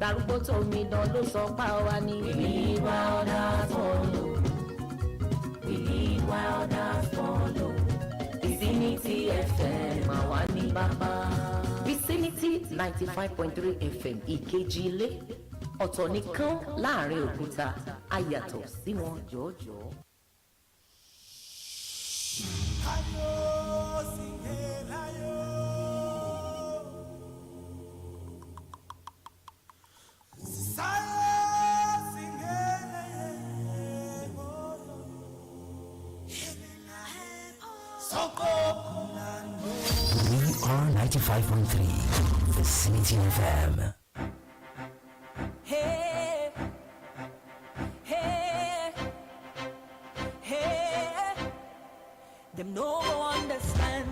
darúgbó tómi dán ló sọ pa wá ní. We need wilders follow. We need wilders follow. Vicinity FM àwa ní bàbá. Vicinity 95.3 FM Ìkejì ilé ọ̀tọ̀ nìkan láàrin òkúta ayàtọ̀ sí wọn jọ̀ọ́jọ̀ọ́. We are 95.3 Vicinity FM. Hey, hey, hey. Them no understand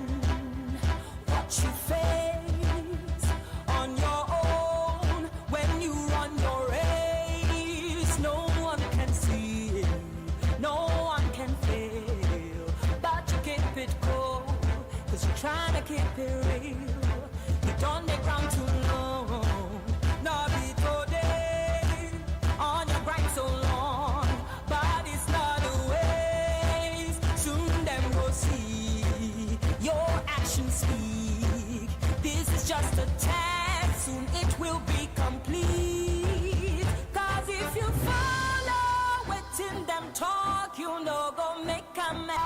what you face on your own when you run your race. No one can see it, no one can fail, but you keep it cool, 'cause you're trying to keep it real. You done the ground too long, not be today, on your grind so long, but it's not a waste. Soon them go see your actions speak. This is just a test, soon it will be complete. 'Cause if you follow waiting them talk, you know go make a man.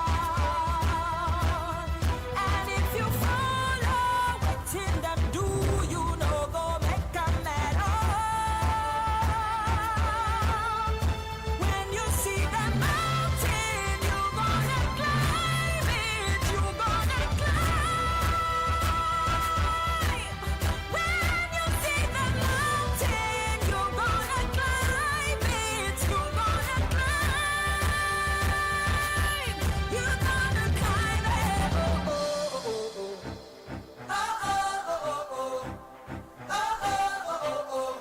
And if you follow waiting them do, you know go make a man. When you see the mountain, you gonna climb it, you gonna climb. When you see the mountain, you gonna climb it, you gonna climb. You gonna climb it. Oh oh oh oh oh oh oh oh oh oh oh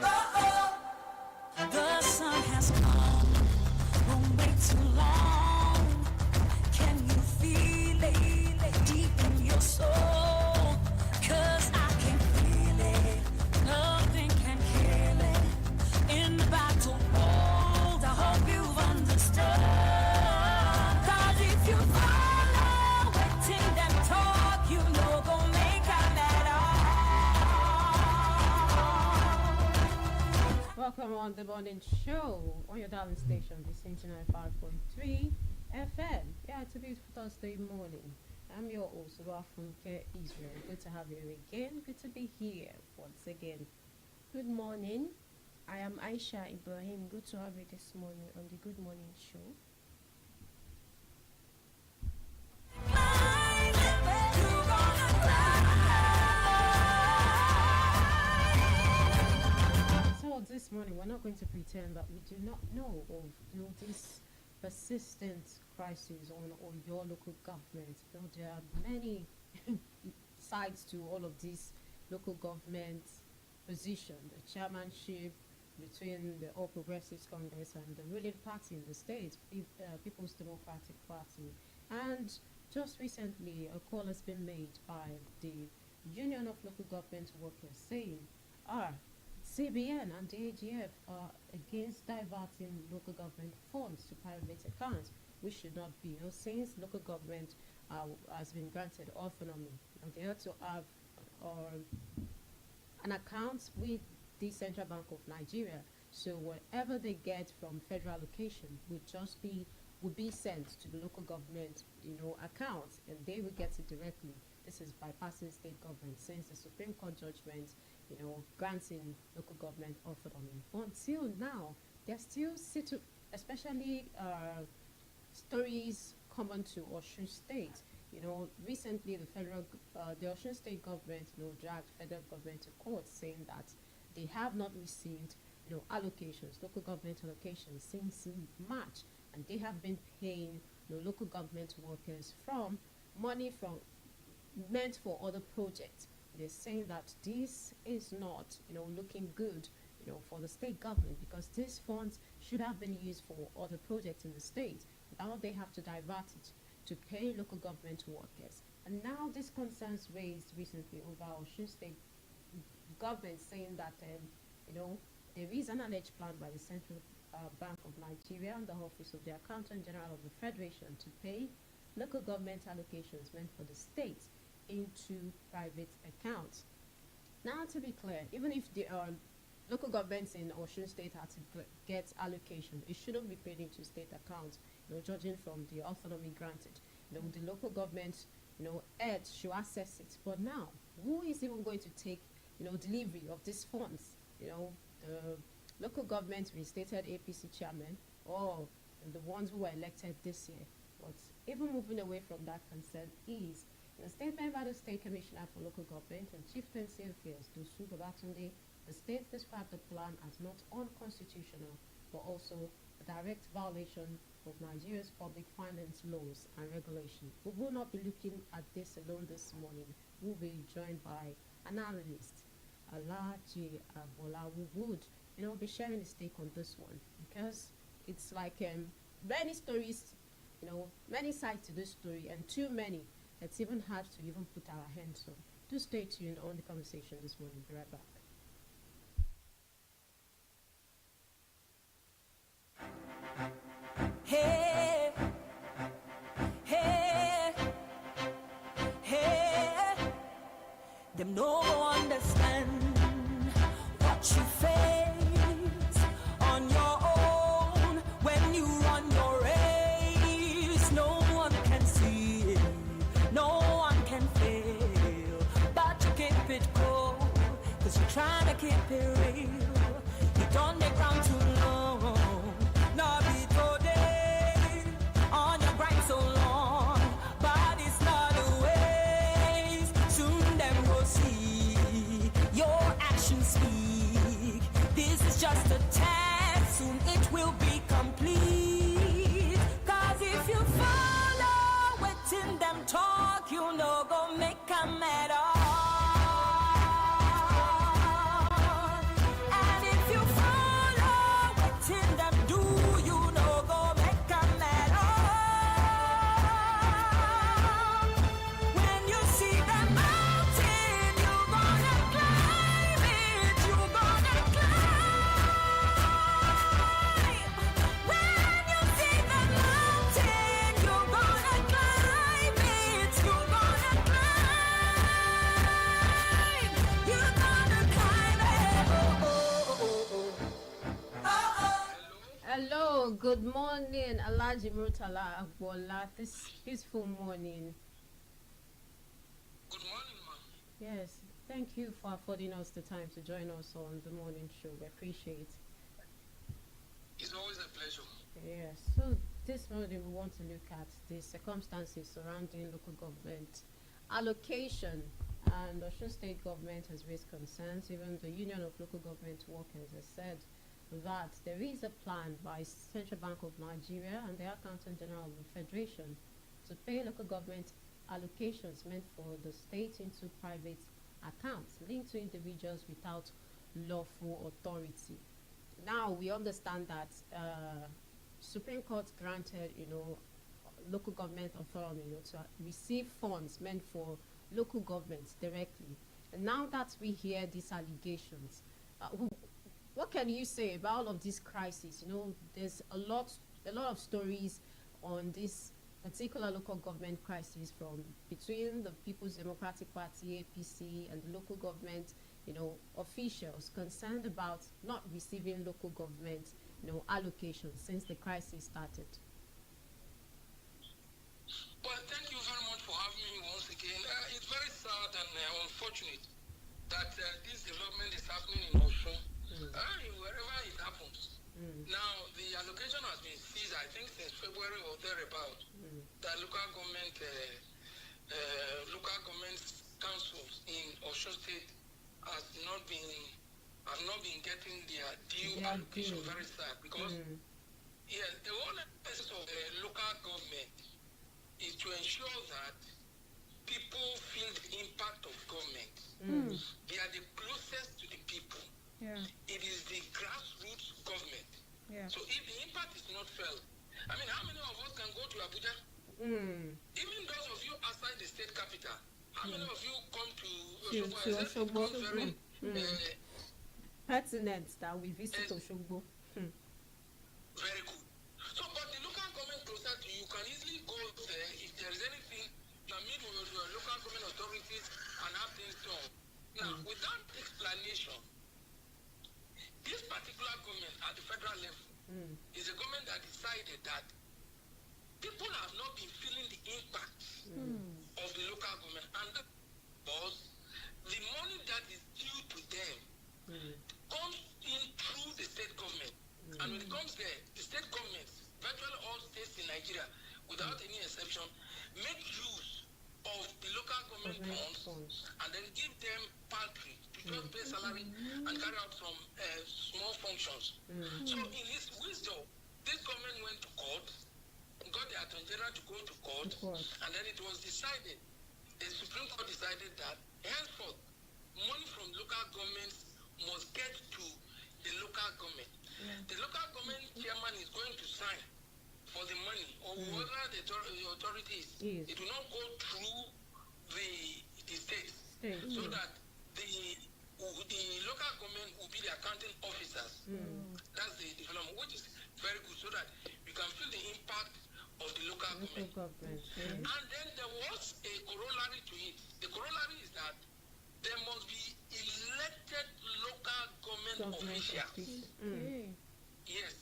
oh oh. The sun has come, won't wait too long. Can you feel it deep in your soul? 'Cause I can feel it, nothing can kill it. In the battle hold, I hope you've understood. 'Cause if you follow waiting them talk, you know go make a matter. Welcome on the morning show on your darling station, Vicinity 95.3 FM. Yeah, it's a beautiful Thursday morning. I'm your host, OLUWAFUNKE Israel. Good to have you again. Good to be here once again. Good morning. I am Aisha Ibrahim. Good to have you this morning on the Good Morning Show. So this morning, we're not going to pretend that we do not know of this persistent crisis on your local government. There are many sides to all of this local government position, the chairmanship between the All Progressives Congress and the ruling party in the state, People's Democratic Party. And just recently, a call has been made by the Union of Local Government Workers saying, CBN and the AGF are against diverting local government funds to private accounts, which should not be. Since local government has been granted autonomy, and they ought to have an account with the Central Bank of Nigeria. So whatever they get from federal allocation would be sent to the local government, accounts, and they will get it directly. This is bypassing state government, since the Supreme Court judgment, granting local government autonomy. Until now, they're still especially stories common to Osun State. Recently the Osun State government, dragged federal government to court, saying that they have not received, allocations, local government allocations since March, and they have been paying, local government workers from money meant for other projects. They're saying that this is not, looking good, for the state government, because these funds should have been used for other projects in the state. Now they have to divert it to pay local government workers. And now this concerns raised recently over Osun State government saying that there is an alleged plan by the Central Bank of Nigeria and the Office of the Accountant General of the Federation to pay local government allocations meant for the state into private accounts. Now, to be clear, even if the local governments in Osun State had to get allocation, it shouldn't be paid into state accounts, judging from the autonomy granted. The local government, heads should access it. But now, who is even going to take, delivery of these funds? The local government reinstated APC chairman or the ones who were elected this year. But even moving away from that concern is the statement by the State Commissioner for Local Government and Chieftaincy Affairs, Dosu Babatunde, the state described the plan as not unconstitutional, but also a direct violation of Nigeria's public finance laws and regulations. We will not be looking at this alone this morning. We'll be joined by an analyst, Alaji Abola, who would, be sharing his take on this one, because it's like many stories, many sides to this story, and too many. It's even hard to even put our hands on. Do stay tuned on the conversation this morning. Be right back. Hey, hey, hey, them no understand what you face on your own when you run your race. No one can see, no one can fail, but you keep it cool, cause you're trying to keep it real. You don't make ground too long, not be today, on your grind so long, but it's not a waste. Soon them will see your actions speak. This is just a test, soon it will be complete. Cause if you follow within them talk, you know go make 'em at all. And if you follow within them do, you know go make 'em at all. When you see the mountain, you're gonna climb it, you're gonna climb. When you see the mountain, you're gonna climb it, you're gonna climb. You're gonna climb it. Oh, oh, oh, oh. Oh, oh. Hello, good morning, Alaji Murtala Agbola. This peaceful morning. Good morning, ma'am. Yes, thank you for affording us the time to join us on the morning show. We appreciate. It's always a pleasure. Yes, so this morning we want to look at the circumstances surrounding local government allocation, and the Osun State government has raised concerns. Even the Union of Local Government Workers has said that there is a plan by Central Bank of Nigeria and the Accountant General of the Federation to pay local government allocations meant for the state into private accounts linked to individuals without lawful authority. Now we understand that Supreme Court granted, local government authority, to receive funds meant for local governments directly. And now that we hear these allegations, what can you say about all of these crises? There's a lot of stories on this particular local government crisis from between the People's Democratic Party, APC, and the local government, officials concerned about not receiving local government, allocations since the crisis started. Well, thank you very much for having me once again. It's very sad and unfortunate that this development is happening in Osun, wherever it happens. Now, the allocation has been seized, I think, since February or thereabout. The local government councils in Osun State have not been getting their due allocation. Very sad, because the whole essence of the local government is to ensure that people feel the impact of government. They are the closest to the people. Yeah. It is the grassroots government. Yeah. So if the impact is not felt, how many of us can go to Abuja? Even those of you outside the state capital, how many of you come to Osogbo? Osogbo. pertinent that we visit Oshogbo. Very good. So, but the local government closer to you can easily go there if there is anything you meet with your local government authorities and have things done. Now, without explanation, this particular government at the federal level is a government that decided that people have not been feeling the impact of the local government, and because the money that is due to them comes in through the state government. And when it comes there, the state governments, virtually all states in Nigeria, without any exception, make use of the local government funds and then give them paltry to just pay salary and carry out some small functions. So in his wisdom, this government went to court, got the Attorney General to go to court, and then it was decided, the Supreme Court decided that henceforth, money from local governments must get to the local government. The local government chairman is going to sign for the money, or whoever the authority is. It will not go through the state, so that the local government will be the accounting officers. That's the development, which is very good, so that we can feel the impact of the local government. And then there was a corollary to it. The corollary is that there must be elected local government officials. Yes.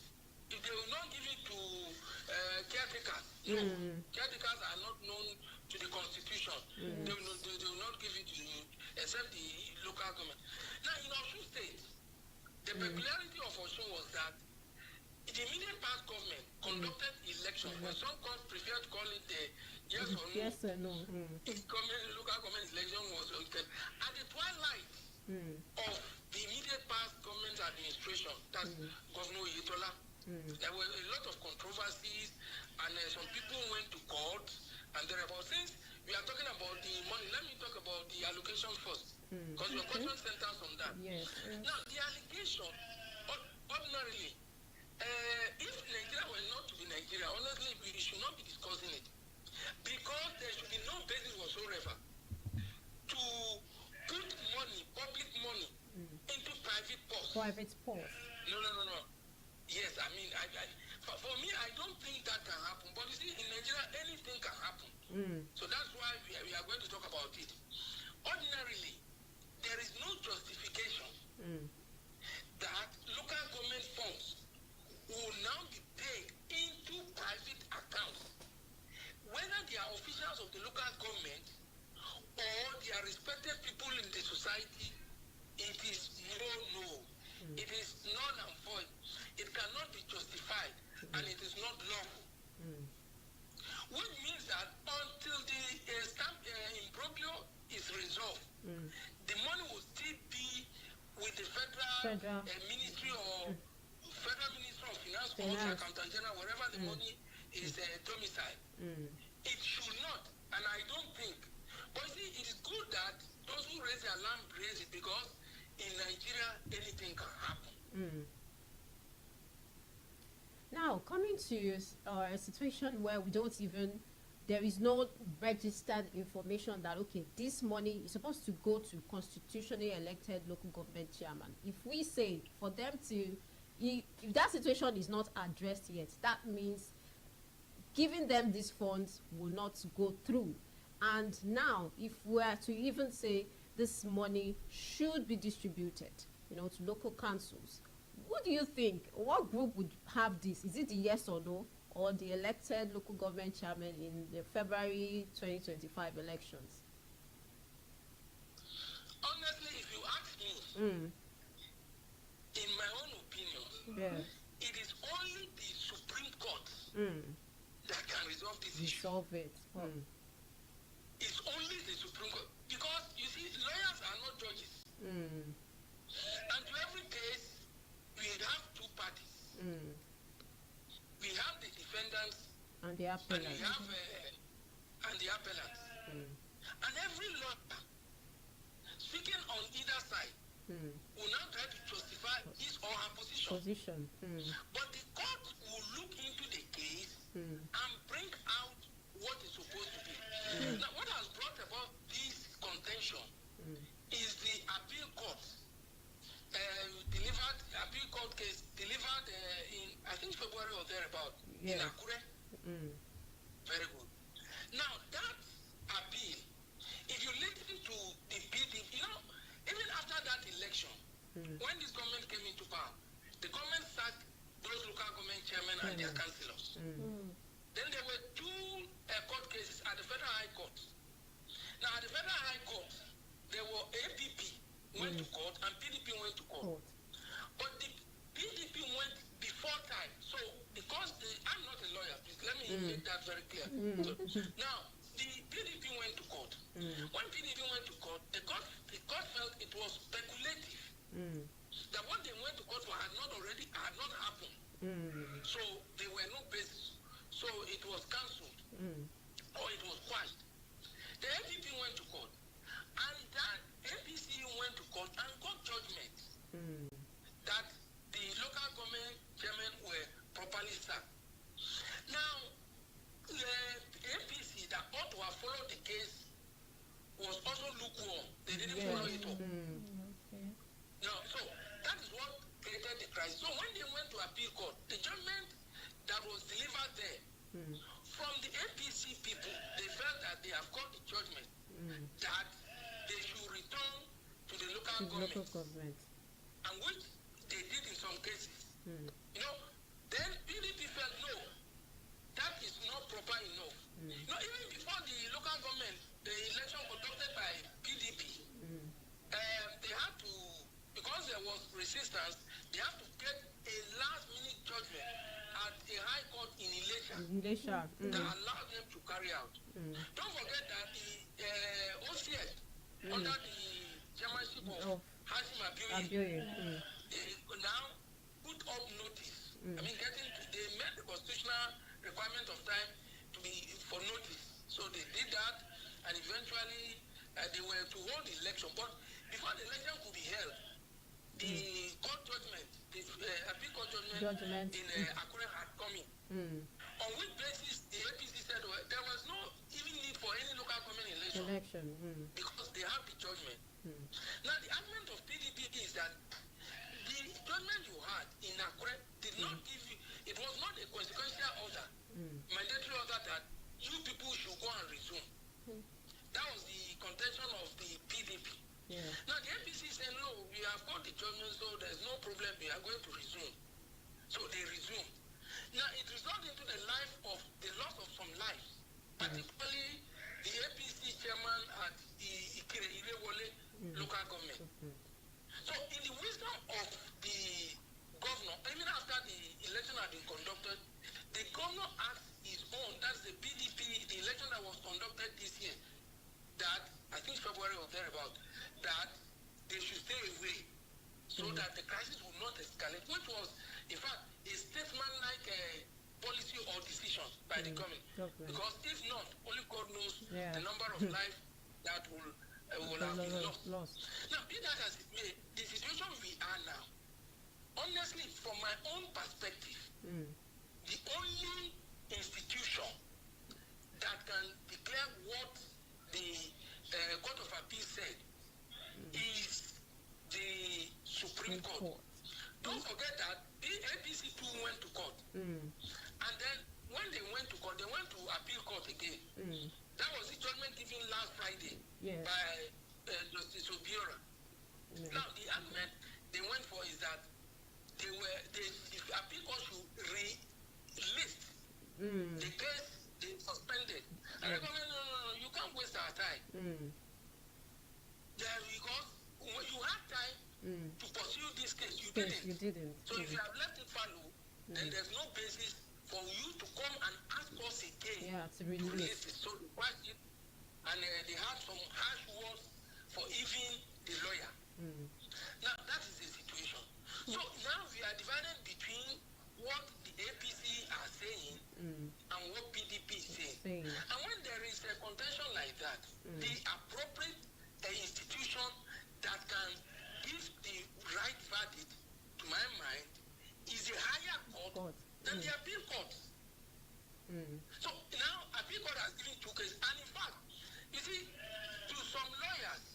If they will not give it to caretakers, caretakers are not known to the constitution. They will not give it to you, except the local government. Now, in Osun State, the peculiarity of Osun was that the immediate past government conducted elections. Some courts prefer to call it the yes or no. Local government election was at the twilight of the immediate past government administration. That's Governor Oyetola. There were a lot of controversies, and some people went to court, and thereabout. Since we are talking about the money, let me talk about the allocation first, because your question centers on that. Now, the allocation, ordinarily, if Nigeria were not to be Nigeria, honestly, we should not be discussing it, because there should be no basis whatsoever to put money, public money, into private purse. No. Yes, I mean, for me, I don't think that can happen. But you see, in Nigeria, anything can happen. So that's why we are going to talk about it. Ordinarily, there is no justification that local government funds will now be paid into private accounts, whether they are officials of the local government or they are respected people in the society. It is no. It is null and void. It cannot be justified, and it is not lawful. Which means that until the imbroglio is resolved, the money will still be with the federal ministry or federal ministry of finance or accountant general, wherever the money is domiciled. It should not, and I don't think. But see, it is good that those who raise the alarm raise it, because in Nigeria, anything can happen. Now, coming to a situation where there is no registered information that, okay, this money is supposed to go to constitutionally elected local government chairman. If we say for them to, if that situation is not addressed yet, that means giving them these funds will not go through. And now, if we are to even say this money should be distributed, to local councils, what do you think? What group would have this? Is it the yes or no, or the elected local government chairman in the February 2025 elections? Honestly, if you ask me, in my own opinion, it is only the Supreme Court that can resolve this issue. It's only the Supreme Court, because you see, lawyers are not judges. And to every case, we have two parties. We have the defendants and the appellants. And we have the appellants. And every lawyer speaking on either side will now try to justify his or her position. But the court will look into the case and bring out what is supposed to be. Now, what has brought about this contention is the appeal court. The think February or thereabout, Yes. in Akure. Very good. Now, that appeal, if you listen to the PDP, even after that election, when this government came into power, the government sacked those local government chairmen and their councillors. Then there were two court cases at the Federal High Court. Now, at the Federal High Court, there were APP went to court and PDP went to court. But the PDP went before time. So, because I'm not a lawyer, please let me make that very clear. So, now, the PDP went to court. When PDP went to court, the court felt it was speculative. That what they went to court for had not happened. So, there were no basis. So, it was cancelled. Or it was quashed. The APP went to court. And that APC went to court and got judgment that the local government chairmen were properly sacked. Now, the APC that ought to have followed the case was also lukewarm. They didn't follow it up. Now, so that is what created the crisis. So when they went to appeal court, the judgment that was delivered there, from the APC people, they felt that they have got the judgment that they should return to the local government. And which they did in some cases. Then PDP felt, no, that is not proper enough. Even before the local government, the election conducted by PDP, they had to, because there was resistance, they had to get a last-minute judgment at a high court in Ilesha that allowed them to carry out. Don't forget that the OCS, under the chairmanship of Hashim Abiyoye, now put up notice. They met the constitutional requirement of time to be for notice. So they did that, and eventually they were to hold the election. But before the election could be held, the court judgment, the appeal court judgment in Akure had come in. On which basis the APC said there was no even need for any local government election. Because they have the judgment. Now the argument of PDP is that the judgment you had in Akure did not give you, it was not a consequential order, mandatory order that you people should go and resume. That was the contention of the PDP. Now the APC said, no, we have got the judgment, so there's no problem, we are going to resume. So they resumed. Now it resulted into the loss of some lives, particularly the APC chairman at the Irewole local government. So in the wisdom of the governor, even after the election had been conducted, the governor asked his own, that's the PDP, the election that was conducted this year, that, I think February or thereabout, that they should stay away so that the crisis would not escalate, which was, in fact, a statesman-like policy or decision by the government. Because if not, only God knows the number of lives that will have been lost. Now, be that as it may, the situation we are now, honestly, from my own perspective, the only institution that can declare what the Court of Appeal said is the Supreme Court. Don't forget that the APC too went to court. And then when they went to court, they went to appeal court again. That was the judgment given last Friday by Justice Obiora. Now, the argument they went for is that the appeal court should relist the case they suspended. And the government, no, you can't waste our time. Because when you had time to pursue this case, you didn't. So if you have left it fallow, then there's no basis for you to come and ask us again to release it. So they quashed it, and they had some harsh words for even the lawyer. Now that is the situation. So now we are divided between what the APC are saying and what PDP is saying. And when there is a contention like that, the appropriate institution that can give the right verdict, to my mind, is a higher court than the appeal court. So now appeal court has given two cases, and in fact, you see, to some lawyers,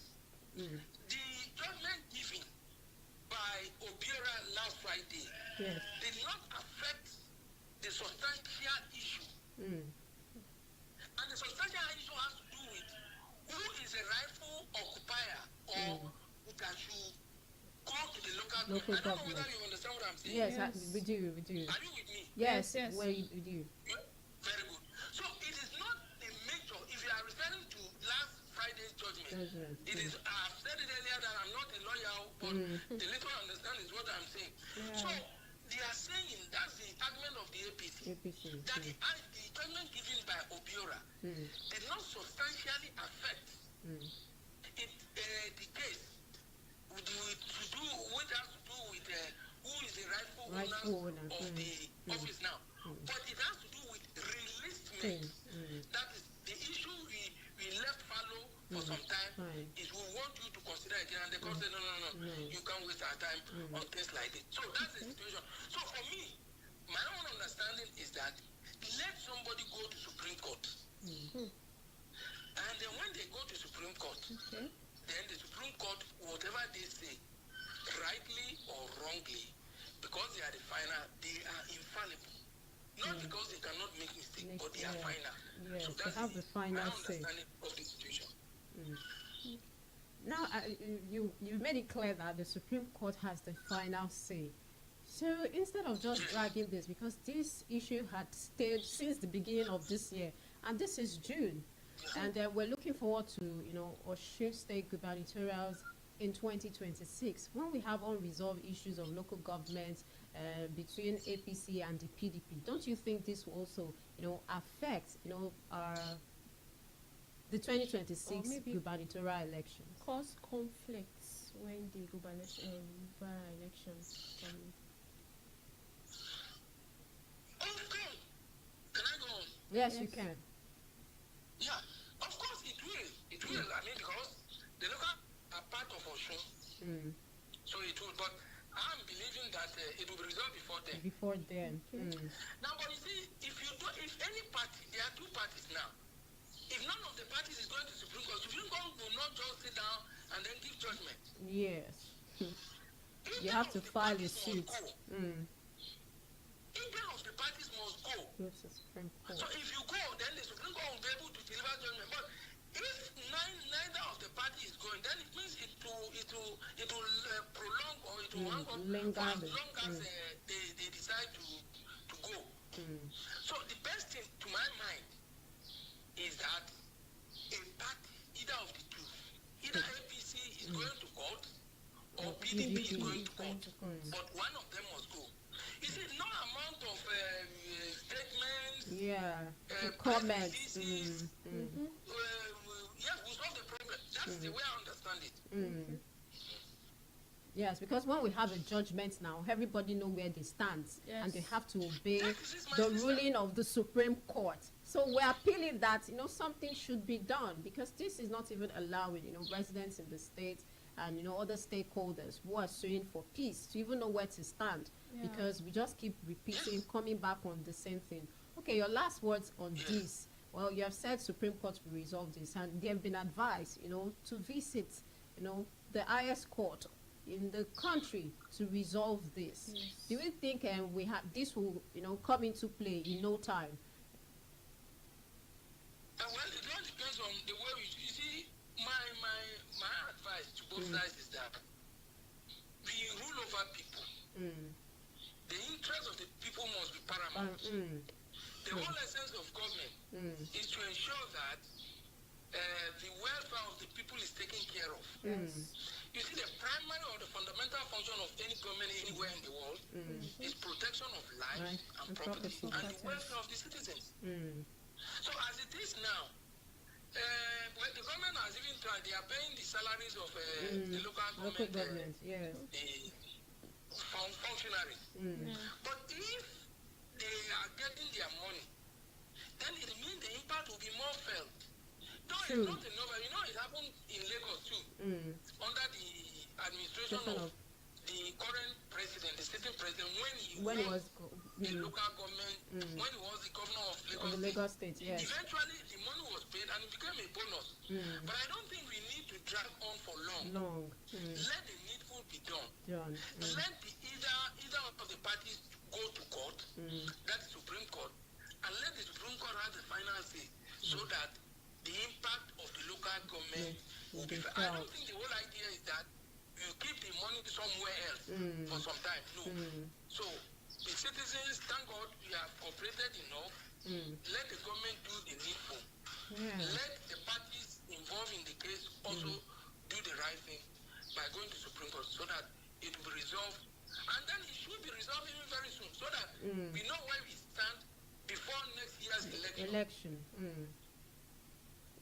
the judgment given by Obiora last Friday did not affect the substantial issue. And the substantial issue has to do with who is a rightful occupier or that should go to the local government. I don't know whether you understand what I'm saying. Yes, Yes. we do. Are you with me? Yes, Yes. we do. Yeah? Very good. So it is not a major, if you are referring to last Friday's judgment, it is, I've said it earlier that I'm not a lawyer, but the little I understand is what I'm saying. Yeah. So they are saying, that's the argument of the APC, that the judgment given by Obiora did not substantially affect the case with what has to do with who is the rightful owner of the office now. But it has to do with releasement. That is the issue we left fallow for some time. Is we want you to consider again, and the court said no, you can't waste our time on things like this. So that's the situation. So for me, my own understanding is that let somebody go to Supreme Court, and then when they go to Supreme Court, then the Supreme Court, whatever they say, rightly or wrongly, because they are the final, they are infallible. Not because they cannot make mistakes, but they are final. Yes, so they that's have the final say. understanding of the situation. Now, you made it clear that the Supreme Court has the final say. So instead of just dragging this, because this issue had stayed since the beginning of this year, and this is June, and we're looking forward to, Osun State gubernatorials in 2026, when we have unresolved issues of local government between APC and the PDP. Don't you think this will also, affect, the 2026 gubernatorial elections? Cause conflicts when the gubernatorial elections come in. Okay. Can I go on? Yes, you can. Yeah, of course it will. It will. I mean, because the local are part of Osun. So it will. But I'm believing that it will be resolved before then. Before then. Now, but you see, if any party, there are two parties now. If none of the parties is going to Supreme Court will not just sit down and then give judgment. Yes. Either You have of to the file a parties must suit. go. Either of the parties must go. Yes, the Supreme Court. So if you go, then the Supreme Court will be able to deliver judgment. But if neither of the parties is going, then it means it will prolong or it will hang on for as long as they decide to go. So the best thing to my mind is that a party, either of the two, either APC is going to court or PDP is going to court, but one of them must go. You see, no amount of statements, comments. yes, will solve the problem. That's the way I understand it. Yes, because when we have a judgment now, everybody know where they stand, and they have to obey This is my the sister. ruling of the Supreme Court. So we're appealing that something should be done, because this is not even allowing residents in the state and other stakeholders who are suing for peace to even know where to stand, because we just keep repeating, coming back on the same thing. Okay, your last words on this. Well, you have said Supreme Court will resolve this, and they have been advised to visit the highest court in the country to resolve this. Do you think this will come into play in no time? Well, it all depends on the way you see. My advice to both sides is that we rule over people. The interest of the people must be paramount. The whole essence of government is to ensure that the welfare of the people is taken care of. You see, the primary or the fundamental function of any government anywhere in the world is protection of life and property and the welfare of the citizens. So as it is now, well, the government has even tried, they are paying the salaries of the local government, the functionaries. But if they are getting their money, then it means the impact will be more felt. Though it's not enough, it happened in Lagos too, under the administration of the current president, the sitting president, when he was the local government, when he was the governor of Lagos State. Eventually, the money was paid and it became a bonus. But I don't think we need to drag on for long. Let the needful be done. Let either of the parties go to court, that's Supreme has the final say, so that the impact of the local government will be felt. I don't think the whole idea is that you keep the money somewhere else for some time. No. So the citizens, thank God, we have cooperated enough. Let the government do the needful. Let the parties involved in the case also do the right thing by going to Supreme Court, so that it will be resolved. And then it should be resolved even very soon, so that we know where we stand before next year's election.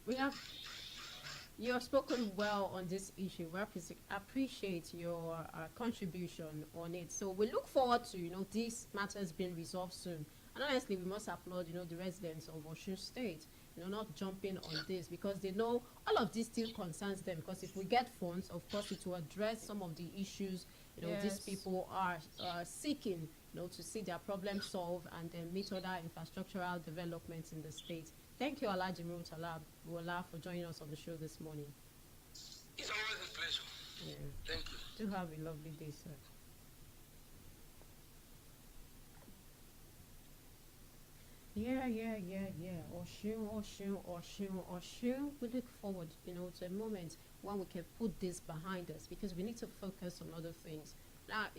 We have. You have spoken well on this issue. We appreciate your contribution on it. So we look forward to these matters being resolved soon. And honestly, we must applaud the residents of Osun State, not jumping on this, because they know all of this still concerns them. Because if we get funds, of course, it will address some of the issues these people are seeking, to see their problems solved and then meet other infrastructural developments in the state. Thank you, Alhaji Murtala Wola, for joining us on the show this morning. It's always a pleasure. Thank you. Do have a lovely day, sir. Yeah. Oshun. We look forward, to a moment when we can put this behind us, because we need to focus on other things. Now,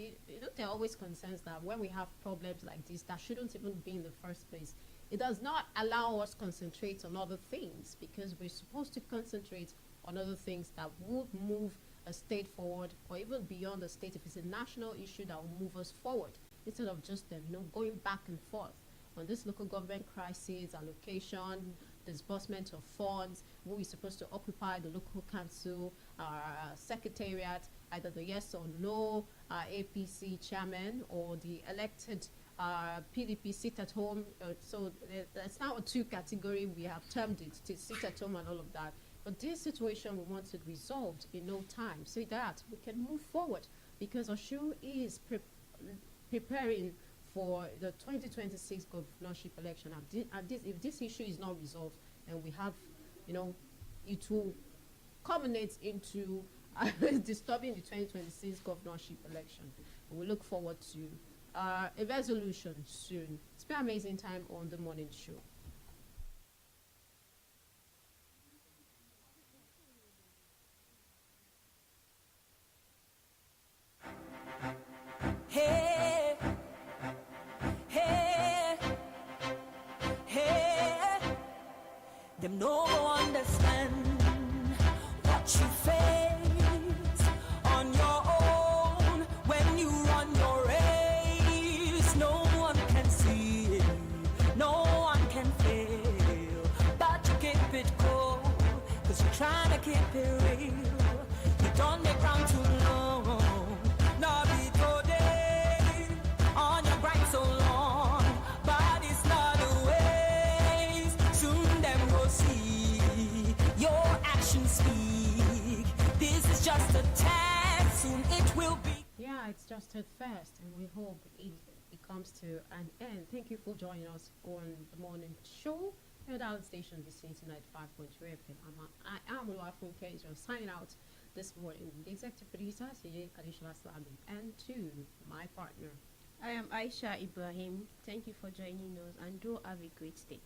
there are always concerns that when we have problems like this, that shouldn't even be in the first place. It does not allow us to concentrate on other things, because we're supposed to concentrate on other things that would move a state forward, or even beyond the state, if it's a national issue that will move us forward, instead of just going back and forth on this local government crisis, allocation, disbursement of funds, who is supposed to occupy the local council, secretariat, either the yes or no APC chairman or the elected PDP sit at home. So there's now a two category, we have termed it, to sit at home and all of that. But this situation, we want it resolved in no time, so that we can move forward, because Osun is preparing for the 2026 governorship election. If this issue is not resolved, then we have, it will culminate into disturbing the 2026 governorship election. We look forward to a resolution soon. It's been an amazing time on the morning show. Them no understand what you face on your own when you run your race. No one can see it, no one can fail, but you keep it cool, cause you're trying to keep it real. You don't make ground too long, no be today, on your grind so long, but it's not a waste. Soon them go see your actions speak. This is just a test, soon it will be. Yeah, it's just at first, and we hope it comes to an end. Thank you for joining us on the morning show. Here at station Vicinity 95.3 FM. I am OLUWAFUNKE, signing out this morning. The executive producer, CJ Kadishala Slami, and to my partner, I am Aisha Ibrahim. Thank you for joining us, and do have a great day.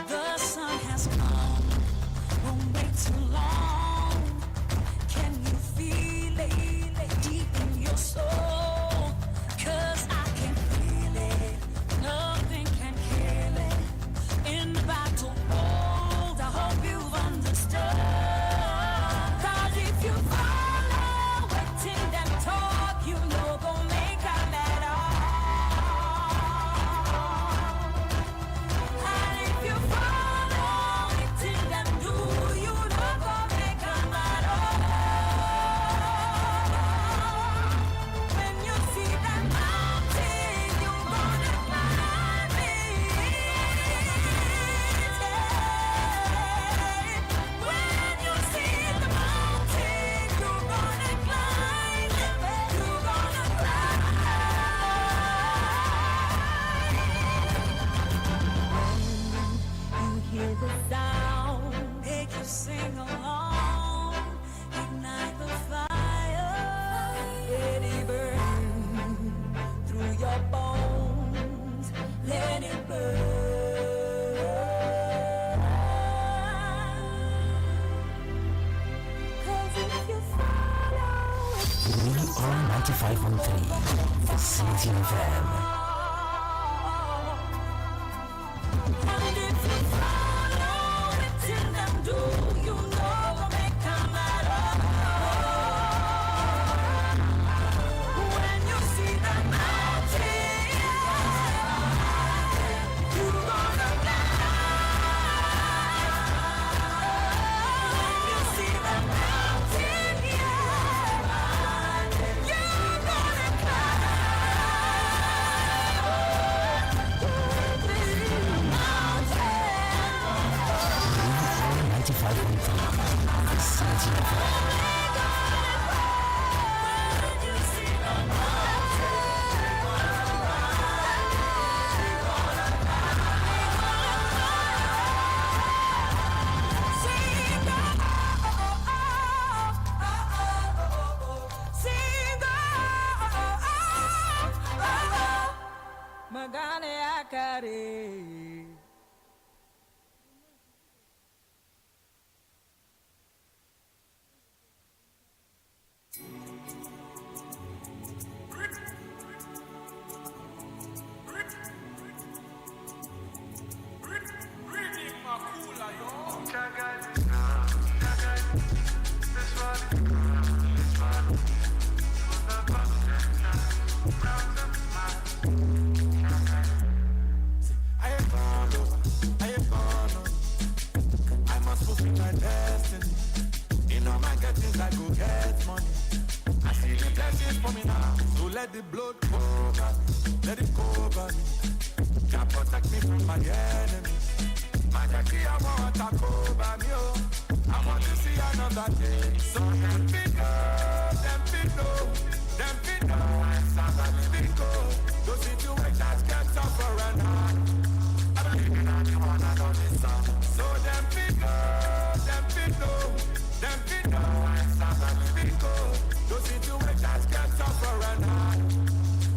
The sun has come, won't wait too long. Can you feel it? 95.3 Vicinity FM. And if you follow it till them do, you know they come at all. When you see the mountain, you gonna fly. When you see the mountain, you're gonna climb. Mountain. 95.3 Vicinity FM. Magane akare. Let the blood cover me, let it cover me. Can protect me from my enemies. My Jackie, I want to cover me, oh. I want to see another day. So them fit know, and somebody fit go. Those situations get tougher and hard. I believe in anyone and on the sun. So them fit know, and somebody fit go. Those situations get tougher and hard.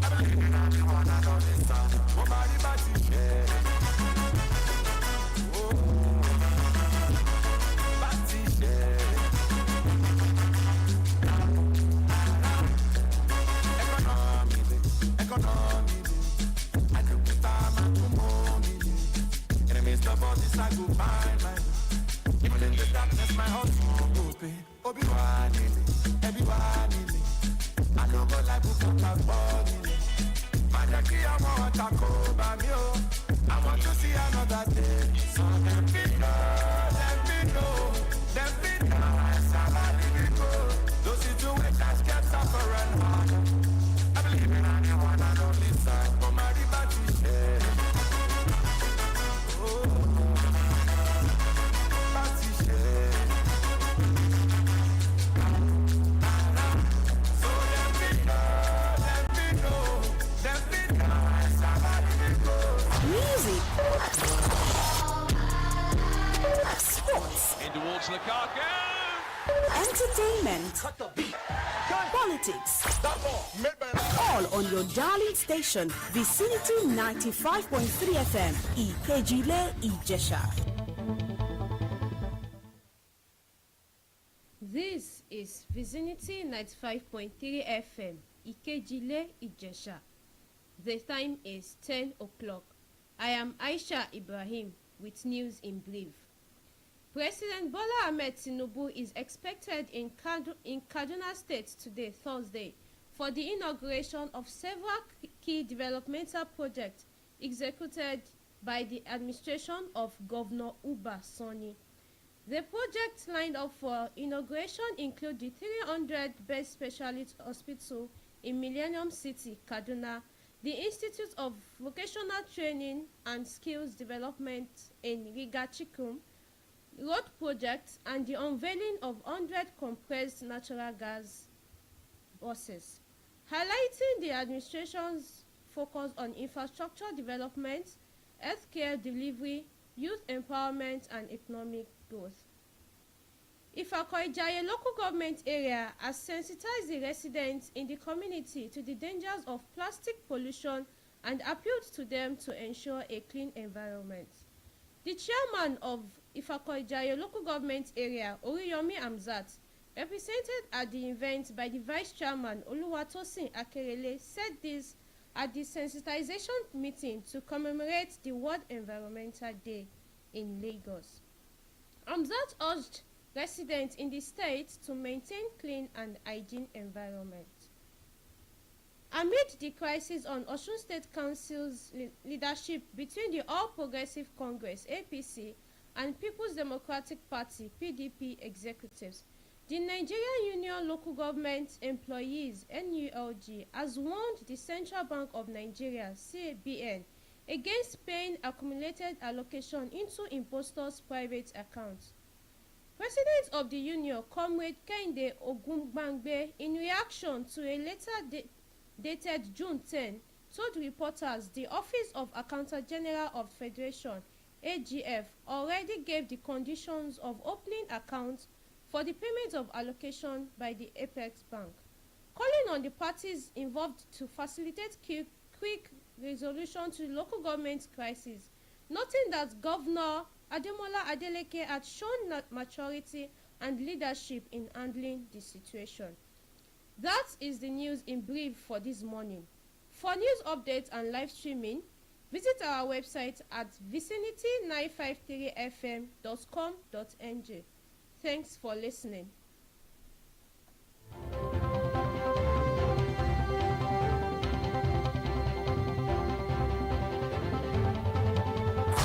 I believe in anyone and on the sun. Nobody but you, yeah. I go find mine. Even in the darkness, my heart will open. Obi-Wan in me, everyone in me. I know God like who come back for me. My Jackie, I want to cover me, oh. I want to see another day. So them people know. And somebody will go. Those situations get tougher and harder. I believe in anyone and only son. For my liberty, share. Sports, in towards Lukaku. entertainment, politics, all on your darling station, Vicinity 95.3 FM, Ikejile, Ijesha. This is Vicinity 95.3 FM, Ikejile, Ijesha. The time is 10 o'clock. I am Aisha Ibrahim with news in brief. President Bola Ahmed Tinubu is expected in Kaduna State today, Thursday, for the inauguration of several key developmental projects executed by the administration of Governor Uba Sani. The projects lined up for inauguration include the 300-bed specialist hospital in Millennium City, Kaduna, the Institute of Vocational Training and Skills Development in Riga Chikum, road projects, and the unveiling of 100 compressed natural gas buses, highlighting the administration's focus on infrastructure development, healthcare delivery, youth empowerment, and economic growth. Ifako-Ijaiye local government area has sensitized the residents in the community to the dangers of plastic pollution and appealed to them to ensure a clean environment. The chairman of Ifako-Ijaiye local government area, Oriyomi Amzat, Represented at the event by the Vice Chairman OLUWAFUNKE said this at the sensitization meeting to commemorate the World Environmental Day in Lagos. Hamzat urged residents in the state to maintain clean and hygiene environment. Amid the crisis on Osun State Council's leadership between the All Progressive Congress (APC) and People's Democratic Party (PDP) executives, the Nigerian Union Local Government Employees (NULG) has warned the Central Bank of Nigeria (CBN) against paying accumulated allocation into impostors' private accounts. President of the Union, Comrade Kehinde Ogungbangbe, in reaction to a letter dated June 10, told reporters the Office of Accountant General of Federation (AGF) already gave the conditions of opening accounts for the payment of allocation by the Apex Bank, calling on the parties involved to facilitate quick resolution to the local government crisis, noting that Governor Ademola Adeleke had shown maturity and leadership in handling the situation. That is the news in brief for this morning. For news updates and live streaming, visit our website at vicinity953fm.com.ng. Thanks for listening.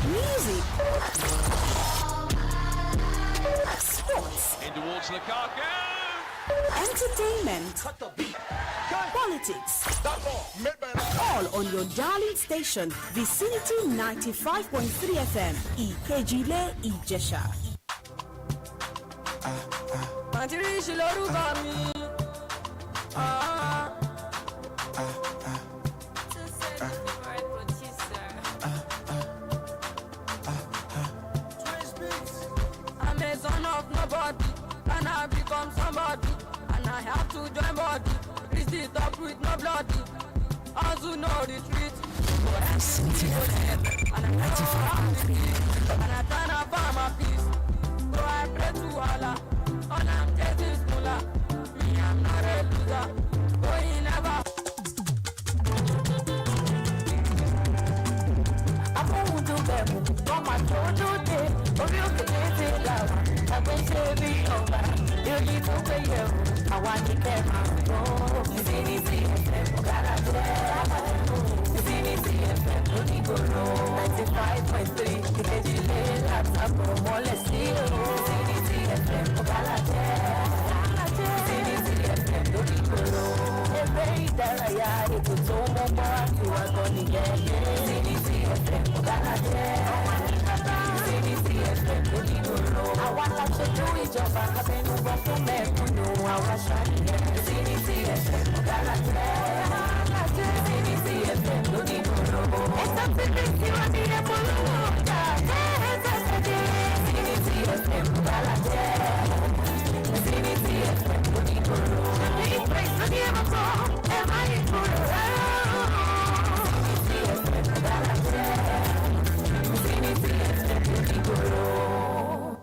Music, sports, in towards Lukaku. Entertainment, politics, all on your darling station, Vicinity 95.3 FM, Ìkejìlé Ìjẹ̀ṣà. Àtìríṣi lórúkọ mi. I'm a son of nobody, and I become somebody, and I have to join body. Reach the top with no bloody. Also no retreat. Vicinity FM 95.3. And I turn up on my peace. So I pray to Allah. All I'm chasing is Mula. Me, I'm not a loser. Going never. I'm going to bed. Come on, don't you dare. Or you can get it down. I'm going to be over. You need to pay you. I want to get my own. Vicinity FM. Gotta get. Vicinity FM. Only go low. 95.3. Ìkejìlé látàkùn mọ́lẹ̀ sí o. Vicinity FM. Gotta get. Vicinity FM. Only go low. Eré ìdárayá ètò tó mọ́ bọ́ àti wà gan nìyẹn. Vicinity FM. Gotta get. Vicinity FM. Only go low. Àwa la ṣojú ìjọba abẹnú bọ́ fún mẹ́kúnnù àwa ṣàníyàn. Vicinity FM. Gotta get. Vicinity FM. Only go low. It's a secret tí wọ́n ti yẹ polówó ọjà. Vicinity FM. Gotta get. Vicinity FM. Only go low. Big place to be able to. Am I in for the round? Vicinity FM. Gotta get. Vicinity FM. Only go low.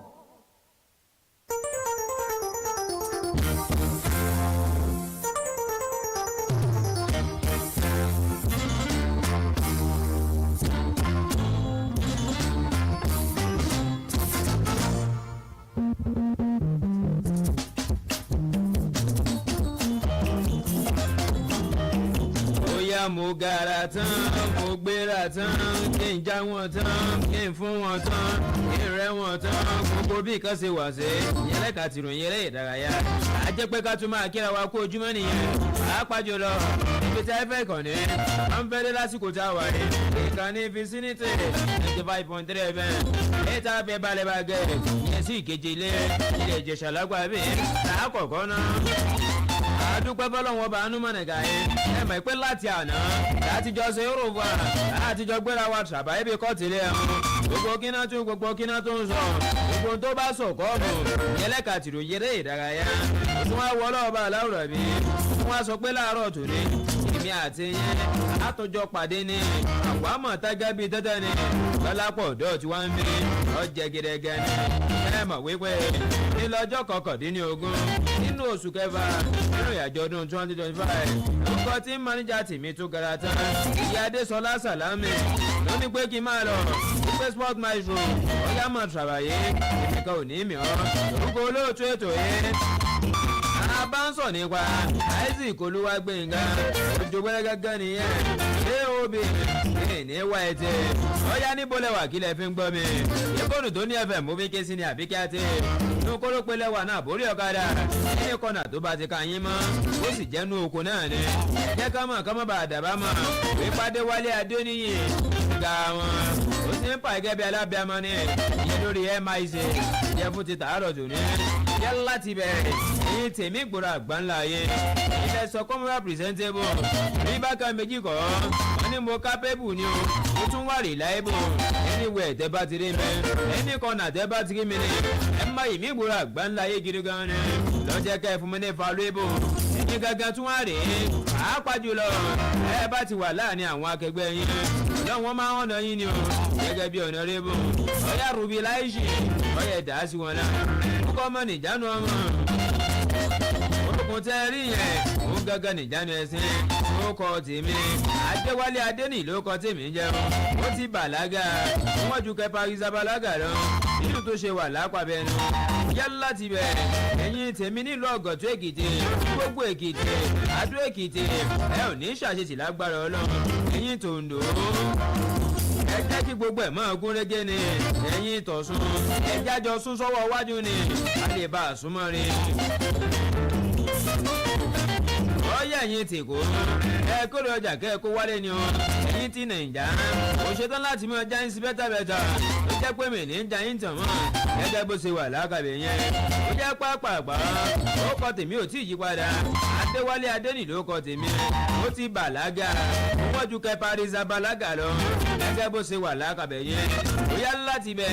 Mo gara tán, mo gbéra tán, kí n já wọn tán, kí n fún wọn tán, kí n rẹ́ wọn tán, gbogbo bí nǹkan ṣe wà sí ìyẹn lẹ́ka tìròyìn eré ìdárayá. A jẹ́ pé ká tún máa kíra wa kó ojúmọ́ nìyẹn. Pàápàá jùlọ ibi tí a fẹ́ kàn ní wọ́n ń fẹ́lẹ́ lásìkò tá a wà ní ìkànnì Vicinity 95.3 FM. Ètò abẹ́ balẹ̀ bá gẹ̀ yẹn sí Ìkejìlé ilé Ìjẹ̀ṣà lágbàbí láàkọ̀kọ́ náà. Adúpẹ́ fọlọ́wọ́n bá anú mọ̀nàgà yẹn ẹ mọ̀ pé láti àná láti jọ ṣe Yorùbá láti jọ gbéra wa tàbá ibi kọ́tìlẹ̀ ẹ̀hún gbogbo kíná tún sọ gbogbo tó bá sọ kọ́ọ̀mù yẹlẹ́ka tìrò yẹrẹ ìdárayá tún wá wọlé ọba aláwùrọ̀ bí tún wá sọ pé láàárọ̀ tòní èmi àti yẹn àtòjọ pàdé ní àwọn àmọ̀ tágá bíi tẹ́tẹ́ ni lọ́lápọ̀ ọ̀dọ́ tí wọ́n ń bí ọjà gẹ́gẹ́ ni ẹ mọ̀ wípé ní lọ́jọ́ kọkàndínlógún nínú oṣù kẹfà nínú ìyàjọ́ ọdún 2025 orúkọ tí máníjà tèmi tó gara tán ìyá adésọlá sàlámì ló ní pé kí n máa lọ wípé sport maestro ọ̀yá mọ̀ tàbàyé ìfìkan ò ní mìíràn orúkọ olóòtú ètò yẹn a bá ń sọ nípa isaac olúwàgbẹ̀ngà òjògbẹ́rẹ́ gángan nìyẹn aob ní wá ẹtẹ ọ̀yá níbo lẹ́wà kí lẹ fi ń gbọ́ mi ìkọ́nù tó ní fm mú fi ké sí ni àbí kí á tẹ inú kóró pé lẹ́wà náà borí ọ̀kadà ní kọ́nà tó bá ti ka yín mọ́ ó sì jẹ́nu oko náà ni jẹ́ ká mọ̀ ká mọ̀ bá dàbá mọ̀ ìpàdé wálé adéníyì ga wọn ó sì ń pa ẹgẹ́ bí alábẹ́àmọ́ ni ìyẹn lórí mic jẹ́ fún ti tàárọ̀ tòní yẹ láti bẹ̀rẹ̀ èyí tèmi gbòòrò àgbáńlá yẹ ilẹ̀ sọ kọ́mọ́rà presentable rí bákan méjì kọ́ wọ́n ní mo kápẹ́bù ni o ó tún wà reliable anywhere tẹ́ bá ti rí mi ẹnì kan náà tẹ́ bá ti rí mi ni ẹ má yìí mi gbòòrò àgbáńlá yẹ gidi gan ni lọ́jọ́ kẹ́ fún mi ní valuable ẹ̀yin gangan tún wà rèé pàápàá jùlọ ẹ bá ti wà láàrin àwọn akẹgbẹ́ yín lọ́wọ́ máa ń ọ̀nà yín ni o gẹ́gẹ́ bí honorable ọ̀yá rubi láìsí ọ̀yá ẹ̀dá sí wọn náà kókó ọmọ nìjánu ọmọ orúkún tẹ́ rí yẹn òun gángan nìjánu ẹ̀sìn ó kọ tèmi adéwálé adéní ló kọ tèmi jẹun ó ti bàlágà wọ́n ju kẹpa ìsabalaga lọ nínú tó ṣe wà lápàbẹnu yálà ti bẹ̀ ẹ̀yin tèmi nílùú ọ̀gọ̀tún èkìtì gbogbo èkìtì adó èkìtì ẹ ò ní ṣàṣetì lágbára ọlọ́run ẹ̀yin tòǹdó ẹ jẹ́ kí gbogbo ẹ̀ máa gún régé ni ẹ̀yin tọ̀sùn ẹ jájọ sún sọ́wọ́ wájú ni a lè bá a súnmọ́ rí ọyẹ ẹ̀yin tí kò ẹ kórè ọjà kẹ́ ẹ kó wálé ni o ẹ̀yin tí nàìjà kò ṣetán láti mọ jáyín sí bẹ́tàbẹ́tà ó jẹ́ pé mi ní jáyín tàn mọ́ gẹ́gẹ́ bó ṣe wà lákàbẹ̀ yẹn ó jẹ́ pápápá ó kọ tèmi ò tí ì yí padà adéwálé adéní ló kọ tèmi ó ti bàlágà wọ́n ju kẹparísà bàlágà lọ gẹ́gẹ́ bó ṣe wà lákàbẹ̀ yẹn ó yá láti bẹ̀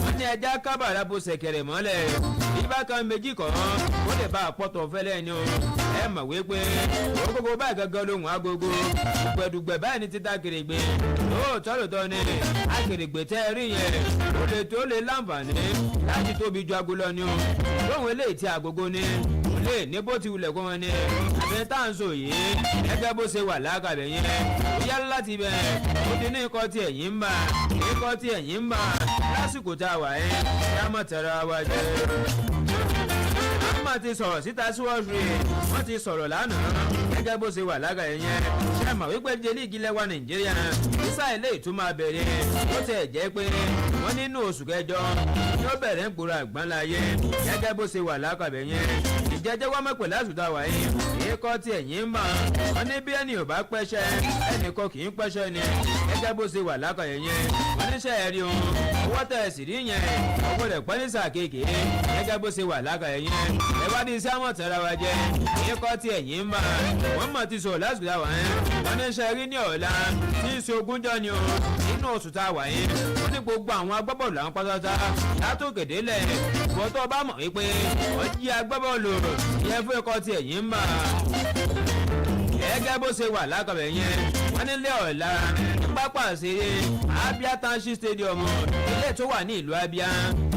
wọ́n ní ẹja kábàárà bó ṣẹ̀kẹ̀rẹ̀ mọ́lẹ̀ ìbákan méjì kọ́ ó lè bá àpọ̀tọ̀ fẹ́lẹ́ ni o ẹ mọ̀ wípé gbogbo báyìí gangan lóhùn agogo dùgbẹ̀dùgbẹ̀ báyìí ní títa kèrègbè lóòótọ́ ni akèrègbè tẹ́ ẹ rí yẹn ó lè tó lè láǹfààní láti tóbi ju ago lọ ni o lóhùn eléyìí tí agogo ni lè ní bó ti wulẹ̀ kó wọn ni àbẹ tá à ń sọ yìí gẹ́gẹ́ bó ṣe wà lákàbẹ̀ yẹn ó yá láti bẹ̀ ó ti ní ikọ́ tí ẹ̀yìn ń bà ikọ́ tí ẹ̀yìn ń bà lásìkò tá a wà yẹn yá mọ̀ tẹ̀ra wa jẹ́ wọ́n ti sọ̀rọ̀ síta síwọ́ọ̀sì wọ́n ti sọ̀rọ̀ lánàá gẹ́gẹ́ bó ṣe wà lága ẹ̀yẹn ṣe mọ̀ wípé jẹ́ líìgì lẹ́wà nàìjíríà sísá ilé ìtumọ̀ bẹ̀rẹ̀ ó ti ẹ̀ jẹ́ pé wọ́n nínú oṣù kẹjọ ni ó bẹ̀rẹ̀ ń gbòòrò àgbáńláyé gẹ́gẹ́ bó ṣe wà lákàbẹ̀ yẹn ìjẹ́jẹ́ wọ́n mọ̀ pé lásùtà wà yín èékọ́ tí ẹ̀yìn ń bà wọ́n ní bí ẹnì ò bá pẹ́ṣẹ́ ẹnìkan kì í pẹ́ṣẹ́ ni gẹ́gẹ́ bó ṣe wà lákàbẹ̀ yẹn wọ́n níṣẹ́ ẹ̀rí ohun owó tẹ̀ sì rí yẹn owó rẹ̀ pẹ́ ní sàkéèké gẹ́gẹ́ bó ṣe wà lákàbẹ̀ yẹn ẹ̀wádìí sáwọn tẹ̀ra wa jẹ́ èékọ́ tí ẹ̀yìn ń bà wọ́n mọ̀ ti sọ̀rọ̀ lásùtà wà yín wọ́n níṣẹ́ rí ní ọ̀la tí í ṣe ogúnjọ́ ni o nínú oṣù tá a wà yín wọ́n ní gbogbo àwọn agbábọ́ọ̀lù àwọn pátátá látòkè délẹ̀ wọ́n tó bá mọ̀ wípé wọ́n jí agbábọ́ọ̀lù yẹn fún ẹ̀kọ́ tí ẹ̀yìn ń bà gẹ́gẹ́ bó ṣe wà lákàbẹ̀ yẹn wọ́n nílé ọ̀la pápá àṣeré Abia Township Stadium ilé tó wà ní ìlú Abia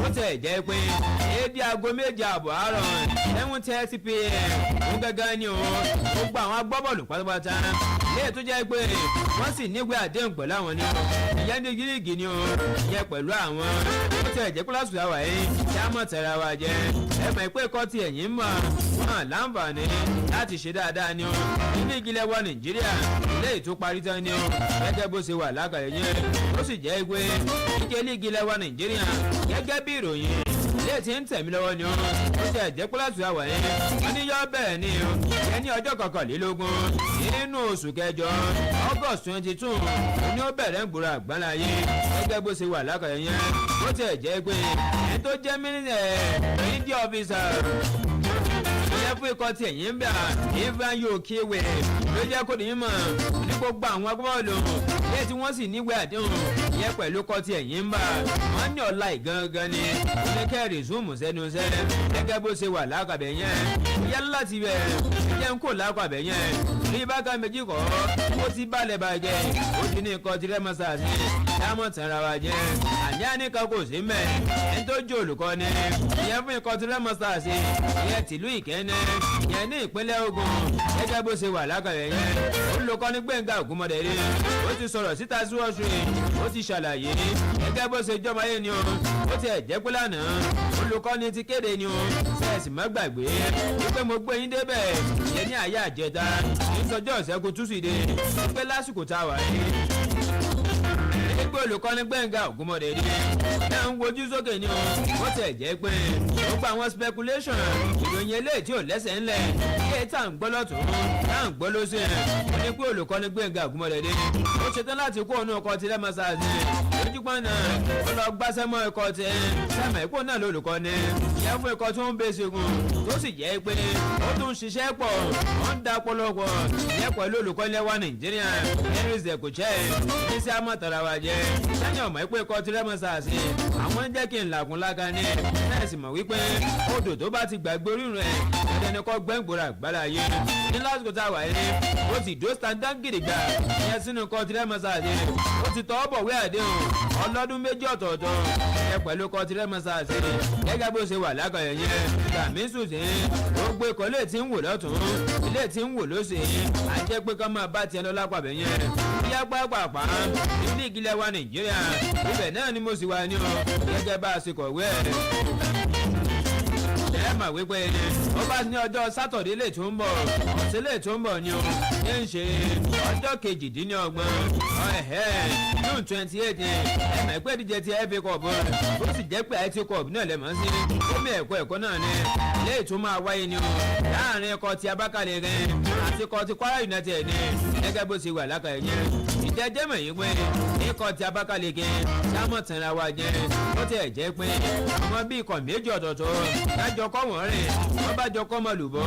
ó tẹ̀ jẹ́ pé éèdì aago méje àbọ̀ àárọ̀ 7:30 p.m. ó gángan ni o gbogbo àwọn agbábọ́ọ̀lù pátápátá ilé tó jẹ́ pé wọ́n sì níwèé àdéhùn pẹ̀lú àwọn ni o ìyẹn ní gírígì ni o ìyẹn pẹ̀lú àwọn ó tẹ̀ jẹ́ pé lásùlá wà yìí kí á mọ̀ tẹ̀ra wa jẹ ẹ mọ̀ pé kọ́ ti ẹ̀yìn mọ̀ wọn láǹfààní láti ṣe dáadáa ni o nínú ìgilẹ̀ wa Nàìjíríà ilé ètò parí tán ni o gẹ́gẹ́ bó ṣe wà lákàyè yẹn ó sì jẹ́ pé ìjẹ́ líìgì ilẹ̀ wa Nàìjíríà gẹ́gẹ́ bí ìròyìn ilé tí ń tẹ̀mí lọ́wọ́ ni ó ti ẹ̀jẹ̀ pé láti àwọ̀ yẹn wọ́n ní yọ bẹ́ẹ̀ ni o yẹn ní ọjọ́ kọkànlélógún nínú oṣù kẹjọ August 22 ni ó bẹ̀rẹ̀ ń gbòòrò àgbáńláyé gẹ́gẹ́ bó ṣe wà lákàyè yẹn ó ti ẹ̀jẹ̀ pé ẹni tó jẹ́ India officer fún ikọ̀ tí ẹ̀yìn ń bẹ̀ Ivan yóò kéwèé ló jẹ́ kó ní mọ̀ ní gbogbo àwọn agbábọ́ọ̀lù ilé tí wọ́n sì níwèé àdéhùn ìyẹn pẹ̀lú kọ́tì ẹ̀yìn ń bà wọ́n ní ọ̀la ìgangan ni ilé kẹ́rì zoom sẹ́nu sẹ́ gẹ́gẹ́ bó ṣe wà lákàbẹ̀ yẹn ìyẹn láti bẹ̀ jẹ́ ń kó lákàbẹ̀ yẹn ní bákà méjì kọ́ ó ti balẹ̀ bàjẹ́ ó ti ní kọ́tì rẹ́mọ́sà sí dámọ̀ tẹ̀ra wa jẹ́ àní kan kò sí mẹ́ ẹni tó jó olùkọ́ ni ìyẹn fún ikọ̀ tí rẹ́mọ́sà sí ìyẹn tìlú ìkẹ́ni ìyẹn ní ìpínlẹ̀ Ògùn gẹ́gẹ́ bó ṣe wà lákàrẹ̀ yẹn olùkọ́ ní Gbẹ̀ngà Ògúnmọ̀dẹ̀rí ó ti sọ̀rọ̀ síta síwọ́sù ó ti ṣàlàyé gẹ́gẹ́ bó ṣe jọmọ ayé ni o ó ti ẹ̀jẹ̀ pé lánàá olùkọ́ ni ti kéde ni o sẹ́ẹ̀sì má gbàgbé wípé mo gbé yín débẹ̀ ìyẹn ní àyà àjẹta ní sọjọ́ ìṣẹ́gun túsìdéé wípé lásìkò tá a wà yìí olùkọ́ni Gbẹ̀ngà Ògúnmọ̀dẹ̀rí ẹ̀ ń wojú sókè ni ó tẹ̀ jẹ́ pé ó gba àwọn speculation ìròyìn eléyìí tí ò lẹ́sẹ̀ ńlẹ̀ ilé tá à ń gbọ́ lọ́tún tá à ń gbọ́ lọ́sẹ̀ ó ní pé olùkọ́ni Gbẹ̀ngà Ògúnmọ̀dẹ̀rí ó ṣetán láti kó òun ọkọ̀ tí lẹ́mọ̀sá sí lójúpọ̀n náà ó lọ gbáṣẹ́ mọ́ ikọ̀ tí sẹ́mọ̀ ikú náà lólùkọ́ni ìyẹn fún ikọ̀ tó ń bẹ ṣẹ́gun tó sì jẹ́ pé ó tún ṣiṣẹ́ pọ̀ ó ń da pọ̀lọpọ̀ ìyẹn pẹ̀lú olùkọ́ni wa Nàìjíríà Henry Zekoche ní sí amọ̀tara wa jẹ́ sẹ́yìn ọmọ ìpè kọ́ tirẹ́mọ̀sá sí àwọn ń jẹ́ kí n làkún lága ní nẹ́ẹ̀sì mọ̀ wípé odò tó bá ti gbàgbé orírun ẹ̀ ẹ̀dẹ̀ni kọ́ gbẹ́ngbòrò àgbàlá yé ní lásìkò tá a wà yé ó ti dó standard gidigba ìyẹn sínú kọ́ tirẹ́mọ̀sá sí ó ti tọ́ bọ̀wé àdéhùn ọlọ́dún méjì ọ̀tọ̀ọ̀tọ̀ ẹ̀ pẹ̀lú kọ́ tirẹ́mọ̀sá sí gẹ́gẹ́ bó ṣe wà lákàyè yẹn Gàmísù sí ó gbé kọ́ lè ti ń wò lọ́tún ilé ti ń wò lóṣè àjẹ́ pé kọ́ máa bá tiẹ̀ lọ lápàbẹ̀ yẹn bíyá pápá ní ìgilẹ̀ wa Nàìjíríà ibẹ̀ náà ni mo sì wà ní o gẹ́gẹ́ bá a ṣe kọ̀wé ẹ̀ ẹ mà wípé ó bá ní ọjọ́ sátọ̀dé lè tó ń bọ̀ ọ̀sẹ̀ lè tó ń bọ̀ ni o ní ń ṣe ọjọ́ kejìdínlọ́gbọ̀n June 28 ẹ mà pé díje ti FA Cup ó sì jẹ́ pé IT Cup náà lè mọ̀ sí omi ẹ̀kọ́ náà ni ilé ètò máa wáyé ni o láàrin ẹ̀kọ́ ti Abakaliki àti ẹ̀kọ́ ti Kwara United ni gẹ́gẹ́ bó ṣe wà lákàyè yẹn ìjẹ́jẹ́ mọ̀ yín pé ikọ̀ ti Abakaliki sámọ̀ tẹ̀ra wa jẹ́ ó ti ẹ̀ jẹ́ pé ọmọ bíi ikọ̀ méjì ọ̀tọ̀ọ̀tọ̀ lájọ kọ́ wọ́n rìn wọ́n bá jọ kọ́ mọ́ lùbọ́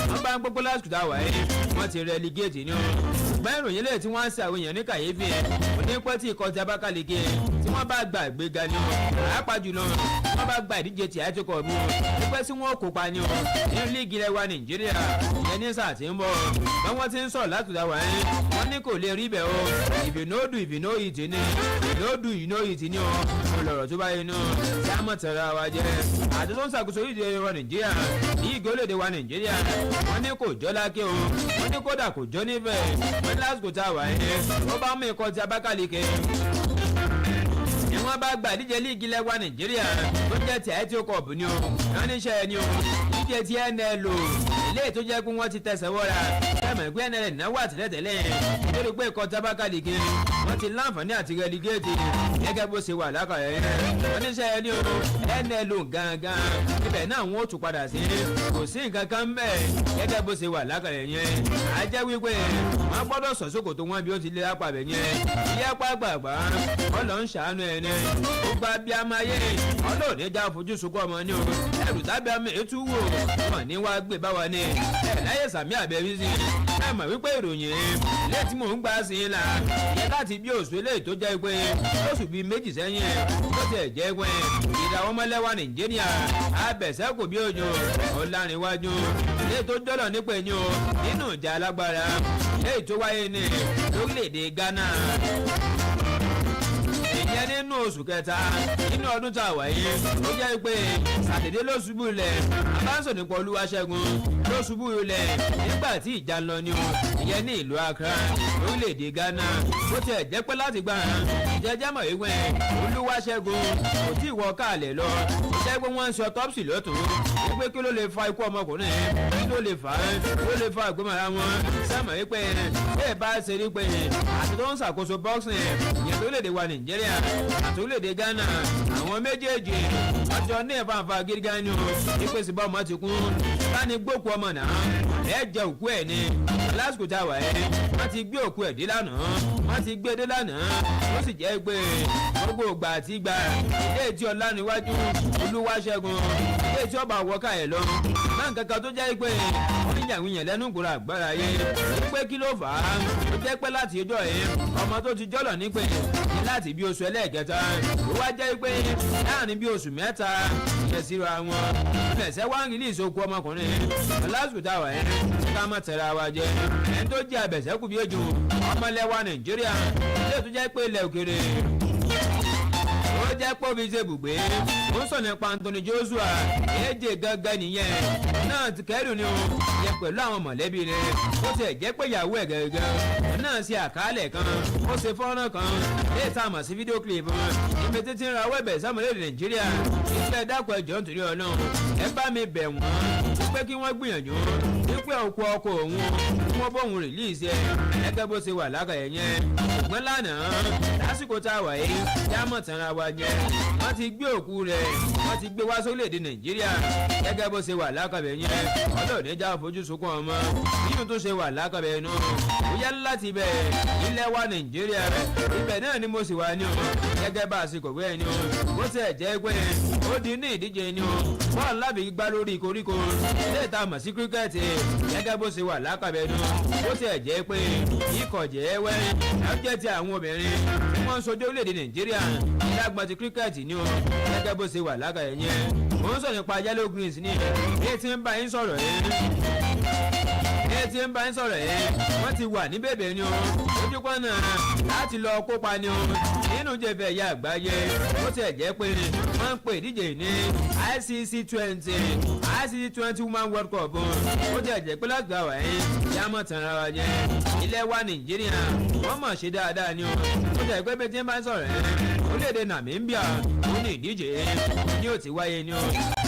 wọ́n bá ń gbogbo lásìkò tá a wà yìí wọ́n ti relegate ni o ṣùgbọ́n ìròyìn lè tí wọ́n ń ṣe àwọn èèyàn ní kàyéfì onípẹ́ tí ikọ̀ ti Abakaliki tí wọ́n bá gba ìgbéga ni o pàápàá jùlọ wọ́n bá gba ìdíje tí àìtí kọ̀ mi nípẹ́ tí wọ́n kópa ni o ní líìgì ilẹ̀ wa Nàìjíríà ìyẹn ní sáà tí ń bọ̀ bá wọ́n ti ń sọ̀rọ̀ láti dá wà yín wọ́n ní kò lè rí bẹ́ẹ̀ o ìbínódù ìbínóyìtì ni ìbínódù ìbínóyìtì ni o mo lọ̀rọ̀ tó bá yẹn náà tí a mọ̀ tẹ̀ra wa jẹ́ àti tó ń ṣàkóso ìdíje wa Nàìjíríà ní ìgbélódé wa Nàìjíríà wọ́n ní kò jọ́ lákè o wọ́n ní kódà kò jọ́ nífẹ̀ẹ́ wọ́n ní lásìkò tá a wà yẹn ó bá mú ikọ̀ ti Abakaliki wọ́n bá gba ìdíje líìgì lẹ́wà Nàìjíríà tó jẹ́ ti àìtí Cup ni o wọ́n ní iṣẹ́ ni o ìdíje ti NLO ilé tó jẹ́ pé wọ́n ti tẹ̀sẹ̀ wọ́ra sẹ́mọ̀ pé NLO náwó àtìlẹ́tẹ̀lẹ́ nítorí pé ikọ̀ tí Abakaliki wọ́n ti láǹfààní àti relegate gẹ́gẹ́ bó ṣe wà lákàrẹ̀ yẹn wọ́n ní iṣẹ́ ni o NLO gangan ibẹ̀ náà wọ́n ó tún padà sí kò sí nǹkan kan bẹ́ẹ̀ gẹ́gẹ́ bó ṣe wà lákàrẹ̀ yẹn á jẹ́ wípé wọ́n gbọ́dọ̀ sọ̀sọ́kò tó wọ́n bí ó ti lé lápá bẹ̀ yẹn ilé apá gbàgbà ọlọ́ ń ṣàánú ẹni ó gba bí a máa yé ọlọ́ọ̀ni já fojú sunkún ọmọ ní o ẹrù tábí àmì ètú wò wọn ní wàá gbé báwa ní ẹ láyé sàmì àbẹ̀rí sí ẹ mọ̀ wípé ìròyìn ilé tí mò ń gbà sí i la yẹ láti bí oṣù eléyìí tó jẹ́ pé oṣù bíi méjì sẹ́yìn tó tẹ̀ jẹ́ pé ìdáwọ́ mọ́lẹ́wà Nàìjíríà abẹ̀sẹ̀ kò bí òjò ọ̀làníwájú ilé tó dọ́lọ̀ nípa ẹ̀yìn o nínú ìjà alágbára ilé tó wáyé ní lórílẹ̀‐èdè Ghana ìyẹn nínú oṣù kẹta nínú ọdún tá a wà yìí ó jẹ́ pé sàdédé ló ṣubú ilẹ̀ abáǹsọ̀ nípa Olúwaṣẹ́gun ló ṣubú ilẹ̀ nígbà tí ìjà ń lọ ní o ìyẹn ní ìlú Accra lórílẹ̀‐èdè Ghana ó tiẹ̀ jẹ́ pé láti gbà ìjẹ́jẹ́ mọ̀ ìwé Olúwaṣẹ́gun kò tí ì wọ káàlẹ̀ lọ ó jẹ́ pé wọ́n ń ṣe autopsy lọ́tún wípé kí ló lè fa ikú ọmọkùnrin kí ló lè fa ìgbọ́mọ̀ra wọn sẹ́mọ̀ wípé bẹ́ẹ̀ bá ṣe rí pé àti tó ń ṣàkóso boxing ìyẹn lórílẹ̀‐èdè wa Nàìjíríà àti orílẹ̀-èdè Ghana àwọn méjèèjì ọjọ́ ní ìfàǹfà gírígá ni o ìpèsè bá ọmọ ti kún báni gbókù ọmọ náà ẹ jẹ òkú ẹ ní lásìkò tá a wà ẹ wọ́n ti gbé òkú ẹ dé lánàá wọ́n ti gbé dé lánàá ó sì jẹ́ pé gbogbo ògbà àti ìgbà ilé tí ọlánìwájú Olúwaṣẹ́gun ilé tí ọba àwọ̀ká ẹ̀ lọ náà kankan tó jẹ́ pé wọ́n ń yà wíyàn lẹ́nu gbòòrò àgbára yé pé kí ló fà á ó jẹ́ pé láti ọjọ́ yìí ọmọ tó ti jọ́lọ̀ nípe ní láti bí oṣù ẹlẹ́ẹ̀kẹta ó wá jẹ́ pé láàrin bí oṣù mẹ́ta ìyẹ̀síra wọn ẹ̀sẹ̀ wá ń rìlíìsì okú ọmọkùnrin lásìkò táwa ẹ̀ ká má tẹ̀ra wa jẹ ẹni tó jẹ́ abẹ̀sẹ̀kù bí ejò ọmọlẹ́wà Nàìjíríà ilé tó jẹ́ pé ilẹ̀ òkèrè ó jẹ́ pé omi ṣe bùgbé ó ń sọ nípa Anthony Joshua èjè gangan nìyẹn náà ti kẹ́rù ni o yẹ pẹ̀lú àwọn mọ̀lẹ́bí rẹ̀ ó ti ẹ̀ jẹ́ pé ìyàwó ẹ̀ gẹ́gẹ́ náà ṣe àkàálẹ̀ kan ó ṣe fọ́nrán kan léè tá a mọ̀ sí fídíò clip ibi títí ń ra owó ẹ̀bẹ̀ sámúlẹ̀ Nàìjíríà ìfẹ́ dákọ̀ ẹ̀jọ̀ nítorí Ọlọ́run ẹ bá mi bẹ̀ wọ́n pé kí wọ́n gbìyànjú wípé òkú ọkọ̀ òun kí wọ́n bóun rìlíìsì ẹ̀ gẹ́gẹ́ bó ṣe wà lákàyẹ̀ yẹn ṣùgbọ́n lánàá lásìkò tá a wà yìí jámọ̀ tanra wa jẹ́ wọ́n ti gbé òkú rẹ̀ wọ́n ti gbé wá sórílẹ̀-èdè Nàìjíríà gẹ́gẹ́ bó ṣe wà lákàbẹ̀ yẹn ọlọ́ọ̀dẹ́ já fojú sunkún ọmọ nínú tó ṣe wà lákàbẹ̀ náà ó yá láti bẹ̀ ilẹ̀ wa Nàìjíríà ibẹ̀ náà ni mo sì wà ní o gẹ́gẹ́ bá a ṣe kọ̀wé ẹni o bó ṣe jẹ́ pé ó di ní ìdíje ni o bọ́ọ̀lù lábì gbá lórí koríko ilé ìta mọ̀ sí kíríkẹ́ẹ̀tì gẹ́gẹ́ bó ṣe wà lákàbẹ̀ náà bó ṣe jẹ́ pé ikọ̀ jẹ́wẹ́ ẹ̀jẹ̀ ti àwọn obìnrin tí wọ́n ń sojú orílẹ̀-èdè Nàìjíríà ìdágbọ́n ti kíríkẹ́ẹ̀tì ni o gẹ́gẹ́ bó ṣe wà lákàbẹ̀ yẹn mo ń sọ nípa yellow greens ní èyí tí ń bá yín sọ̀rọ̀ yẹn wọ́n ti wà ní bèbè ni o ojú pọ́nà láti lọ kópa ni o nínú jẹ̀bẹ̀ ẹ̀yà àgbáyé ó ti ẹ̀ jẹ́ pé wọ́n ń pè ìdíje ní ICC 20 Women World Cup ó ti ẹ̀ jẹ́ pé láti gbà wá yín yàmọ̀ tanra wa jẹ́ ilẹ̀ wa Nàìjíríà wọ́n mọ̀ ṣe dáadáa ni o ó ti ẹ̀ pé bí tí ń bá sọ̀rọ̀ yẹn orílẹ̀-èdè Namibia ó ní ìdíje ní ó ti wáyé ni o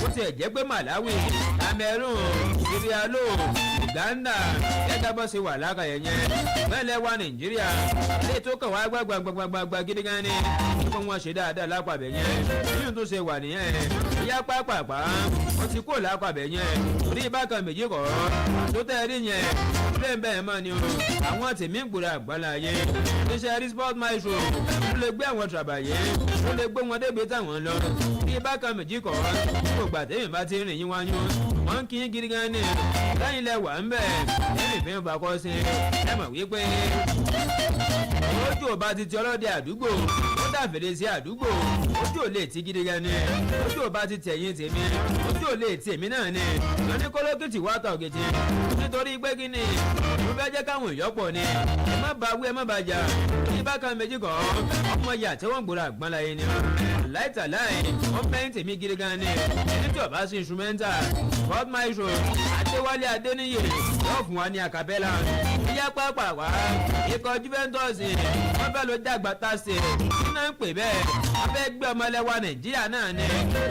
ó ti ẹ̀ jẹ́ pé Malawi Cameroon Sierra Leone Uganda gẹ́gẹ́ bó ṣe wà lákàyẹ̀ yẹn mẹ́lẹ̀ wa Nàìjíríà ilé tó kàn wá gbàgbàgbàgbà gidi gan ni wípé wọ́n ṣe dáadáa lápàbẹ̀ yẹn nínú tó ṣe wà nìyẹn ìyá pápápá ó ti kó lápàbẹ̀ yẹn orí bákan méjì kọ́ tó tẹ́ rí yẹn ilé bẹ́ẹ̀ mọ́ ni o àwọn tèmí gbòòrò àgbàlá yẹn iṣẹ́ rí sport maestro ó lè gbé àwọn tàbàyé ó lè gbé wọn débi táwọn lọ orí bákan méjì kọ́ kó gbà tèmi bá ti rìn yín wáyún wọ́n kí gidi gan ni lẹ́yìn lẹ wà ń bẹ̀ ẹ̀rìn fi ń fakọ́ sí ẹ mọ̀ wípé ojú ò bá ti ti ọlọ́dẹ àdúgbò ó dàfẹ́lẹ́ sí àdúgbò ojú ò lè ti gidi gan ni ojú ò bá ti tẹ̀yìn tèmi ojú ò lè ti èmi náà ni lóní kólókìtì wá tọ̀ gidi nítorí pé kí ni mo fẹ́ jẹ́ káwọn èèyàn pọ̀ ni ẹ má ba wí ẹ má ba jà ní bákan méjì kan ọmọ ìyá tí wọ́n gbòòrò àgbọ́n láyé ni láìtàláì wọ́n fẹ́yìn tèmi gidi gan ni ẹni tí ọba sí instrumental sport maestro Adéwálé Adéníyè yóò fún wa ní acapella ìyá pápáwá ikọ̀ Juventus wọ́n fẹ́ lọ dàgbà tàṣe iná ń pè bẹ́ẹ̀ wọ́n fẹ́ gbé ọmọ ẹlẹ́wà Nàìjíríà náà ní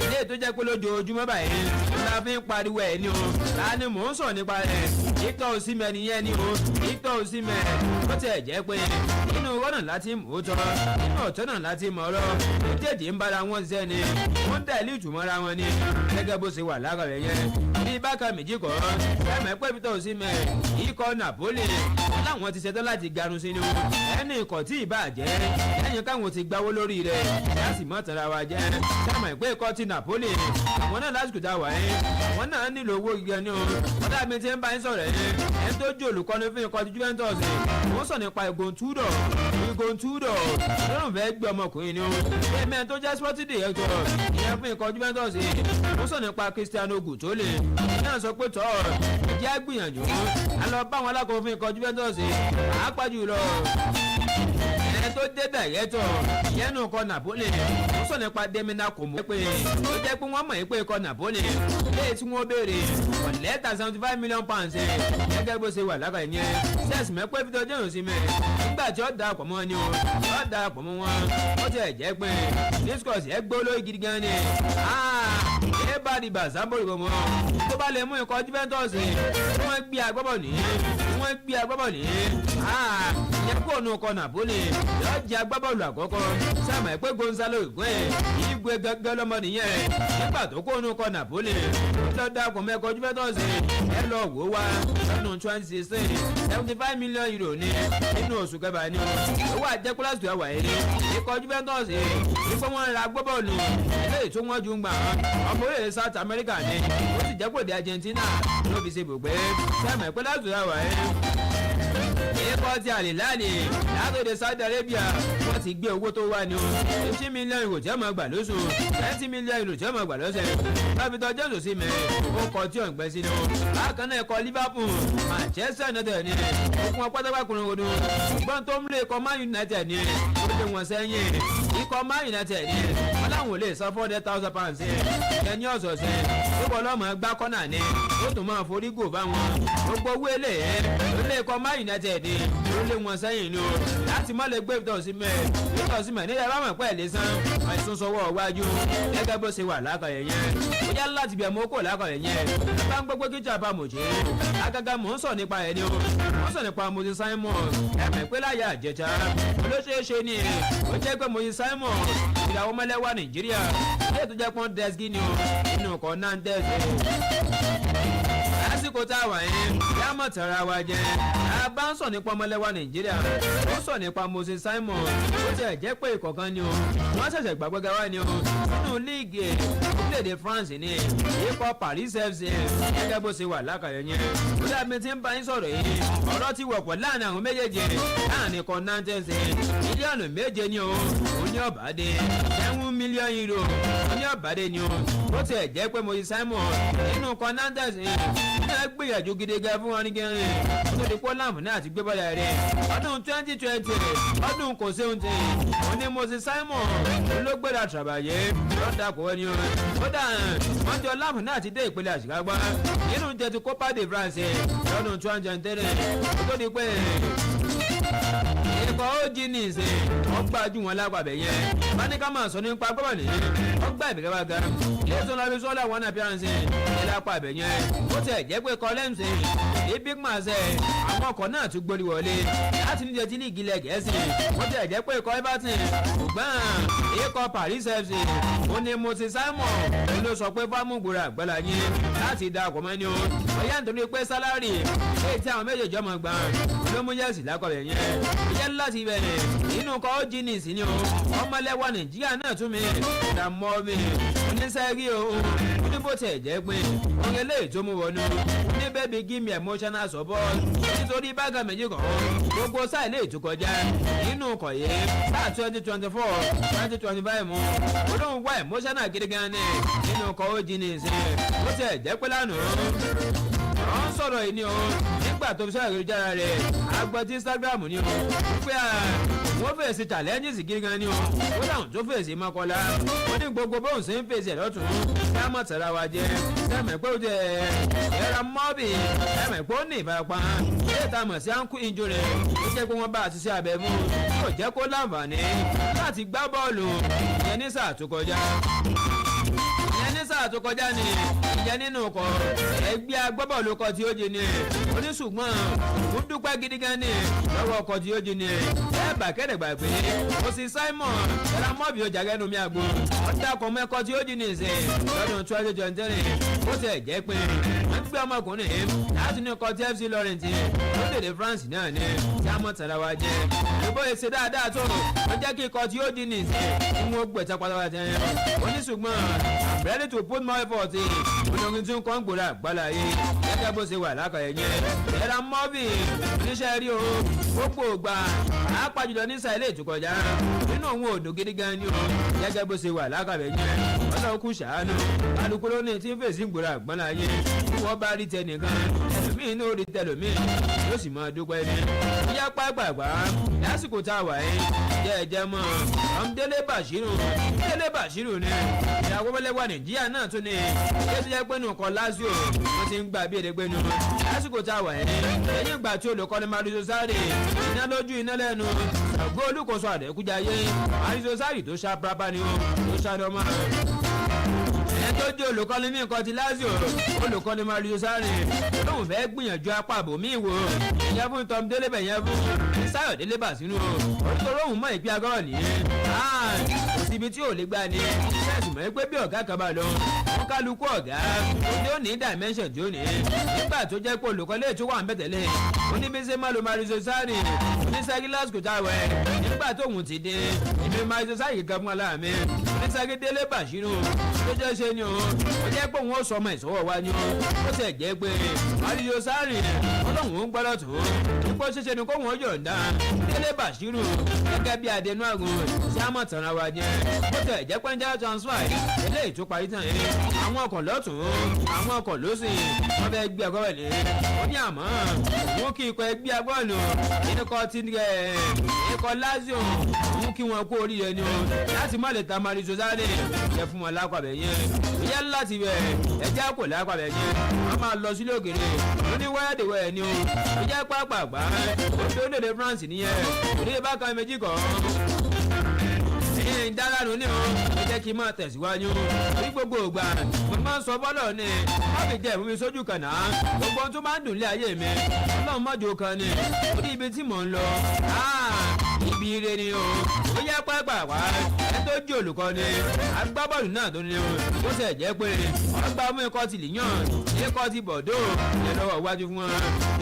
ilé tó jẹ́ pé lójoojúmọ́ báyìí wọ́n la fi ń pariwo ẹ̀ ní o láàánú mò ń sọ nípa rẹ̀ Victor Osimhen nìyẹn ní o Victor Osimhen ó tiẹ̀ jẹ́ pé nínú rọ́nà láti mọ̀ ó tọ́ nínú ọ̀tọ́ náà láti mọ̀ ọ́ lọ méjèèjì ń bára wọn ṣiṣẹ́ ni wọ́n tẹ̀lé ìtumọ̀ra wọn ni gẹ́gẹ́ bó ṣe wà lára rẹ̀ yẹn ní bákan méjì kọ́ ẹ̀mẹ́ pé Victor Osimhen ikọ̀ Napoli láwọn ti ṣetán láti garun sínú ẹni ikọ̀ tí ìbá jẹ́ ẹ̀yìn káwọn ti gbáwó lórí rẹ̀ láti mọ̀ tara wa jẹ́ ẹ̀mẹ́ pé ikọ̀ ti Napoli àwọn náà lásìkò tá a wà yẹn àwọn náà nílò owó gíga ni o wọ́n dàbí ti ń bá yín sọ̀rọ̀ yẹn ẹni tó jẹ́ olùkọ́ni fún ikọ̀ ti Juventus wọ́n sọ nípa Igontúdọ̀ lọ́rùn fẹ́ gbé ọmọkùnrin ni o ẹ̀mẹ́ tó jẹ́ sporting director ìyẹn fún ikọ̀ Juventus wọ́n sọ nípa Cristiano Gutole náà sọ pé tọ́ ìjẹ́ àgbìyànjú a lọ bá wọn alákòó fún ikọ̀ Juventus pàápàá jùlọ ẹni tó dé dàyẹ́tọ̀ yẹnu ikọ̀ Napoli wọ́n sọ nípa Demina Komo pé ó jẹ́ pé wọ́n mọ̀ pé ikọ̀ Napoli léè tí wọ́n béèrè ọ̀lẹ́ta £75 million gẹ́gẹ́ bó ṣe wà lára ìyẹn sẹ́ẹ̀sì mẹ́pẹ́ Victor Osimhen nígbà tí ó darapọ̀ mọ́ ni o ó darapọ̀ mọ́ wọn ó ti ẹ̀ jẹ́ pé discourse ẹ̀ gbó lórí gidi gan ni ẹ bá di bàzámbòrì bọ̀ mọ́ tó bá lè mú ikọ̀ Juventus wọ́n gbé agbábọ̀ nìyẹn ìyẹn kó ònú ọkọ̀ Napoli yóò jẹ́ agbábọ́ọ̀lù àkọ́kọ́ sáàmù ẹ̀pẹ́ Gonzalo Higuain ìgbé gẹ́gẹ́ lọ́mọ nìyẹn nígbà tó kó ònú ọkọ̀ Napoli lọ́ọ́ dákun mẹ́kọ̀ọ́ Juventus ẹ lọ wò wá lọ́dún 2016 €75 million ní nínú oṣù kẹfà ni owó àjẹkúlásì tó wà yìí ikọ̀ Juventus nípa wọn ra agbábọ́ọ̀lù eléyìí tó wọ́n ju ń gbà ọmọ orílẹ̀ South America ni ó sì jẹ́ kó di Argentina ló fi ṣe bùgbé sáàmù ẹ̀pẹ́ láti tó wà yìí ikọ̀ ti àlìláàlì látòdè Saudi Arabia wọ́n ti gbé owó tó wá ní o €50 million tí wọ́n máa gbà lóṣù €20 million tí wọ́n máa gbà lọ́sẹ̀ lọ́fíìtọ́ jésù sí mẹ́ ó kọ tí ò ń gbẹ́ sí ni o bákan náà ikọ̀ Liverpool Manchester United ní okun ọpọ́tọ́pá kùnrin ṣùgbọ́n tó ń lé ikọ̀ Man United ní ó lé wọn sẹ́yìn ikọ̀ Man United ní wọ́n láwọn ò lè san £400,000 ẹni ọ̀sọ̀ọ̀sẹ̀ ó bọ̀ lọ́mọ gbá kọ́nà ní ó tún máa forí gò fáwọn gbogbo owó èlé ó lé ikọ̀ Man United ní ó lé wọn sẹ́yìn ni o láti má lè gbé ìtọ̀sí mẹ́ nílẹ̀ bá mọ̀ pẹ́ lè san àìsàn sọwọ́ wájú gẹ́gẹ́ bó ṣe wà lákàyè yẹn ó yá láti bí ẹ̀mọ́ kò lákàyè yẹn bá ń gbogbo kíjà bá mọ̀ jẹ́ agága mò ń sọ nípa ẹ̀ ni o mò ń sọ nípa Moses Simon ẹ̀mẹ̀ pé láyé àjẹjà olóṣèṣe ni ó jẹ́ pé Moses Simon ìlàwọ́ mẹ́lẹ́wà Nàìjíríà ilé tó jẹ́ pọ́n dẹ́sgí ni o nínú ọkọ̀ náà ń dẹ́sẹ̀ lásìkò tá a wà yẹn yá mọ̀ tẹ̀ra wa jẹ́ a bá ń sọ nípa ọmọlẹ́wà Nàìjíríà ó sọ nípa Moses Simon ó ti ẹ̀ jẹ́ pé ìkọ̀kan ni o wọ́n ṣẹ̀ṣẹ̀ gbàgbọ́gà wá ni o nínú líìgì orílẹ̀-èdè France ni ikọ̀ Paris FC gẹ́gẹ́ bó ṣe wà lákàyè yẹn ó dàbí tí ń bá yín sọ̀rọ̀ yìí ọ̀rọ̀ ti wọ̀pọ̀ láàrin àwọn méjèèjì láàrin ikọ̀ Nantes mílíọ̀nù 7 ni o oní ọ̀bàdé €7 million oní ọ̀bàdé ni o ó ti ẹ̀ jẹ́ pé Moses Simon nínú ikọ̀ Nantes ní gbìyànjú gidigan fún wọn ní gẹ́rin tó di pọ́ láàmú náà ti gbé bọ́lá rẹ̀ ọdún 2020 ọdún kò séun tí wọ́n ní Moses Simon ló gbéra tàbàyé lọ́dà kò wọ́n ní o ó dà wọ́n jọ láàmú náà ti dé ìpele àṣìkágbá nínú jẹ́ ti Copa de France lọ́dún 2023 tó di pé ikọ̀ Oginis wọ́n gbájú wọn lápapẹ̀ yẹn báníkà máa sọ nípa gbọ́bọ̀ nìyí wọ́n gbá ìbẹ̀rẹ̀ wá gan ilé tó lọ́ọ́ fi sọ́lá wọn náà appearance ní lápapẹ̀ yẹn ó tẹ̀ jẹ́ pé Collins ibi máa ṣe àwọn ọkọ̀ náà tún gbórí wọlé láti níjẹ́ tí ní ìgilẹ̀ Gẹ̀ẹ́sì ó tẹ̀ jẹ́ pé ikọ̀ Everton ṣùgbọ́n ikọ̀ Paris FC ó ní Moses Simon ló sọ pé fámúgbòrò àgbàlá yín láti da ọkọ̀ mọ́ni o ọ̀yá nítorí pé sálárì èyí tí àwọn méjèèjì ọmọ gbà ló mú yẹ̀sì lákọ̀ọ́yẹ̀ yẹn ìyẹn láti bẹ̀rẹ̀ nínú kọ́ Oginis ni o ọmọlẹ́wà Nàìjíríà náà tún mi dàmọ́ mi oníṣẹ́rí o ní bó tẹ̀ jẹ́ pé òun eléyìí tó mú wọnú ní baby give me emotional support nítorí bága méjì kan gbogbo sáà eléyìí tó kọjá nínú kọ̀yé sáà 2024-2025 mú olóhùn wá emotional gidi gan ni nínú kọ́ Oginis bó tẹ̀ jẹ́ pé lánàá wọ́n sọ̀rọ̀ yìí ni o nígbà tó fi sọ̀rọ̀ ìròjára rẹ̀ agbọ́n tí Instagram ni o pé wọ́n fèsì challenges gidi gan ni o ó dáhùn tó fèsì mọ́kànlá ó ní gbogbo bóun ṣe ń fèsì ẹ̀ lọ́tún ká mọ̀ tẹ̀ra wa jẹ́ sẹ́mẹ̀ pé ó jẹ́ ẹ̀rọ mọ́bì sẹ́mẹ̀ pé ó ní ìfarapa ilé ìtamọ̀ sí ankle injury ó jẹ́ pé wọ́n bá àṣìṣe abẹ mú yóò jẹ́ kó láǹfààní láti gbá bọ́ọ̀lù ìyẹn ní sáà tó kọjá sáà tó kọjá ni ìyẹn nínú ọkọ̀ ẹgbẹ́ agbábọ́ọ̀lù ọkọ̀ tí ó jẹ ní oníṣùgbọ́n ó dúpẹ́ gidi gan ni lọ́wọ́ ọkọ̀ tí ó jẹ ní ẹ̀bà kẹ́dẹ̀gbàgbé Moses Simon ẹ̀rọ mọ́bì ó jàgẹ́nu mi àgbo ọ̀dàkọ̀ mẹ́kọ̀ tí ó jẹ ní ìsẹ̀ lọ́dún 2023 ó ti ẹ̀ jẹ́ pé wọ́n gbé ọmọkùnrin láti ní ọkọ̀ tí FC Lorient lórílẹ̀‐èdè France náà ni tí a mọ̀ tẹ̀ra wa jẹ́ ìbò èsè dáadáa tó ó jẹ́ kí ikọ̀ tí ó jẹ ní ìsẹ̀ ń wọ́n gbẹ̀tẹ̀ pátápátá oníṣùgbọ́n I'm ready to put my effort in olórin tí ń kọ́ ń gbòòrò àgbàlá yìí gẹ́gẹ́ bó ṣe wà lákàyè yẹn ẹ̀rọ mọ́bì oníṣẹ́ rí o gbogbo ògbà àápàjùlọ nísà ilé ìtukọ̀já nínú òun òdò gidi gan ni o gẹ́gẹ́ bó ṣe wà lákàyè yẹn ọlọ́run kù ṣàánú alukoro ní tí ń fèsì ń gbòòrò àgbàlá yìí wọ́n bá rí tẹnìkan ẹlòmíín ní orí tẹlòmíín yóò sì máa dúpẹ́ ní ìyá pàgbàgbà lásìkò tá a wà yìí jẹ́ẹ̀jẹ́ mọ́ Délé Bàṣírù ni ìyàwó mẹ́lẹ́wà Nàìjíríà náà tún ní ilé tó jẹ́ pé nù kan Lazio wọ́n ti ń gba bí èdègbé nu lásìkò tá a wà yẹn lẹ́yìn ìgbà tí olùkọ́ni Mauricio Sarri iná lójú iná lẹ́nu ṣàgbó olùkóso àdẹ́kújayé Mauricio Sarri tó ṣá pápá ni ó tó ṣá lọ́mọ lójú olùkọ́ni ní nǹkan ti Lazio olùkọ́ni Mario Sarri lóun fẹ́ gbìyànjú apá àbòmí ìwò ìyẹn fún Tom Delebe yẹn fún Sáyọ̀ Délébà sínú orúkọ òun mọ̀ ìpín agọ́rọ̀ nìyẹn kò síbi tí ò lè gbà ní sẹ́ẹ̀sì mọ̀ pé bí ọ̀gá kan bá lọ wọn kálukú ọ̀gá òde òní dimension tí ó ní nígbà tó jẹ́ pé olùkọ́ lè tó wà ń bẹ̀tẹ̀lẹ̀ oníbísẹ́ Malo Mario Sarri oníṣẹ́gi lásìkò táwẹ̀ nígbà tóun ti dé ìbí Mario Sarri kan fún aláàmì oníṣẹ́gi Délébà sínú tó jẹ́ ṣe ni ó jẹ́ pé òun ó sọ ọmọ ìṣòwò wa ni ó sì jẹ́ pé Mario Sarri ọlọ́run ń gbọ́dọ̀ tó nípa ṣíṣe ni kóhun ó yọ̀ǹda Délébà sínú gẹ́gẹ́ bí adẹnu àgùn sí àmọ̀tànra wa jẹ́ ó tẹ̀ jẹ́ pé ń jẹ́ transfer eléyìí tó parí tán yẹn àwọn ọkọ̀ lọ́tún àwọn ọkọ̀ lọ́sìn wọ́n fẹ́ gbé ẹ̀kọ́ wẹ̀lẹ́ ó ní àmọ́ òun kí ikọ̀ ẹgbẹ́ agbọ́ọ̀lù ikọ̀ Lazio òun kí wọn kú oríire ni o láti má lè ta Mario Sarri jẹ́ fún wọn lápàbẹ̀ yẹn ìyẹn láti bẹ̀ ẹ̀jẹ̀ kò lápàbẹ̀ yẹn wọ́n máa lọ sílé òkèèrè ó ní wẹ́ẹ̀dẹ̀wẹ̀ ni o ìjẹ́ pàápàá ó fi orílẹ̀-èdè France nìyẹn òní bákan méjì kan dára lóní o ẹ jẹ́ kí n máa tẹ̀síwájú ní gbogbo ìgbà mo máa ń sọ bọ́lọ̀ ni wọ́n fi jẹ́ ìfúnmi sójú kan náà gbogbo ohun tó máa ń dùn lé ayé mi ọlọ́run mọ́jọ kan ni orí ibi tí mò ń lọ ibi ire ni o ó yẹ pàápàá ẹ tó jí olùkọ́ ni agbábọ́ọ̀lù náà tó ní o ó sì jẹ́ pé ọgbà mú ikọ̀ ti lìyàn ikọ̀ ti bọ̀dọ̀ yẹn lọ́wọ́ iwájú fún wọn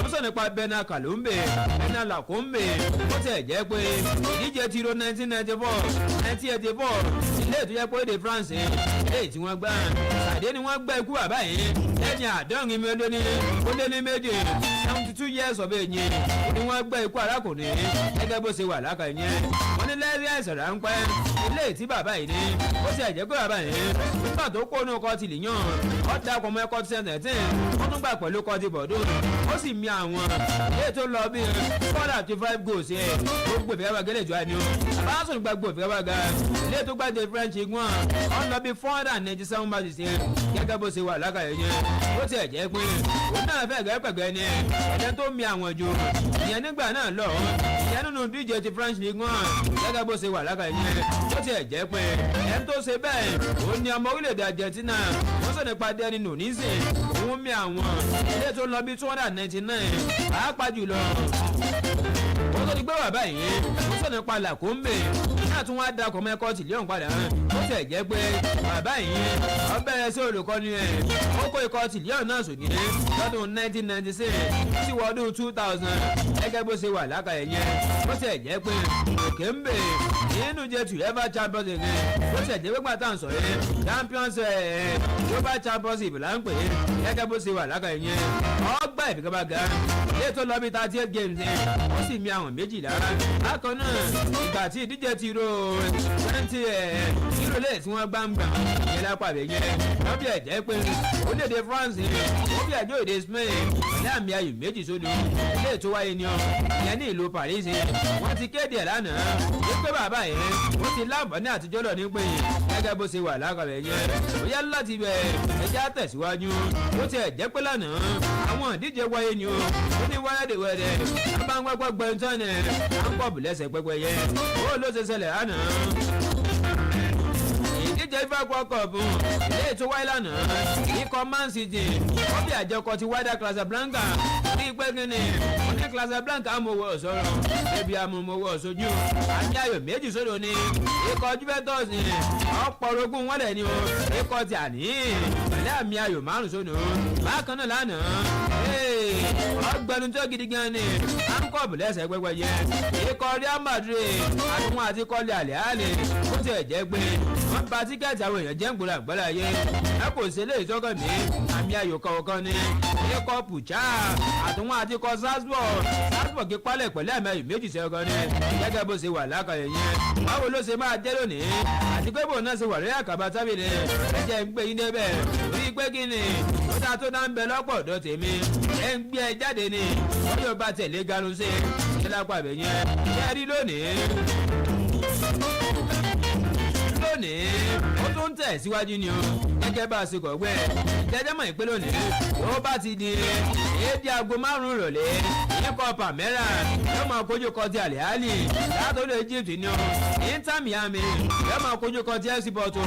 mo sọ nípa Bena Kalombe Bena Lakombe ó sì jẹ́ pé ìdíje ti ro 1984 ilé ètò yẹ pé èdè France ilé tí wọ́n gbà sàdé ni wọ́n gbà ikú bàbá yìí lẹ́yìn àádọ́rin mẹ́lóní ó lé ní méje 72 years of age ni wọ́n gbà ikú arákùnrin gẹ́gẹ́ bó ṣe wà lákàá yẹn wọ́n ní lẹ́rìí àìsàn ráńpẹ́ ilé tí bàbá yìí ní ó sì ẹ̀jẹ̀ pé bàbá yìí nígbà tó kó inú ọkọ̀ ti lìyàn ó dákọ̀ mọ́ ẹkọ̀ ti sẹ́ńtẹ̀tìn wọ́n tún gbà pẹ̀lú ọkọ̀ ti bọ̀dọ̀ ó sì mi àwọn ilé tó lọ bí 425 goals ẹ̀ gbogbo ìfẹ́wàgà lè jọ àní o àbáṣọ gbàgbọ́ ìfẹ́wàgà ilé tó gbàdé French igun ó lọ bí 497 matches gẹ́gẹ́ bó ṣe wà lákàá yẹn ó ti ẹ̀jẹ̀ pé òun náà fẹ́ gẹ́gẹ́ ni ẹ̀jẹ̀ tó mi àwọn jù ìyẹn nígbà náà lọ ìyẹn nínú díje ti French League 1 gẹ́gẹ́ bó ṣe wà lákàá yẹn ó ti ẹ̀jẹ̀ pé ẹni tó ṣe bẹ́ẹ̀ òun ni ọmọ orílẹ̀-èdè Argentina wọ́n sọ nípa Dani Nunisi òun mi àwọn ilé tó lọ bí 299 pàápàá jùlọ ó tó ti gbé wà báyìí ó sọ nípa Lakombe náà tún wá dakọ̀ mẹ́kọ́ tì léon padà ó tẹ̀ jẹ́ pé bàbá yìí ó bẹ̀rẹ̀ sí olùkọ́ni ẹ̀ ó kó ikọ̀ tì léon náà sòdì lọ́dún 1996 sí wọ́dún 2000 gẹ́gẹ́ bó ṣe wà lákàá yẹn ó tẹ̀ jẹ́ pé òkè ń bè nínú jẹ́ UEFA Champions League ó tẹ̀ jẹ́ pé pàtàkì ń sọ yẹn Champions UEFA Champions League là ń pè é gẹ́gẹ́ bó ṣe wà lákàá yẹn ọgbà ìfikàbàgà ilé tó lọ bí 38 games ó sì mi àwọn méjìlá bákan náà ìgbà tí ìdíje ti ro 20 ìrọ̀lẹ́ tí wọ́n gbá ń gbà yẹn lápá rẹ̀ yẹn wọ́n bí ẹ̀jẹ̀ pé orílẹ̀-èdè France ó bí ẹ̀jọ́ èdè Spain pẹ̀lú àmì ayò méjì sódò ilé tó wáyé ni ọ ìyẹn ní ìlú Paris wọ́n ti kéde ẹ̀ lánàá wípé bàbá yẹn ó ti láǹfààní àtijọ́ lọ ní pé gẹ́gẹ́ bó ṣe wà lákàá rẹ̀ yẹn ó yá láti bẹ̀ ẹ̀jẹ̀ àtẹ̀síwájú ó ti ẹ̀jẹ̀ pé lánàá àwọn ìdíje wáyé ni ó ní wẹ́rẹ́dẹ̀wẹ́rẹ́ abáńgbẹ́gbẹ́ gbẹ̀ntánẹ̀ à ń pọ̀ bùlẹ́sẹ̀ pẹ́pẹ́ yẹn ó ló ṣe ṣẹlẹ̀ lánàá ìdíje FIFA World Cup ilé ètò wáyé lánàá ikọ̀ Man City wọ́n bí àjọkọ̀ ti wáyé Casablanca ní pé kíni wọ́n ní Casablanca amòwò sọ̀rọ̀ ẹbí amòwò sojú àmì ayò méjì sódò ní ikọ̀ Juventus ní ọ̀pọ̀ orogún wọn lẹ̀ ní o ikọ̀ ti àní pẹ̀lú àmì ayò 5 sódò bákan náà lánàá ọgbẹnu tó gidi gan ni à ń kọ́ bùlẹ́sẹ̀ pẹ́pẹ́ yẹ ikọ̀ Real Madrid àtúnwọ̀n àti kọ́lé àlẹ́ àlẹ́ ó ti ẹ̀jẹ̀ pé wọ́n ba tíkẹ́ẹ̀tì àwọn èèyàn jẹ́ ń gbọ́dọ̀ àgbọ́dọ̀ yẹ ẹ kò sí eléyìí tọ́kọ̀ mí àmì ayò kọ̀ọ̀kan ni ikọ̀ Pucha àtúnwọ̀n àti ikọ̀ Salzburg kí pálẹ̀ pẹ̀lú àmì ayò méjì sẹ́kọ̀ ni gẹ́gẹ́ bó ṣe wà lákàyè yẹn báwo ló ṣe máa jẹ́ lónìí àti pé bò náà ṣe wà lórí àkàbà tábìlì ẹ̀jẹ̀ ń gbé yín débẹ̀ rí pé kí ni ó dáa tó náà ń bẹ lọ́pọ̀ ọ̀dọ́ tèmi ẹ̀ ń gbé ẹ jáde ni wọ́n yóò bá tẹ̀lé ganu sí ẹ lápá bẹ̀ yẹn ṣe rí lónìí ó tún tẹ̀ síwájú ni o gẹ́gẹ́ bá a ṣe kọ̀ gbẹ́ jẹ́jẹ́ mọ̀ ìpé lónìí ó bá ti di èdè aago 5 ìrọ̀lẹ́ ikọ̀ pàmẹ́rà yóò máa kojú kọ ti àlẹ́hálì látòrí Egypt ni o Inter Miami yóò máa kojú kọ ti FC Porto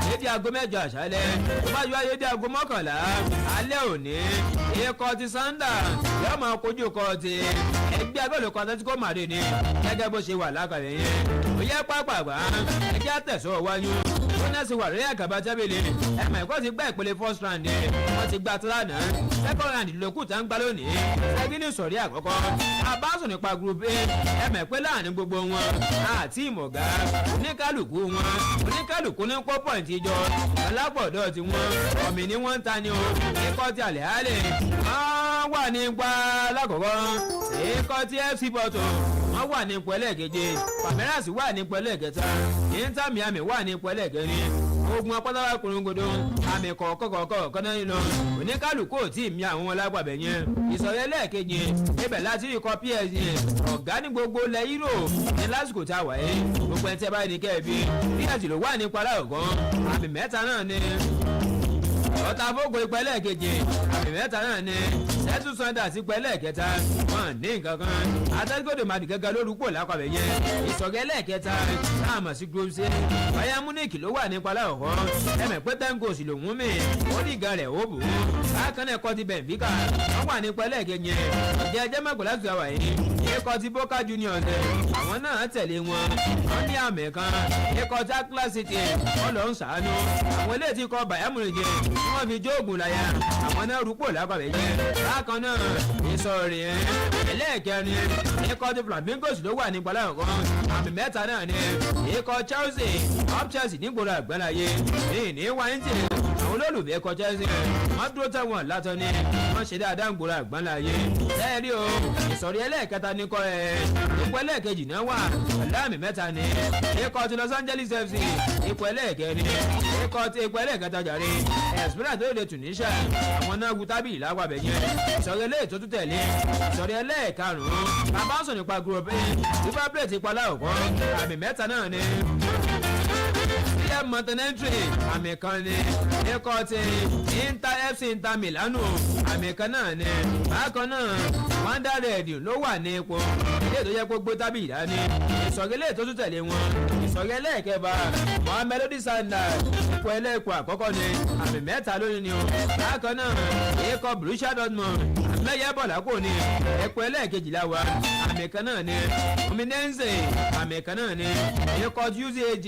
lédi aago 7 àṣálẹ́ tó bá yọ ayé dé aago 11 alẹ́ òní ikọ̀ ti Sundowns yóò máa kojú kọ ti ẹgbẹ́ agbẹ́lòkọ Atletico Madrid ni gẹ́gẹ́ bó ṣe wà lákàrẹ̀ yẹn ó yẹ pápágbá ẹjẹ́ àtẹ̀sọ́ wáyú ó náà sì wà lórí àkàbà tábìlì ẹ̀mọ̀ ẹ̀kọ́ ti gbá ìpele first round wọ́n ti gbá tílánà second round lókù tá ń gbá lónìí ẹbí ní sọ̀rí àkọ́kọ́ abáṣọ nípa group A ẹ̀mọ̀ pé láàrin gbogbo wọn àti ìmọ̀gá oníkálukú ní kó pọ̀ǹtì jọ ọlápọ̀dọ̀ tí wọ́n ọ̀mì ni wọ́n ń ta ni o ikọ̀ ti àlẹ́hálẹ̀ wọ́n wà ní ipa lákọ̀ọ́kọ́ ikọ̀ ti FC Porto wọ́n wà ní ipò ẹlẹ́ẹ̀keje Palmeiras wà ní ipò ẹlẹ́ẹ̀kẹta Inter Miami wà ní ipò ẹlẹ́ẹ̀kẹrin ogun apátáwá korongodo àmì kọ̀ọ̀kọ̀ọ̀kọ̀ náà nínú oníkálukú ò tí ì mi àwọn ọlágbàbẹ̀ yẹn ìsọ̀rọ̀ ẹlẹ́ẹ̀keje ibẹ̀ láti rí ikọ̀ PSG ọ̀gá ní gbogbo ilẹ̀ Euro ní lásìkò tá a wà yìí gbogbo ẹ̀ tẹ́ bá ní kẹ́ẹ̀bí PSG ló wà ní ipò aláwọ̀kọ́ àmì mẹ́ta náà ni ọ̀tàfógo ipò ẹlẹ́ẹ̀keje àmì mẹ́ta náà ni Celtic Sunday ipò ẹlẹ́ẹ̀kẹta wọn ní nǹkan kan Atletico de Madrid gẹ́gẹ́ lórúkọ lápapẹ̀ yẹn ìsọ̀rọ̀ ẹlẹ́ẹ̀kẹta táàmù sí group C Bayern Munich ló wà nípa aláwọ̀kọ́ ẹ̀mẹ̀ pé tẹ́ńgò sì lòún mì ó ní ìga rẹ̀ ó bù ú bákan náà ẹ̀kọ́ ti Benfica wọ́n wà nípa ẹlẹ́ẹ̀kẹyẹ ọ̀jẹ̀ ẹjẹ́ mẹ́kọ̀ọ́ láti wà yìí ikọ̀ ti Boca Juniors àwọn náà tẹ̀lé wọn wọ́n ní àmì kan ikọ̀ ti Atlas City wọ́n lọ ń sàánú àwọn eléyìí ti kọ Bayern Munich wọ́n fi jóògùn láyà àwọn náà rúpò lápapẹ̀ yẹn bákan náà ìsọ̀rí ẹlẹ́ẹ̀kẹrin ikọ̀ ti Flamingos ló wà nípa aláwọ̀kọ́ àmì mẹ́ta náà ni ikọ̀ Chelsea up Chelsea nígboro àgbáláyé ní wáńtì àwọn olólùfẹ́ ikọ̀ Chelsea wọ́n dúró tẹ̀wọ̀n látọ̀ ni wọ́n ṣe dáadáa nígboro àgbáláyé lẹ́ẹ̀rí o ìsọ̀rí ẹlẹ́ẹ̀kẹta ní kọ́ ipò ẹlẹ́ẹ̀kejì náà wà pẹ̀lú àmì mẹ́ta ni ikọ̀ ti Los Angeles FC ipò ẹlẹ́ẹ̀kẹrin ikọ̀ ti ipò ẹlẹ́ẹ̀kẹta jàre Esperance tó lè Tunisia àwọn náà gu tábìlì lápapẹ̀ yẹn ìsọ̀rí ẹlẹ́ẹ̀ tó tún tẹ̀lé ìsọ̀rí ẹlẹ́ẹ̀karùn-ún abáṣọ nípa group A River Plate ipa láwùkọ́ àmì mẹ́ta náà ni Montenegro àmì kan ni ikọ̀ ti FC Inter Milano àmì kan náà ni bákan náà Wanda Red ló wà ní ipò ilé tó yẹ kó gbé tábìlì dání ìsọ̀rẹ́lẹ̀ tó tún tẹ̀lé wọn ìsọ̀rẹ́lẹ̀ kẹfà Mamelodi Sundowns ipò ẹlẹ́ẹ̀kọ́ àkọ́kọ́ ni àmì mẹ́ta lónìí ni o bákan náà ikọ̀ Borussia Dortmund mẹ́yẹ bọ̀lá kò ní ipò ẹlẹ́ẹ̀kejìlá wa àmì kan náà ni Fluminense àmì kan náà ni ikọ̀ UCAJ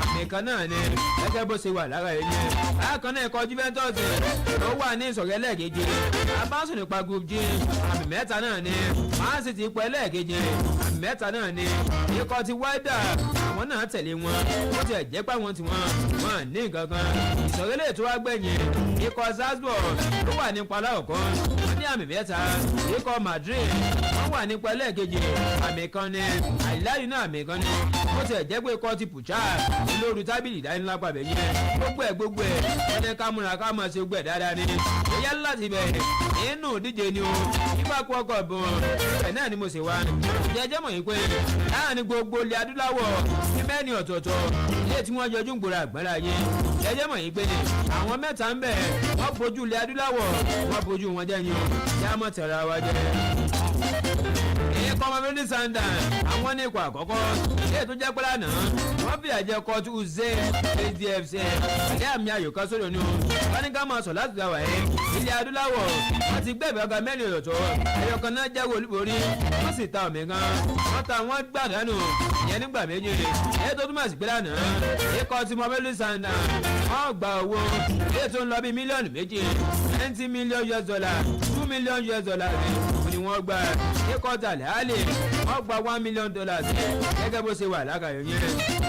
àmì kan náà ni gẹ́gẹ́ bó ṣe wà lára ẹ̀ yẹn bákan náà ikọ̀ Juventus ló wà ní ìsọ̀rọ̀ ẹlẹ́ẹ̀keje abáṣọ nípa group G àmì mẹ́ta náà ni Man City ipò ẹlẹ́ẹ̀keje àmì mẹ́ta náà ni ikọ̀ ti Wilder àwọn náà tẹ̀lé wọn ó ti ẹ̀jẹ̀ pé àwọn tiwọn wọn ní nǹkan kan ìsọ̀rọ̀ ẹlẹ́ẹ̀ tó wá gbẹ̀yìn ikọ̀ Salzburg ló wà nípa aláwọ̀kọ́ wọ́n ní àmì mẹ́ta ikọ̀ Madrid wọ́n wà nípa ẹlẹ́ẹ̀keje àmì kan ni àìláyìn náà àmì kan ni ó ti ẹ̀jẹ̀ pé ikọ̀ ti Pucha olórí tábìlì ìdánilá pàbẹ yẹn gbogbo ẹ ẹni ká múra ká máa ṣe gbẹ dáadáa ni ó yá láti bẹ̀rẹ̀ nínú ìdíje ni o nígbà kú ọkọ̀ bọ̀ ẹ̀ náà ni mo ṣe wá jẹjẹ́ mọ̀ yín pé láàrin gbogbo ilẹ̀ adúláwọ̀ ní mẹ́ni ọ̀tọ̀ọ̀tọ̀ ilé tí wọ́n yọjú ń gbòòrò àgbára yẹn jẹjẹ́ mọ̀ yín pé àwọn mẹ́ta ń bẹ̀ wọ́n bójú ilẹ̀ adúláwọ̀ wọ́n bójú wọn jẹ́ yín o yá mọ̀ tẹ̀ra wa jẹ́ Mamelodi Sundowns àwọn ní ipò àkọ́kọ́ ilé tó jẹ́ pé lánàá wọ́n fi àjẹ kọ́tù uze ADFC ilé àmì ayò kan sódò ní o wọ́n ní ká máa sọ láti gbà wáyé ilẹ̀ adúláwọ̀ wọ́n ti gbẹ̀bẹ̀ ọgá mẹ́rin ọ̀tọ̀ ẹyọ kan náà jẹ́wọ́ olúborí wọ́n sì ta ọ̀mì kan wọ́n ta wọ́n gbàdánù ìyẹn nígbà méjì èyí tó túmọ̀ sí pé lánàá ikọ̀ ti Mamelodi Sundowns wọ́n gba owó èyí tó ń lọ bí mílíọ̀nù méjì $20 million $2 million ni wọ́n gba ikọ̀ tàlẹ́ àlè wọ́n gba $1 million gẹ́gẹ́ bó ṣe wà lákàyò yẹn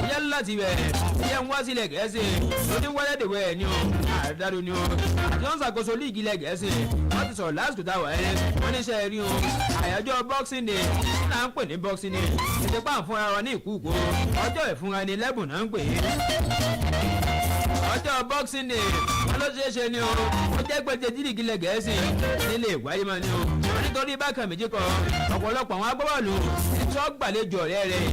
ìyá láti bẹ̀rẹ̀ ìyá ń wá sílẹ̀ gẹ̀ẹ́sì oníwálẹ̀dẹ̀wẹ̀ ẹ̀ ni o àdádo ni o àti wọ́n ṣàkóso líìgì ilẹ̀ gẹ̀ẹ́sì wọ́n ti sọ̀rọ̀ lásìkò táwọn ẹ̀ wọ́n ní iṣẹ́ rí o àyájọ́ boxing day kí náà ń pè ní boxing day ètò pà ń fúnra wa ní ìkúùkù ọjọ́ ìfúnra ni lẹ́bùn náà ń pè é ọjọ́ boxing day wọ́n ló ṣeé ṣe ni o ó jẹ́ pé tẹ̀jírígì ilẹ̀ gẹ̀ẹ́sì nílé ìwáyé máa ní o nítorí bákan méjì kan ọ̀pọ̀lọpọ̀ àwọn agbábọ́ọ̀lù tí wọ́n gbàlejò ọ̀rẹ́ rẹ̀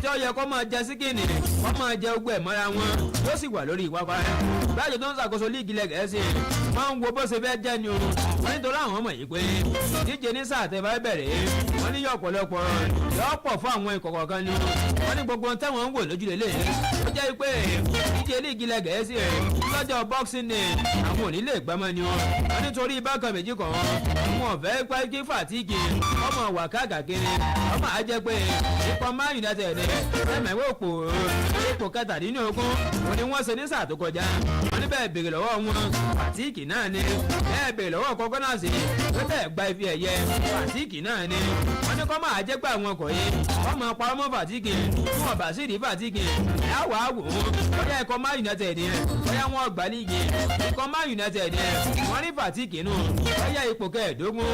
tí ó yẹ kó máa jẹ síkìnì wọ́n máa jẹ ogbó ẹ̀ mọ́ra wọn yóò sì wà lórí ìwápá báyìí tó ń ṣàkóso líìgì ilẹ̀ Gẹ̀ẹ́sì wọ́n ń wo bó ṣe fẹ́ jẹ́ ni o wọ́n nítorí àwọn ọmọ yìí pé ìdíje ní sáà tẹ́ bá bẹ̀rẹ̀ wọ́n ní yọ ọ̀pọ̀lọpọ̀ yọ pọ̀ fún àwọn ikọ̀ kọ̀ọ̀kan ni wọ́n ní gbogbo tẹ́wọ̀n ń wò lójúlélẹ̀ ó jẹ́ pé ìdíje líìgì ilẹ̀ Gẹ̀ẹ́sì lọ́jọ́ boxing day àwọn ò ní lè gbámọ́ ni wọ́n nítorí bákan méjì kan wọn ò fẹ́ pẹ́ kí fàtíkì ọmọ wà káàkiri ọmọ àjẹ pé ikọ̀ Man United ẹ̀mẹ̀wé ipò kẹtàdínlógún wọn ni wọ́n ṣe ní sáà tó kọjá wọn ní bẹ́ẹ̀ béèrè lọ́wọ́ wọn fàtíkì náà ni bẹ́ẹ̀ béèrè lọ́wọ́ kọ́kọ́nàṣì tó tẹ̀ gba ife ẹ̀yẹ fàtíkì náà ni wọ́n ní kọ́ máa jẹ́ pé àwọn ọkọ̀ yìí wọ́n máa parọ́ mọ́ fàtíkì fún ọ̀bà sí ìdí fàtíkì ẹ̀wà wò ó bóyá ikọ̀ Man United yẹn bóyá wọn gbà líìgì ikọ̀ Man United yẹn wọ́n ní fàtíkì nù bóyá ipò kẹẹ̀ẹ́dógún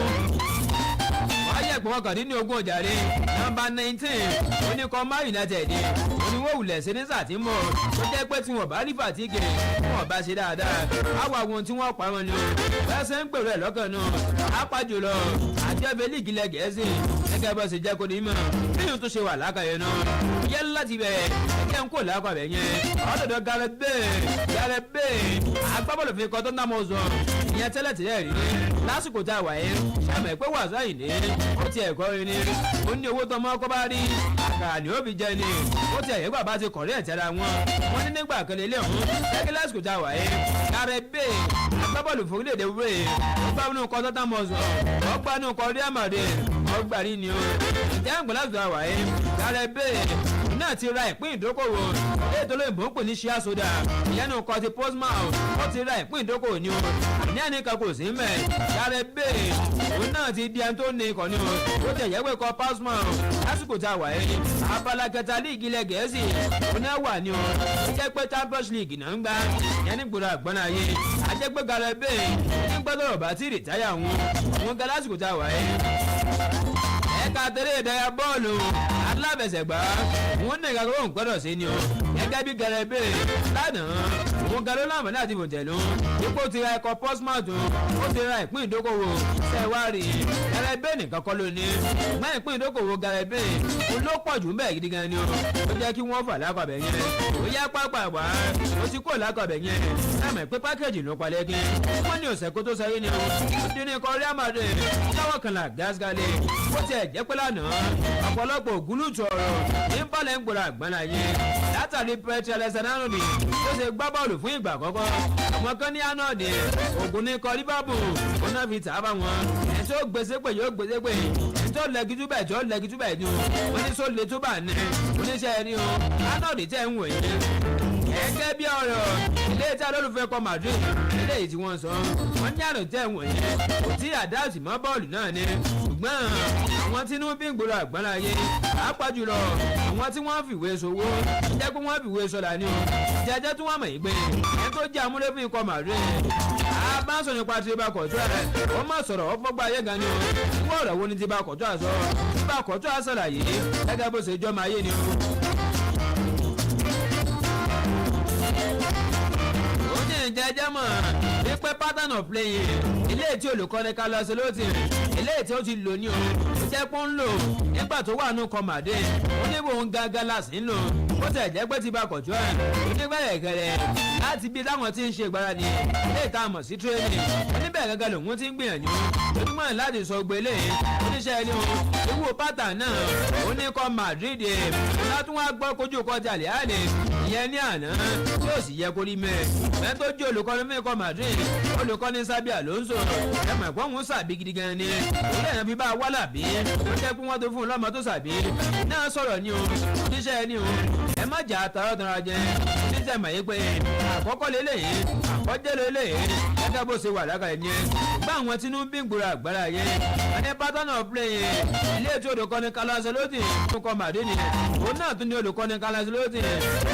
ayẹ̀pọ̀ ọkàndínlógún ọ̀jàre nọ́mbà 19 oníkọ́ Man United oníwó wulẹ̀ sẹ́nísà tí mọ̀ tó jẹ́ pé tí wọ́n bá rí fàtíkì wọ́n bá ṣe dáadáa àwọn àwọn tí wọ́n pa wọn ni bẹ́sẹ̀ ń pèrò ẹ̀ lọ́kàn náà apá jùlọ àjẹbẹ́ líìgì ilẹ̀ Gẹ̀ẹ́sì gẹ́gẹ́ bó ṣe jẹ́ kó ní mọ̀ bíyùn tó ṣe wà lákàyè náà yẹ láti bẹ̀ ẹ̀jẹ̀ ń kó lákàbẹ̀ yẹn ọ̀dọ̀dọ̀ Gareth Bale agbábọ́ọ̀lù fi kọ́ tó ná mọ́ zọ ìyẹn tẹ́lẹ̀ tẹ́lẹ̀ rí lásìkò tá a wà yẹn ṣàmì pé wàásù àyìnlé ó ti ẹ̀kọ́ rí ni ó ní owó tọmọ ọkọ bá rí àkàrà ni ó fi jẹ ni ó ti ẹ̀yẹ́ bàbá ti kọ̀rí ẹ̀tẹ́ra wọn ní nígbà kan lélẹ̀ ọ̀hún gẹ́gẹ́ lásìkò tá a wà yẹn Gareth Bale agbábọ́ọ̀lù fún orílẹ̀-èdè wúrẹ́ ó gbá nínú kọ́ tọ́tà mọ́sán ó gbá nínú kọ́ Real Madrid ó gbà rí ni ó ìjẹ́ àgbọ̀n lásìkò tá a wà yẹn Gareth Bale náà ti ra ìpín ìdókòwò ètò olóyìnbó ń pè ní share soda ìyẹn nù kọ́ ti postman ó ti ra ìpín ìdókòwò ni o ní ẹnìkan kò sí mẹ́ Gareth Bale òun náà ti di ẹni tó ní ikọ̀ ni o ó ti ẹ̀yẹ́ pé kọ́ postman lásìkò tá a wà yẹn abala kẹta líìgì ilẹ̀ Gẹ̀ẹ́sì òun náà wà ni o ó jẹ́ pé Champions League náà ń gbá ìyẹn ní gbòòrò àgbọ̀nà ayé a jẹ́ pé Gareth Bale ní gbọ́dọ̀ bá ti rìtáyà wọn ga lásìkò tá a wà yẹn ẹ̀ka tẹ̀lé ìdárayá bọ́ọ̀lù alábẹ̀sẹ̀gbá wọn ní ìgbàgbọ́ òun gbọ́dọ̀ sí ni o gẹ́gẹ́ bí Gareth Bale lánàá òun ga ló láǹfààní àti bòtẹ̀lú ipò ti ra ẹ̀kọ́ postmart ó ti ra ìpín ìdókòwò sẹ́wárì Gareth Bale nìkan kọ́ ló ní ṣùgbọ́n ìpín ìdókòwò Gareth Bale òun ló pọ̀ jù bẹ́ẹ̀ gidi gan ni o ó jẹ́ kí wọ́n fà lákọ̀bẹ̀ yẹn ó yá pápá wá ó ti kó lákọ̀bẹ̀ yẹn láàmú pé pákéjì ló palẹ̀ kí wọ́n ní ọ̀sẹ̀ kó tó sẹ́yìn ni o ó dín ní ikọ̀ Real Madrid láwọn kan là gásgálẹ̀ ó ti ẹ̀ jẹ́ pé lánàá ọ̀pọ̀lọpọ̀ ògúlùtù ọ̀rọ̀ ní bọ́ọ̀lù ń gbòòrò àgbọ̀nà yẹn látàrí Petr Alexander-Arnold tó ṣe gbá bọ́ọ̀lù fún ìgbà àkọ́kọ́ àwọn kan ní Arnold ògùn ní ikọ̀ Liverpool ó náà fi tà á bá wọn ẹ̀ tó gbèsè pé yóò gbèsè pé ẹ̀ tó lẹ́gí túbẹ̀ tó lẹ́gí túbẹ̀ ni o wọ́n ní sóòlù tó bá ní oníṣẹ́ ẹni o Arnold tẹ̀ ń wò yẹn gẹ́gẹ́ bí ọ̀rọ̀ ilé tí alólùfẹ́ kọ Madrid ilé yìí tí wọ́n sọ wọ́n ní àrùn tẹ̀ ń wò yẹn kò tí àdáàtì mọ́ bọ́ọ̀lù náà ni ṣùgbọ́n àwọn tí inú bí ń gbòòrò àgbọ̀nà ayé pàápàá jùlọ àwọn tí wọ́n fìwé sowó jẹ́ pé wọ́n fìwé sọ̀là ni o jẹ́jẹ́ tí wọ́n mọ̀ yìí pé ẹni tó jẹ́ amúlé fún ikọ̀ Madrid bá ń sọ nípa ti bá kọ̀tún ẹ̀ wọ́n má sọ̀rọ̀ wọ́n fọ́gbà ayé gan ni o wọ́n ọ̀rọ̀ wo ni ti bá kọ̀tún àṣọ tí bá kọ̀tún àṣàlàyé gẹ́gẹ́ bó ṣe jọ́mọ ayé ni o. ó ní ìjẹ́jẹ́ mọ̀ wípé pattern of playing ilé tí olùkọ́ni Carlos Ancelotti ilé tí ó ti lò ní o ó jẹ́ pé ó ń lò nígbà tó wà nù kọ́màdé ó ní bò ń gágá láti ń lò ó tẹ̀ jẹ́ pé ti bá kọ̀tún ẹ̀ onígbẹ̀rẹ̀ gẹ̀rẹ̀ láti bí táwọn ti ń ṣe ìgbáradì ilé ìta mọ̀ sí tírénì oníbẹ̀ gẹ́gẹ́ lòun ti ń gbìyànjú ojúmọ́ láti sọ gbélé oníṣẹ́ ẹni o ewu pátá náà oníkọ́ Madrid látún wá gbọ́ kojú kọjá lẹ́hàlẹ́ ìyẹn ní àná tí ó sì yẹ kó rí mẹ́ tó jẹ́ olùkọ́ni mẹ́kọ́ Madrid olùkọ́ni Xabi Alonso ẹ̀mọ̀ ẹ̀kọ́ òun sàbí gidi gan ni ilé ẹ̀yàn fi bá wà lábí ó jẹ́ pé wọ́n tó fún un lọ́mọ tó sàbí náà sọ̀rọ̀ ni o oníṣẹ́ ẹni o ẹ má jà àtàrọ̀tàrà jẹ oníṣẹ́ mọ̀ yí pé àkọ́kọ́ lélẹ́yìn àkọ́jẹ́ lélẹ́yìn gẹ́gẹ́ bó ṣe wà lákàrẹ̀ ni bá àwọn tinú bí gbòòrò àgbàrá yẹn ẹni pattern of play ilé tí olùkọ́ni Carlos Ancelotti tó kọ́ Madrid ni òun náà tún ní olùkọ́ni Carlos Ancelotti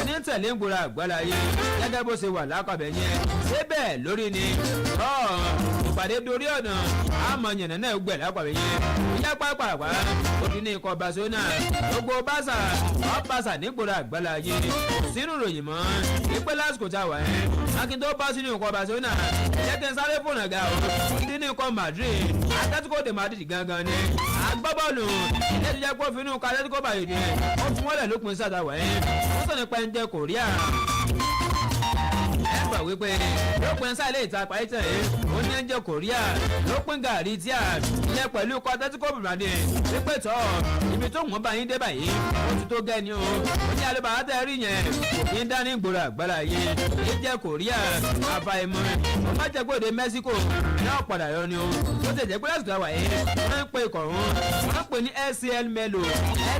ní tẹ̀lé gbòòrò àgbàrá yẹn gẹ́gẹ́ bó ṣe wà lákàrẹ̀ yẹn débẹ̀ lórí ni ìpàdé dorí ọ̀nà àmọ́ yẹ̀nẹ̀ náà gbẹ̀ lápàrẹ̀ yẹn ìyá pàápàá ó ti ní ikọ̀ Barcelona gbogbo Barca ní gbòòrò àgbàrá yẹn sínú ròyìn mọ́ ìpè lásìkò tá a wà yẹn akin tó bá sínú ikọ̀ Barcelona jẹ́ kí n sáré fònà ga ó ti ní ikọ̀ Madrid Atletico de Madrid gangan ni agbábọ́ọ̀lù ilé ìjẹ́ kó finú ka Atletico báyìí ni ó fún wọ́lẹ̀ lópin sátàwẹ̀ ó sọ nípa ẹ̀ńjẹ Korea ẹgbà wípé lópin sáà ilé ìtàpá ìtàn ó ní ẹ̀ńjẹ Korea lópin gàrí tí a yẹ pẹ̀lú ikọ̀ Atletico Madrid wípé tọ́ ibi tó wọ́n bá yín dé báyìí ó ti tó gẹ́ ni ó ní alẹ́ tẹ́ rí yẹn kò kí ń dání gbòòrò àgbàlá yìí èyí jẹ́ Korea àfàìmọ̀ ó má jẹ́ pé òde Mexico náà padà yọ ni ó ti jẹ́ pé lásìkò àwà yìí wọ́n ń pe ikọ̀ wọ́n ń pè ní SCL Melo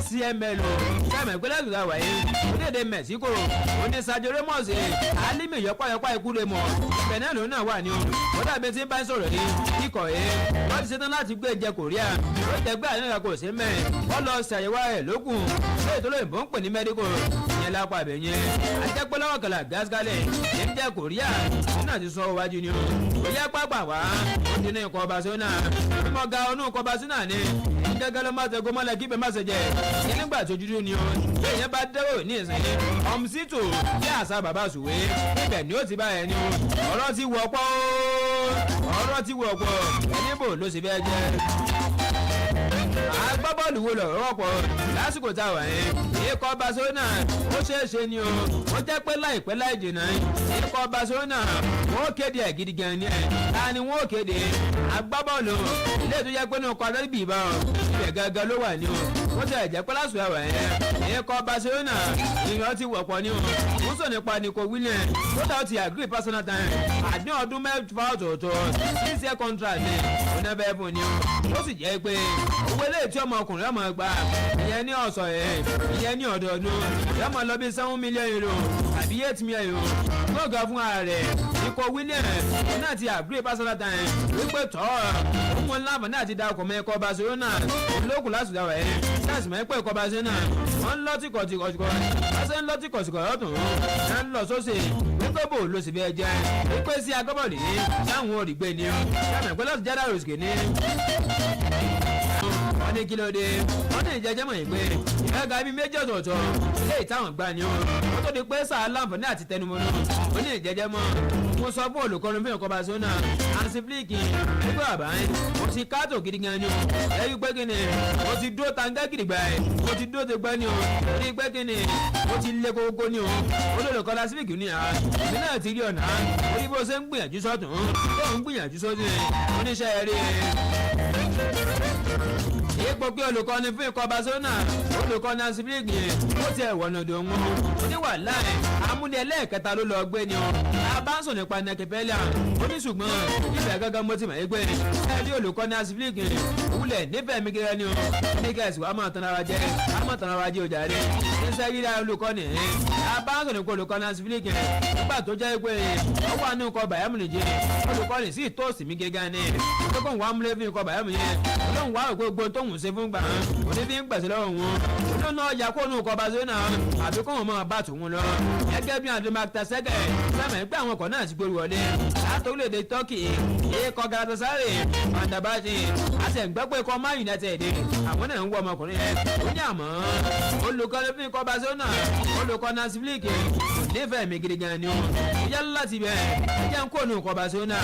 sẹ́mi pé lásìkò àwà yìí orílẹ̀-èdè Mexico oní Sergio Ramos alimi yọpáyọpá ikú lè mọ̀ ibẹ̀ náà lòun náà wà ní o ó dàbí tí ń bá ń sọ̀rọ̀ ní ikọ̀ yìí wọ́n ti ṣetán láti gbé jẹ Korea ó jẹ́ gbé àdéhùn kò sí mẹ́ wọ́n lọ ṣàyẹ̀wò ẹ̀ lókun lóye tó lóyìnbó ń pè ní medical ìyẹn lápá ibẹ̀ yẹn ajẹ́pẹ́ lọ́wọ́ kẹlẹ́ gásgálẹ̀ ní jẹ́ Korea náà ti sọ wájú ni o ó yẹ pápá wá ó ti ní ikọ̀ Barcelona mímọ́ ga ọ̀nù ikọ̀ Barcelona ni gẹ́gẹ́ ló máa tẹ̀gọ́ mọ́lẹ̀ kí bẹ́ẹ̀ má ṣe jẹ́ ní nígbà tó dúdú ni o èèyàn bá dẹ́wò ní ìsìn ọ̀mùsítù bí àṣà bàbá sùwé ibẹ̀ ni ó ti bá ẹ ní o ọ̀rọ̀ ti wọ̀pọ̀ ẹni bò ló sì bẹ́ẹ̀ jẹ́ agbábọ́ọ̀lù wo lọ rọ́pọ̀ lásìkò tá a wà yẹn ikọ̀ Barcelona ó ṣeé ṣe ni o ó jẹ́ pé láìpẹ́ láì jìnnà ikọ̀ Barcelona wọ́n kéde ẹ̀ gidi gan ni ẹ̀ ta ni wọ́n kéde agbábọ́ọ̀lù ilé tó yẹ pé ní ọkọ̀ àtẹ́bí ìbá ọ̀ ibẹ̀ gangan ló wà ní o ó ti ẹ̀jẹ̀ pé lásìkò àwà yẹn ikọ̀ Barcelona ìyàn ti wọ̀pọ̀ ni o wọ́n sọ nípa Nico Williams tó dá ó ti agree personal time àdéhùn ọdún mẹ́fà ọ̀tọ̀ọ̀tọ̀ 6-year contract ni oníbẹ̀ẹ́bùn ni o ó sì jẹ́ pé owó ilé tí ọmọkùnrin ọmọ gbà ìyẹn ní ọ̀sọ̀ ìyẹn ní ọ̀dọ̀ọdún yọmọ lọ bí €7 million àbí €8 million gbọ́ngà fún ààrẹ Nico Williams náà ti agree personal time wípé tọ́ ọmọ ńláàmù náà ti da ọkọ̀ mọ́ ẹ̀kọ́ Barcelona olókùn lásìkò àwẹ̀ láti mọ̀ ẹ̀pẹ́ ẹ̀kọ́ Barcelona wọ́n ń lọ tìkọ̀tìkọ̀ lọ́sẹ̀ ń lọ tìkọ̀tìkọ̀ lọ́tún náà ń lọ sósè wípé bò ló sì bẹ́ẹ̀ jẹ́ wípé sí agbábọ̀lì yìí táwọn òrìgbé ni ó sáàmì pé láti jáde àròsìkè ní wọ́n ní kí ló dé wọ́n ní ìjẹ́jẹ́ mọ̀ yìí pé ẹ̀ka ibi méjì ọ̀tọ̀ọ̀tọ̀ ilé ìtàwọn gbà ni ó tó di pé sáà láǹfààní àti tẹnumọ́nù ó ní ìjẹ́jẹ́ mọ́ mo sọ fún olùkọ́ni fún ẹ̀kọ́ Barcelona Hansi Flick nígbà àbáyé mo ti káàtó gidi gan ni o ẹ̀rí pé kí ni mo ti dúró tanga gidi gbà ẹ̀ mo ti dúró ti gbẹ́ ni o ẹ̀rí pé kí ni mo ti lé kókó ni o olùkọ́ni Hansi Flick ní à èmi náà ti rí ọ̀nà orí bó ṣe ń gbìyànjú sọ́tún tó ń gbìyànjú sọ́tún oníṣẹ́ rí ipò pé olùkọ́ni fún ikọ̀ Barcelona olùkọ́ni Hansi Flick yẹn ó ti ẹ̀wọ̀n ọ̀dọ̀ wọn oníwàhálà ẹ̀ amúni ẹlẹ́ẹ̀kẹta ló lọ gbé ni ọ́ abáǹsọ nípa nẹkẹpẹ́lá oníṣùgbọ́n ibẹ̀ gángan mo ti mọ̀ ẹgbẹ́ ẹ̀rí olùkọ́ni Hansi Flick yẹn wúlẹ̀ nífẹ̀ẹ́ mi gẹ́gẹ́ ni ọ́ oníkẹ́sì wàá mọ̀ tán ara jẹ́ ọjà rẹ̀ níṣẹ́ yíra olùkọ́ni yẹn abáǹsọ nípa olùkọ́ni Hansi Flick yẹn nígbà tó jẹ́ pé ó wà ní ikọ̀ Bayern Munich olùkọ́ni sì tóòsì mi gẹ́gẹ́ ni ó kàn wá múlẹ̀ fún ikọ̀ Bayern Munich olóhùn wá gbogbo tóhùn ṣe fún gbà òní fi ń gbẹ̀sẹ̀ lọ́wọ́ wọn olóhùn náà yà kó nù kọ́ Barcelona àbí kó wọn máa bá tòun lọ gẹ́gẹ́ bí àdé Mark Tasegẹ̀ sẹ́mi pé àwọn ọkọ̀ náà ti gbórí wọlé láti orílẹ̀-èdè Turkey ikọ̀ Galatasaray mandabashi àti ẹ̀gbẹ́ pé ikọ̀ Man United àwọn náà ń wọ ọmọkùnrin yẹn ó ní àmọ́ olùkọ́ni fún ikọ̀ Barcelona olùkọ́ni Hansi Flick nífẹ̀ẹ́ mi gidi gan ni ó ìyá láti bẹ̀ ẹ̀jẹ̀ ń kó nù kọ́ Barcelona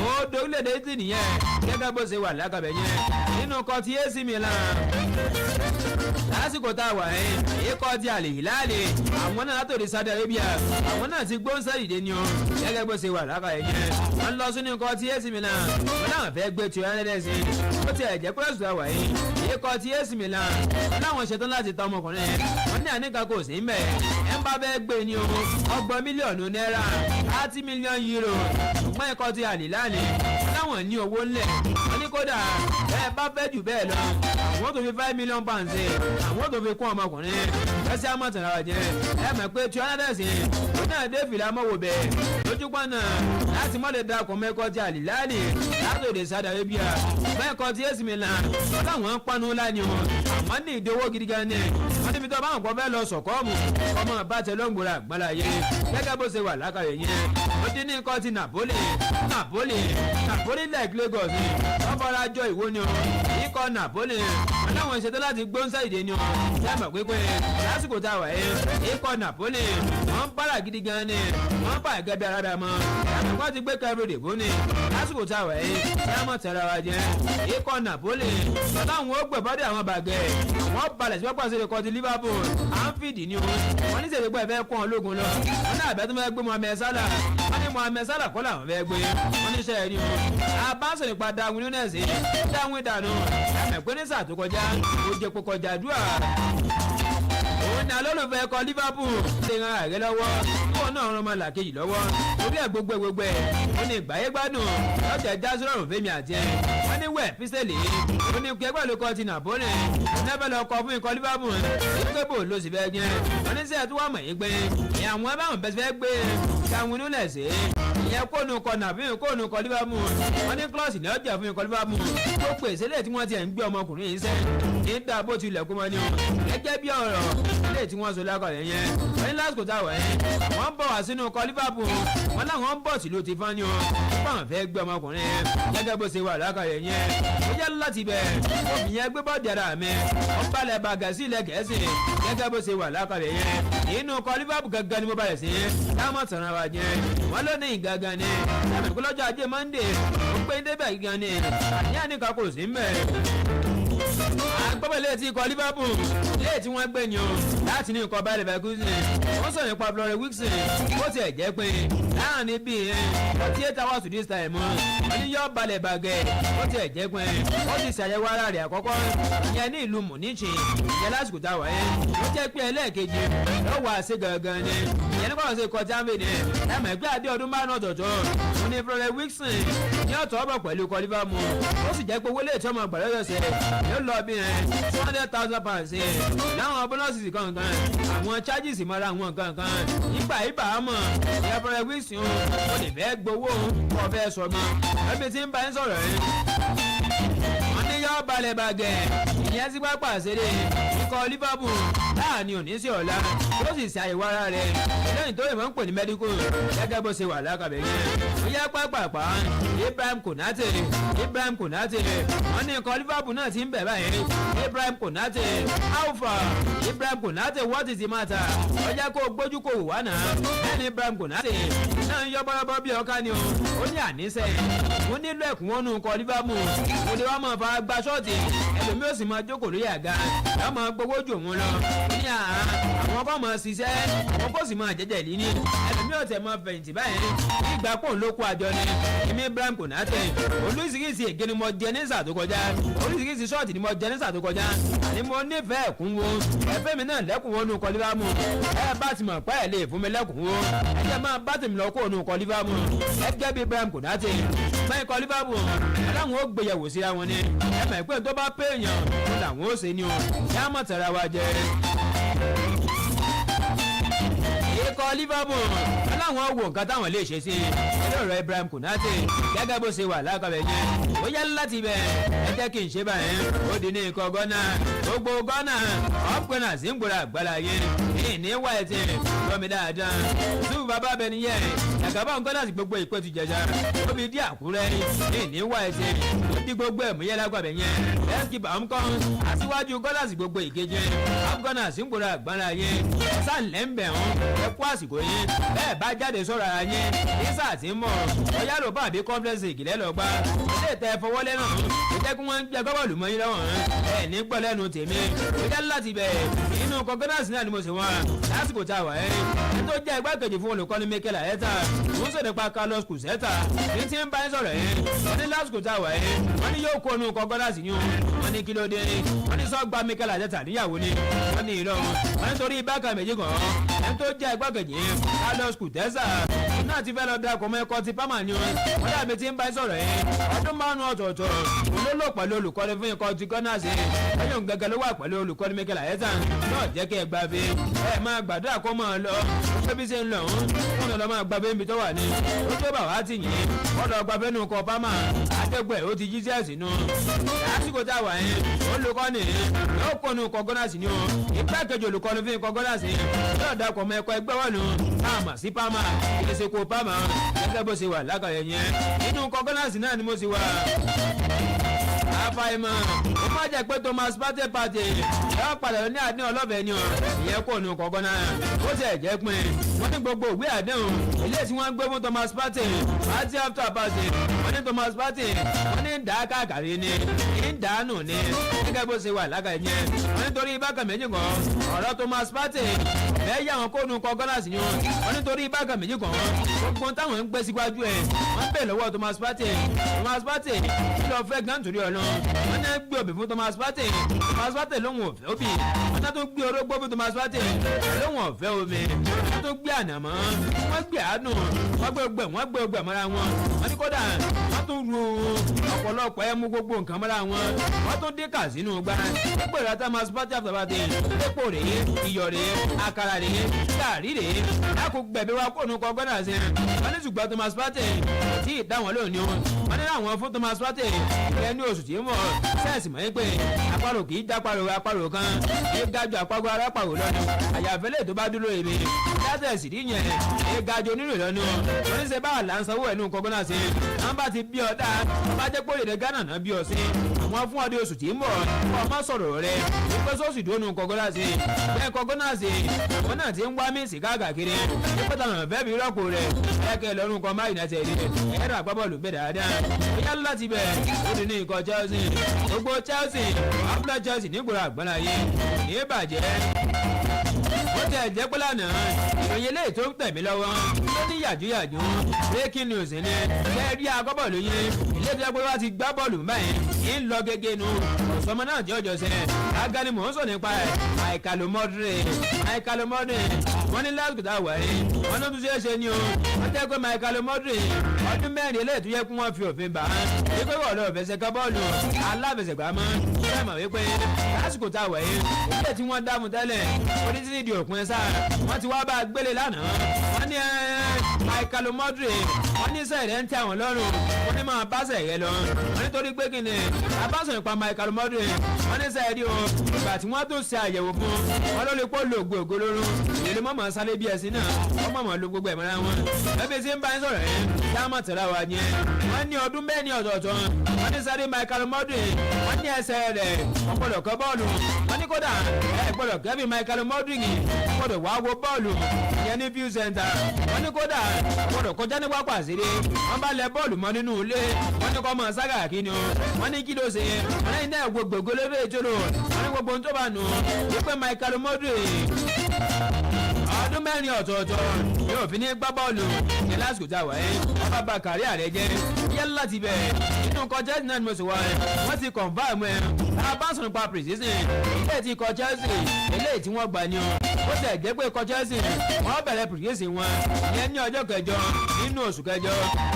ó dorílẹ̀-èdè Italy nìyẹn gẹ́gẹ́ bó ṣe wà lákàbẹ̀ yẹn nínú kọ́ ti AC Milan lásìkò tá a wà ẹ́ ikọ̀ ti Al Hilal àwọn náà látòrí Saudi Arabia àwọn náà ti gbóhùnsẹ́ ìdè ni o gẹ́gẹ́ bó ṣe wà lákàbẹ̀ yẹn wọ́n lọ sínú ikọ̀ ti AC Milan wọ́n náà fẹ́ gbé tí ọ̀rẹ́dẹ́sì ó ti ẹ̀jẹ̀ pẹ́rẹ́sì tá a wà ẹ́ ikọ̀ ti AC Milan wọ́n láwọn ṣetán láti ta ọmọkùnrin wọ́n ní àníkà kò sí mbẹ̀ ẹ̀ ń bá fẹ́ gbé ni o €30 million €30 million ṣùgbọ́n ikọ̀ ti Al Hilal láwọn ní owó ńlẹ̀ wọ́n ní kódà bẹ́ẹ̀ bá fẹ́ jù bẹ́ẹ̀ lọ àwọn tó fi £5 million àwọn tó fi kún ọmọkùnrin ẹsẹ̀ amọ̀tàrà jẹ́ ẹ mọ̀ pé tí ọ̀nàdẹ́sì ó náà dé fìlà mọ́wò bẹ́ẹ̀ lójúpọ̀ náà láti mọ́lẹ̀ da ọkọ̀ mẹ́kọ́ ti Al Hilal látòdè Saudi Arabia mẹ́kọ́ ti AC Milan láwọn ń panu láni wọn àmọ́ ní ìdówó gidi gan ní wọ́n ti fi tọ́ báwọn kọ́ fẹ́ lọ sọ̀kọ́ọ̀mù ọmọ bàtẹ lọ́ngbòrò àgbàlá yẹn gẹ́gẹ́ bó ṣe wà lákàyè yẹn ó dín ní nǹkan ti Napoli like Lagos ni wọ́n fọ́ra jọ ìwó ni o ikọ̀ Napoli wọn láwọn ṣetán láti gbóhùnsẹ́ ìdè ni o lẹ́mọ̀ pípé lásìkò tá a wà yẹn ikọ̀ Napoli wọ́n ń bára gidi gan ni wọ́n bá ẹ̀gẹ́ bí aráda mọ́ wọ́n ti gbé kẹ́rìndé bó ni lásìkò tá a wẹ̀ yìí dámọ̀ tẹ̀ra wa jẹ́ ikọ̀ Napoli láwọn ó gbẹ̀ bọ́dẹ̀ àwọn bàgẹ́ wọ́n balẹ̀ sí pápá ìṣeré kan ti Liverpool Anfield ni wọ́n ní ìṣèlú pẹ̀ fẹ́ kún ológun lọ wọ́n náà bẹ́ẹ̀ tó fẹ́ gbé Mohamed Salah wọ́n ní Mohamed Salah kọ́ làwọn fẹ́ gbé wọ́n ní iṣẹ́ rí wọn abáṣọ nípa Darwin Núñez dáwìn dànù ẹ̀mẹ̀pẹ́ ní sáà tó kọjá ó jẹ́ pé kọjá dúà òun ni alólùfẹ́ kọ Liverpool ṣe ran ààrẹ lọ́wọ́ tóun náà ran ọmọlà kejì lọ́wọ́ orí ẹ̀ gbogbo ó ní ìgbáyé gbádùn lọ́jà jásùrọ̀rùn fẹ́mi àti ẹ̀ wọ́n ní wẹ̀ fíṣẹ̀lì ó ní kẹgbẹ́ ló kọ́ ti Napoli nẹ́fẹ̀ lọ kọ fún ikọ̀ Liverpool ìgbébò ló sì fẹ́ jẹ́ wọ́n ní sẹ́ẹ̀ tó wà mọ̀ yín pé àwọn ẹbáwọn bẹ́ẹ̀ fẹ́ gbé Darwin Núñez ìyẹn kóònù kọ Napoli kóònù kọ Liverpool wọ́n ní klọ́ọ̀sì ní ọjà fún ikọ̀ Liverpool tó pèsè lè tí wọ́n ti ẹ̀ ń gbé ọmọkùnrin yìí sẹ́ ní dàbò tilẹ̀ kó mọ́ ni o gẹ́gẹ́ bí ọ̀rọ̀ ilé tí wọ́n so lákọ̀ọ́lẹ̀ yẹn wọ́n ní lásìkò táwọn yẹn wọ́n bọ̀ wá sínú ikọ̀ Liverpool wọ́n láwọn ń bọ̀ sílùú ti fán ni o nípa àwọn fẹ́ gbé ọmọkùnrin yẹn gẹ́gẹ́ bó ṣe wà lákọ̀ọ́lẹ̀ yẹn ó yẹ láti bẹ̀ òbí yẹn gbé bọ́ọ̀dì ara mi wọ́n balẹ̀ bàgà sí ilẹ̀ Gẹ̀ẹ́sì gẹ́gẹ́ bó ṣe wà lákọ̀ọ́lẹ̀ yẹn inú ikọ̀ Liverpool gangan ni mo balẹ̀ sí táwọn sọ̀rọ̀ wa yẹn wọ́n ló ní ìgangan ni ẹ̀mí kó lọ́jọ́ ajé Monday ó gbé débẹ̀ gan ni àníyàn ní kakò sí mbẹ̀ agbábọ̀lẹ̀ ti ikọ̀ Liverpool léè tí wọ́n gbé ni o láti ní ikọ̀ Bayer Leverkusen wọ́n sọ̀rọ̀ nípa Florian Wilson ó ti ẹ̀ jẹ́ pé láàrin bíi 48 hours to this time wọ́n ní yọ́ balẹ̀ bàgẹ́ ó ti ẹ̀ jẹ́ pé ó ti ṣàyẹ̀wò ara rẹ̀ àkọ́kọ́ ìyẹn ní ìlú Munich ìyẹn lásìkò táwa yẹn ó jẹ́ pé ẹlẹ́ẹ̀kejì lọ́wọ́ àṣẹ gangan ni ìyẹn nípa ọ̀sẹ̀ ikọ̀ Germany ni ẹ̀mọ̀ ẹgbẹ́ adé ọdún márùn ọ̀tọ̀ọ̀tọ̀ wọ́n ní Florian Wilson ní ọ̀tọ̀ ọ̀bọ̀ pẹ̀lú ikọ̀ Liverpool ó sì jẹ́ pé owó lè tí ọmọ gbàlọ́yọ̀sẹ̀ yóò lọ bí £200,000 láwọn bọ́nọ́sì kankan àwọn charges mọ́ra àwọn kankan nígbà ìbámọ̀ ìyàbọ̀rẹ̀ Wilson ó lè fẹ́ gbowó kọ́ fẹ́ sọmọ ẹbí tí ń bá ń sọ̀rọ̀ yẹn wọ́n ní yọ́ balẹ̀ bàgẹ́ ìyẹn sí pápá àṣẹlẹ̀ ikọ̀ Liverpool láàrin òní sí ọ̀la ó sì ṣàyẹ̀wò ara rẹ̀ lẹ́yìn tó ìmọ̀ ń pè ní medical gẹ́gẹ́ bó ṣe wà lákàbẹ̀ yẹn ó yẹ pápápá Ibrahim Konate wọ́n ní ikọ̀ Liverpool náà ti ń bẹ̀ báyìí Ibrahim Konate alpha Ibrahim Konate what is the matter ó jẹ́ kó gbójú kò wà náà ẹni Ibrahim Konate náà ń yọ bọ́lọ́bọ́ bí ọ̀ká ni ó ní àníṣe mo nílò ẹ̀kún wọnú ikọ̀ Liverpool mo lè wá máa fa gba ṣọ́ọ̀tì ẹlòmí ó sì máa jókòó lórí àga yọ máa gbowó jò wọn lọ ní àwọn kọ́ máa ṣiṣẹ́ àwọn kò sì máa jẹ́jẹ́ líní ẹlòmí ó tẹ̀ máa fẹ̀yìntì báyìí nígbà pò ń lóko àjọ ni èmi Ibrahim Konate olùsíkìsì ègé ni mo jẹ ní sáà tó kọjá oríṣiríṣi ṣọ́ọ̀tì ni mo jẹ ní sáà tó kọjá àní mo nífẹ̀ẹ́ ẹ̀kúnwó ẹ̀fẹ́ mi náà lẹ́kùn wọnú ikọ̀ Liverpool ẹ bá ti mọ̀ pé ẹ̀ lè fún mi lẹ́kùnwó ẹ jẹ́ máa bá tèmi lọ kó ònú ikọ̀ Liverpool ẹ gẹ́ bí Ibrahim Konate gbẹ́ ikọ̀ Liverpool aláwọn ó gbéyàwó síra wọn ni ẹ mọ̀ pé tó bá pé èèyàn ó làwọn ó ṣe ni o yá mọ̀ tẹ̀ra wa jẹ ikọ̀ Liverpool aláwọn wo nǹkan táwọn lè ṣe sí ilé ọ̀rọ̀ Ibrahim Konate gẹ́gẹ́ bó ṣe wà lákàbẹ̀ yẹn ó yá láti bẹ̀ ẹ jẹ́ kí n ṣe báyẹn ó di ní ikọ̀ Ghana gbogbo Ghana ọ̀pẹ̀nà sí ń gbòòrò àgbàlá yẹn ní wáyẹ̀tì lọ́mi dáadáa ṣùgbọ́n bàbá bẹni yẹn àgàbà Ghana sí gbogbo ìpè ti jẹjà ó fi dí Àkúrẹ́ ní wáyẹ̀tì ó di gbogbo ẹ̀múyẹ́ lágbàbẹ̀ yẹn lẹ́sìkì bàmúkọ́ aṣíwájú Ghana sí gbogbo ìkejì Ghana sí ń gbòòrò àgbàlá yẹn ẹ̀sán lẹ́ńbẹ̀ hàn ẹ̀kú àsìkò yẹn bẹ́ẹ̀ bá jáde sọ̀rọ̀ ara yẹn ní sáà tí ń mọ̀ ọ̀yá ló bá àbí kọ́ńfẹ́sì ìgìlẹ̀ lọ gbá ilé ìtẹ́ fọwọ́lẹ́ náà ó jẹ́ kí wọ́n ń gbẹ gọ́bọ̀lù mọ́ yín lọ́wọ́ ẹ̀ ní gbọ́ lẹ́nu tèmi ó jẹ́ láti bẹ̀ inú kọ́ńgọ́nàsì náà ni mo sì wọ́n lásìkò tá a wà ẹ́ ní tó jẹ́ igbákejì fún olùkọ́ni Mikel Arteta wọ́n sọ̀rọ̀ pa Carlos Quezada ní tí ń bá yín sọ̀rọ̀ yẹn wọ́n ní lásìkò tá a wà ẹ́ wọ́n ní yóò kó inú kọ́ńgọ́nàsì yún wọ́n ní kí ló dé wọ́n ní sọ́gbà Mikel Arteta níyàwó ni wọ́n ní ìlọ wọ́n ní torí bákan méjì kan ẹni tó jẹ́ igbákejì Carlos Quezada náà ti fẹ́ lọ darapọ̀ mọ́ ẹ̀kọ́ ti Parma ni wọ́n dàbí tí ń bá sọ̀rọ̀ yẹn ọdún márùn-ún ọ̀tọ̀ọ̀tọ̀ olólò pẹ̀lú olùkọ́ni fún ikọ̀ ti Gunners ẹ̀yìn gẹ́gẹ́ ló wà pẹ̀lú olùkọ́ni Mikel Arteta náà jẹ́ kí ẹ gbà fi ẹ máa gbàdúrà kó máa lọ ó bí ṣe ń lọ wọn lọ máa gbà fi níbi tó wà ní ó tó bà wá tì yín wọ́n lọ gbà fi nù kọ Parma àtẹ́gbẹ́ ó ti jíṣẹ́ sínú lásìkò tá a wà yẹn olùkọ́ni yóò kó nù kọ Gunners ni ó igbákejì olùkọ́ni fún ikọ̀ Gunners yóò darapọ̀ mọ́ ẹ̀kọ́ ẹgbẹ́ wọ̀lú Parma sí Parma ìlẹsẹ̀kọ̀ Parma gẹ́gẹ́ bó ṣe wà lákàyẹ̀ yẹn inú kọ Gunners náà ni mo sì wà àfàìmọ̀ ó má jẹ́ pé Thomas Partey yóò padà ní àdéhùn ọlọ́fẹ̀ẹ́ ni ìyẹn kò nù kọ̀ọ̀kan náà ó ti ẹ̀ jẹ́ pin wọ́n ní gbogbo òwe àdéhùn ilé tí wọ́n ń gbé fún Thomas Partey party after party wọ́n ní Thomas Partey wọ́n ní dá káàkiri ni ń dànù ni gẹ́gẹ́ bó ṣe wà lákàá yẹn wọ́n nítorí bákan méjì kan ọ̀rọ̀ Thomas Partey bẹ́ẹ̀ yà wọn kó nu kọ̀ọ̀kan náà sí ni wọ́n nítorí bákan méjì kan gbogbo táwọn ń gbé síwájú ẹ̀ wọ́n bẹ̀ lọ́wọ́ Thomas Partey kí lọ fẹ́ gan torí ọ̀nà wọ́n ní gbé obì fún Thomas Partey lóhùn ọ̀fẹ́ obì wọ́n ní tó gbé orógbó fún Thomas Partey lóhùn ọ̀fẹ́ omi wọ́n tó gbé ànàmọ́ wọ́n gbé àánú wọ́n gbé ọgbẹ̀ mọ́ra wọn wọ́n ní kódà wọ́n tún ru ọ̀pọ̀lọpọ̀ ẹmu gbogbo nǹkan mọ́ra wọn wọ́n tún dín kà sínú gbá gbogbo ìrà Thomas Partey after party epo rèé iyọ̀ rèé àkàrà rèé gàrí rèé lákò gbẹ̀bí wa kó nu kọ gbọ́dọ̀ sí wọ́n ní ṣùgbọ́n Thomas Partey tí ì dá wọn lónìí wọ́n ní àwọn fún Thomas Partey ẹ ní oṣù tí ń bọ̀ sẹ́ẹ̀sì mọ́ pé àparò kì í dáparò àparò kan ẹ gájọ àpagbọ́ arápàrò lọ́nu àyàfẹ́lẹ́ tó bá dúró èmi látẹ̀sì rí yẹn ẹ gájọ onírò lọ́nu wọ́n ní ṣe báwa là ń sanwó ẹ̀nu kọ́gbọ́n náà sí wọ́n bá ti bí ọ dáa wọ́n bá jẹ́ pé òyìnbó Ghana náà bí ọ sí àwọn fún ọdẹ oṣù tí ń bọ̀ ọmọ sọ̀rọ̀ rẹ wípé sọ́ọ̀sì dónú kọ́gbọ́n náà sí bẹ́ẹ̀ kọ́gbọ́n náà sí wọ́n náà ti ń wá mísì káàkiri wípé táwọn fẹ́ bí rọ́pò rẹ̀ ẹ̀kẹ́ lọ́rùn kan máa United ẹ̀rọ àgbábọ́ọ̀lù bẹ̀ dáadáa ó yá láti bẹ̀ ó di ní ikọ̀ Chelsea gbogbo Chelsea ọ̀pọ̀lọpọ̀ Chelsea nígboro àgbọ̀nláyé ní ìbàjẹ́ ó tẹ̀ jẹ́ pé lánàá ìròyìn eléyìí tó ń tẹ̀mí lọ́wọ́ ló ní yàjóyàjó breaking news ni kẹ́ẹ̀rí agbábọ́ọ̀lù yẹn ilé tó yẹ pé wá ti gbá bọ́ọ̀lù báyìí ń lọ gẹ́gẹ́ nu ọ̀sọ́mọ náà jẹ́ ọjọ́ sẹ́ agani mò ń sọ nípa ẹ̀ Michael Modric wọ́n ní lásìkò tá a wà yìí wọ́n ló tún ṣe é ṣe ni o wọ́n jẹ́ pé Michael Modric ọdún mẹ́rin eléyìí tó yẹ kí wọ́n fi òfin bá wípé wọ́n lọ fẹsẹ̀ ká bọ́ọ̀lù aláfẹsẹ̀gbá mọ́ ṣé mọ̀ wípé lásìkò tá a wà yìí ilé tí wọ́n dáàmú tẹ́lẹ̀ orí títí di òpin sáà wọ́n ti wá bá a gbélé lánàá wọ́n ní Michael Modric wọ́n ní sẹ́ẹ̀rẹ́ ń tẹ àwọn lọ́rùn wọ́n ní máa bá sẹ̀rẹ́ lọ wọ́n nítorí pé kí ni abáṣọ nípa Michael Modric wọ́n ní sẹ́ẹ̀rí o ìgbà tí wọ́n tún ṣe àyẹ̀wò fún wọn ló lè pọ́ lo ògbó lórun ìlú mọ̀mọ́ sálé bí ẹ̀sìn náà wọ́n mọ̀mọ́ lo gbogbo ẹ̀mọ́ra wọn ẹbí tí ń bá ń sọ̀rọ̀ yẹn dáàmọ̀ tẹ̀lá wa yẹn wọ́n ní ọdún mẹ́rin ọ̀tọ̀ọ̀tọ̀ wọ́n ní sáré Michael Modric wọ́n ní ẹsẹ̀ rẹ̀ ọ̀pọ̀lọ̀ kọ́ bọ́ọ̀lù wọ́n ní kódà gbọ́dọ̀ kẹ́bí Michael Modric gbọ́dọ̀ wá wo bọ́ọ̀lù ìyẹn ní view center wọ́n ní kódà gbọ́dọ̀ kọjá ní pápá àṣírí wọ́n bá lẹ bọ́ọ̀lù mọ́ nínú ilé wọ́n ní kọ́ mọ́ sága kí ni o wọ́n ní kí ló ṣe wọ́n ní náà gbogbo lórí ètò lò wọ́n ní gbogbo tó bá nù wípé Michael Modric ọdún mẹ́rin ọ̀tọ̀ọ̀tọ̀ yóò fi ní gbá bọ́ọ̀lù ní lásìkò tá a wà ẹ́ ọba bá kárí ààrẹ jẹ́ yẹ́ láti bẹ̀ inú kọjá náà ni mo sì wá ẹ̀ wọ́n ti confirm ẹ̀ abáṣọ nípa precision ilé tí kọ Chelsea eléyìí tí wọ́n gbà ní o ó sì jẹ́ pé kọ Chelsea wọ́n bẹ̀rẹ̀ precision wọn ìyẹn ní ọjọ́ kẹjọ nínú oṣù kẹjọ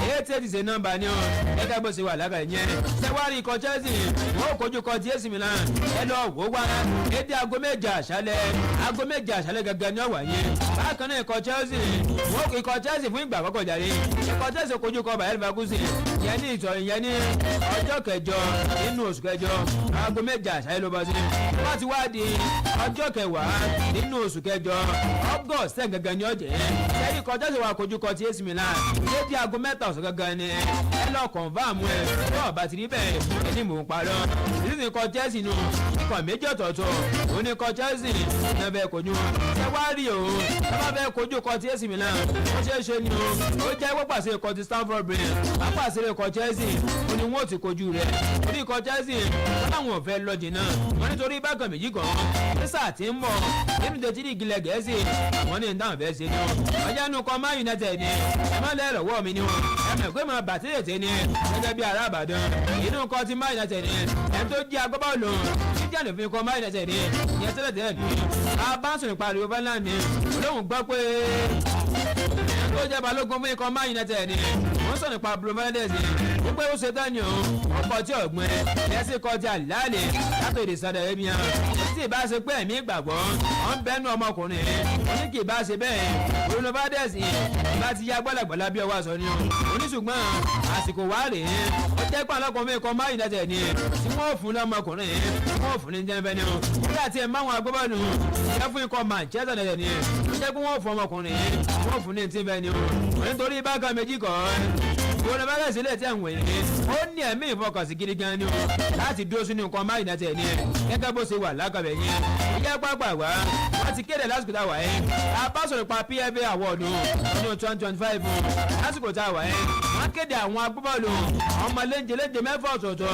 èyí tí ṣe nọ́mbà ní o gẹ́gẹ́ bó ṣe wà lága ìyẹn ṣẹ́wárí kọ Chelsea wọ́n kojú kọ AC Milan ẹ lọ wò wá èdè aago méje àṣálẹ́ gẹ́gẹ́ ní ọ̀wà yẹn bákan náà ikọ̀ Chelsea wọ́n kò ikọ̀ Chelsea fún ìgbà àkọ́kọ́ jáde ikọ̀ Chelsea kojú kọ Bayer Leverkusen ìyẹn ní ọjọ́ kẹjọ nínú oṣù kẹjọ aago méje àṣálẹ́ ló bọ́ sí wọ́n ti wá di ọjọ́ kẹwàá nínú oṣù kẹjọ August gẹ́gẹ́ ní ọjẹ́ sẹ́yìn ikọ̀ Chelsea wà kojú kọ AC Milan lédi aago mẹ́ta ọ̀sán gẹ́gẹ́ ni ẹ lọ kọ̀nfàmù ẹ̀ yóò bá ti rí bẹ́ẹ̀ ẹni mò ń parọ́ ìdíje ikọ̀ Chelsea nù ikọ̀ méjì ọ̀tọ̀ọ̀tọ̀ òun ni ikọ̀ Chelsea náà bẹ́ẹ̀ kojú ṣẹ́wárí o bá fẹ́ kojú kọ ti AC Milan ó ṣeé ṣe ni o ó jẹ́ pàṣẹ ikọ̀ ti Stamford Bridge pàṣẹ ikọ̀ Chelsea ó ní wọ́n ti kojú rẹ̀ ó ní ikọ̀ Chelsea wọ́n láwọn ò fẹ́ lọ jìnnà wọ́n nítorí bákan méjì kan ní sáà tí ń bọ̀ nínú tètè ní ìgilẹ̀ Gẹ̀ẹ́sì àwọn ní ìdáhùn fẹ́ ṣe ni o ọjà inú kan Man United ni ẹ má lẹ́rọ̀wọ́ mi ni wọn ẹ mọ̀ pé máa bàtí ètè ni gẹ́gẹ́ bí ará Ìbàdàn inú kan ti Man United ni ẹ tó jí agbábọ́ọ̀lù jíjà lòfin kan Man United ni ìyẹn tẹ́lẹ̀ ni abáṣọ ìpariwo fẹ́lá ni olóhùn gbọ́ pé ó jẹ́ balógun fún ikọ̀ Man United ni wọ́n sọ nípa Bruno Fernandes ni wípé ó ṣe tán ni o ọkọ̀ tí ọ̀gbìn ẹ̀sìn kọjá láàlẹ̀ látò èdè Saudi Arabia tí ìbá ṣe pé ẹ̀mí ìgbàgbọ́ ọ̀n bẹ́nu ọmọkùnrin oní kì í bá ṣe bẹ́ẹ̀ Bruno Fernandes ìbá ti ya gbọ́dọ̀gbọ́dọ̀ bí ọwọ́ aṣọ ni o oníṣùgbọ́n àsìkò wà rèé ó jẹ́ pé alọ́kùnrin fún ikọ̀ Man United ni tí wọ́n fún lọ́mọkùnrin tí wọ́n fún ní jẹ́nfẹ́ ni o nígbà tí ẹ̀ máwọn agbábọ́ọ̀lù jẹ́ fún ikọ̀ Manchester United ni ó jẹ́ pé wọ́n fún ọmọkùnrin wọ́n fún ní tí bẹ́ẹ̀ ni o nítorí bákan méjì kan Bruno Fernandes sílẹ̀ tí àwọn èèyàn ó ní ẹ̀mí ìfọkànsí gidi gan ni o láti dúró sínú nǹkan Man United ni gẹ́gẹ́ bó ṣe wà lákàbẹ̀ yẹn ìyá pápá wá wọ́n ti kéde lásìkò tá a wà yẹn abásọ̀rọ̀ pa PFA award ọdún 2025 lásìkò tá a wà yẹn wọ́n kéde àwọn agbábọ́ọ̀lù ọmọ léńjẹ mẹ́fà ọ̀tọ̀ọ̀tọ̀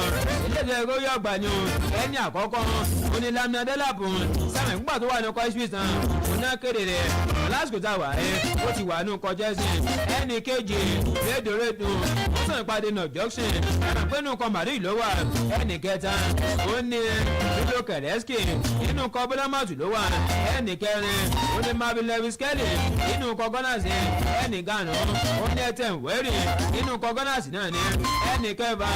ilé ìjọba yóò yọ̀gbà ni o ẹni àkọ́kọ́ onílànà adélàbò sáwọn ìgbà tó wà ní ọkọ̀ ìṣúwìs náà òun náà kéde rẹ̀ lásìkò tá a wà yẹn ó ti wà ní ọkọ̀ jẹ́sìn ẹni kejì rédòrédò ó sàn ìpàdé náà junction ẹ̀rọ pé nínú ọkọ̀ Madrid ló wà ẹni kẹta ó ní lílo kẹrẹ́sìkì nínú ọkọ̀ bọ́lámàtù ló wà ẹni kẹrin ó ní Marvin Lewis Kelly nínú ọkọ̀ gọ́nàsì ẹni gànà ó ní ẹtẹ̀ wẹ́rì nínú ọkọ̀ gọ́nàsì náà ní ẹni kẹfà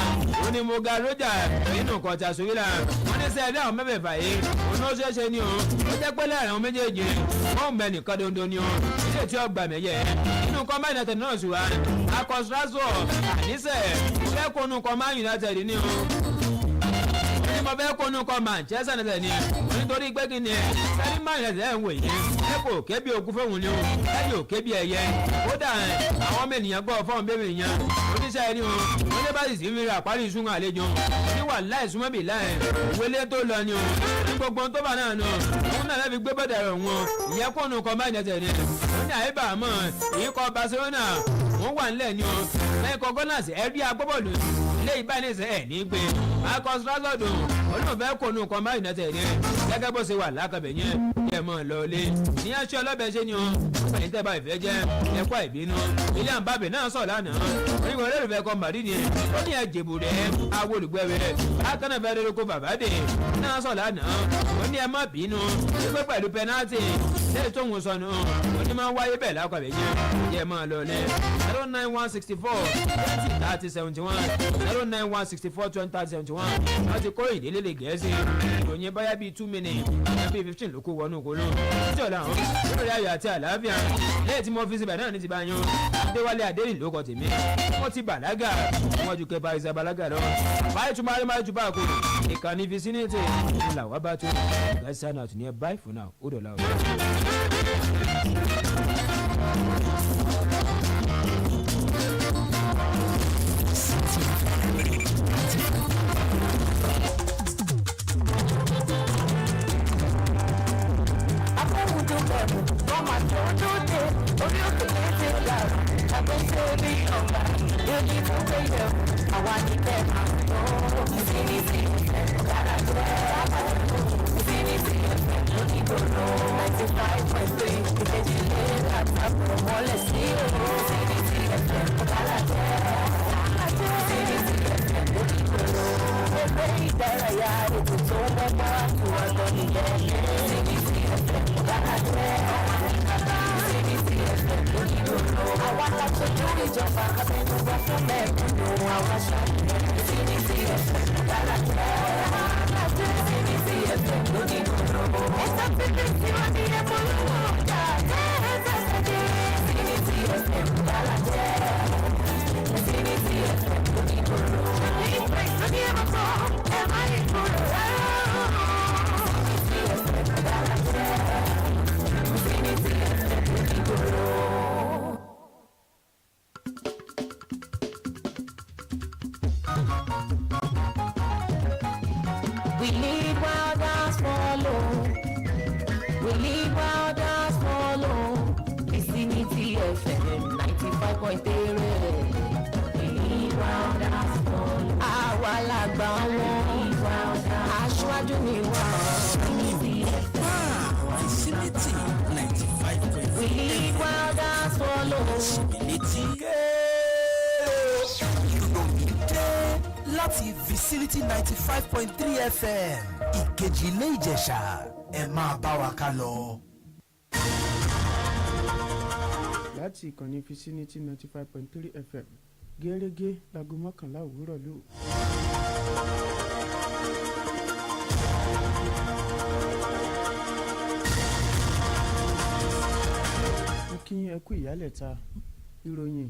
ó ní Moga Roja nínú ọkọ̀ tasowila wọ́n ní sẹ́ẹ̀dí àwọn mẹ́fẹ̀ẹ̀fà yìí òun ó ṣeéṣe ni o ó jẹ́ pé láàrin àwọn méjèèjì wọ́n mẹ́ nìkan dondo ni o ilé tí ó gbà mẹ́yẹ nínú ọkọ̀ Man United náà sì wá akọ̀sọ́sọ́ àníṣe fẹ́ kó nù ọkọ̀ Man United ni o mo fẹ́ kó nù kọ́ Manchester United ni nítorí pé kí ni sẹ́ni Man United ẹ̀ ń wò yẹn ẹ kò ké bí ogun fóun ni o ẹ̀yìn ò ké bí ẹ̀yẹ kódà àwọn ọmọ ènìyàn gbọ́ fọ́ọ̀n bẹ́ẹ̀ ènìyàn oníṣẹ́ ẹni o wọ́n lé bá sì sí ń rí àparí ìsúnmọ́ àlejò oníwà láì súnmọ́ bì láì wọlé tó lọ ni o ní gbogbo tó bá náà nù òun náà lẹ́bi gbé bẹ́ẹ̀ rẹ̀ wọn ìyẹn kó nù kọ́ Man United ni ó ní àyíbá àmọ́ ìyíkọ́ Barcelona wọ́n wà nílẹ̀ ni o lẹ́yìn kọ́ Gunners ẹ̀rí agbábọ́ọ̀lù ilé ìbánisẹ̀ ẹ̀ ní gbé Marcus Rashford olùfẹ́ kò nù kan Man United ní gẹ́gẹ́ bó ṣe wà lákàbẹ̀ yẹn kí ẹ mọ̀ lọ́ọ́lé ní aṣọ ọlọ́bẹ̀ ṣe ni o ẹ̀yin tẹ́ bá ìfẹ́ jẹ́ ẹ̀kọ́ ìbínú ilé àǹbàbẹ̀ náà sọ̀ lánàá onímọ̀ olólùfẹ́ kan Madrid ni ó ní ẹ̀jẹ̀bù rẹ̀ àwọn olùgbẹ́wẹ̀ akànnàfẹ́ lórúkọ bàbáde náà sọ̀ lánàá ó ní ẹ má bínú wípé pẹ̀lú pẹnátì lẹ́yìn tó ń sọnù ó ní máa ń wáyé bẹ́ẹ̀ lákàbẹ̀ yẹn kí ẹ mọ̀ lọ́ọ́lé 09164 203071 09164 203071 wọ́n ti kó ìdílé lè gẹ̀ẹ́sì ìròyìn báyà bíi 2 minutes bíi 15 ló kó wọnú kóló títí ọ̀la àwọn lórí ayọ̀ àti àlàáfíà lẹ́yìn tí mo fi síbẹ̀ náà ní ti bá yan Adéwálé Adéyìn ló kọ tèmi mo ti bàlágà wọ́n ju kẹfà ìṣẹ́ bàlágà lọ báyìí tún máa ju bá a kó ìkànnì vicinity ńlá wàá bá tó gẹ́sà náà tún ní ẹ báyìí fún náà ó dọ̀la ọ̀la. We lead while others follow. We lead while others follow. Vicinity FM 95.3. We lead while others follow. Àwa làgbà wọn. Aṣáájú ni wà. Vicinity 95.3. We lead while others follow. Láti Vicinity 95.3 FM Ìkejì Ilé Ìjẹ̀ṣà ẹ máa bá wa ká lọ. Láti ìkànnì Vicinity 95.3 FM gẹ́gẹ́ láago mọ́kànlá òwúrọ̀ lù. mo kí ẹ kú ìyálẹ̀ta ìròyìn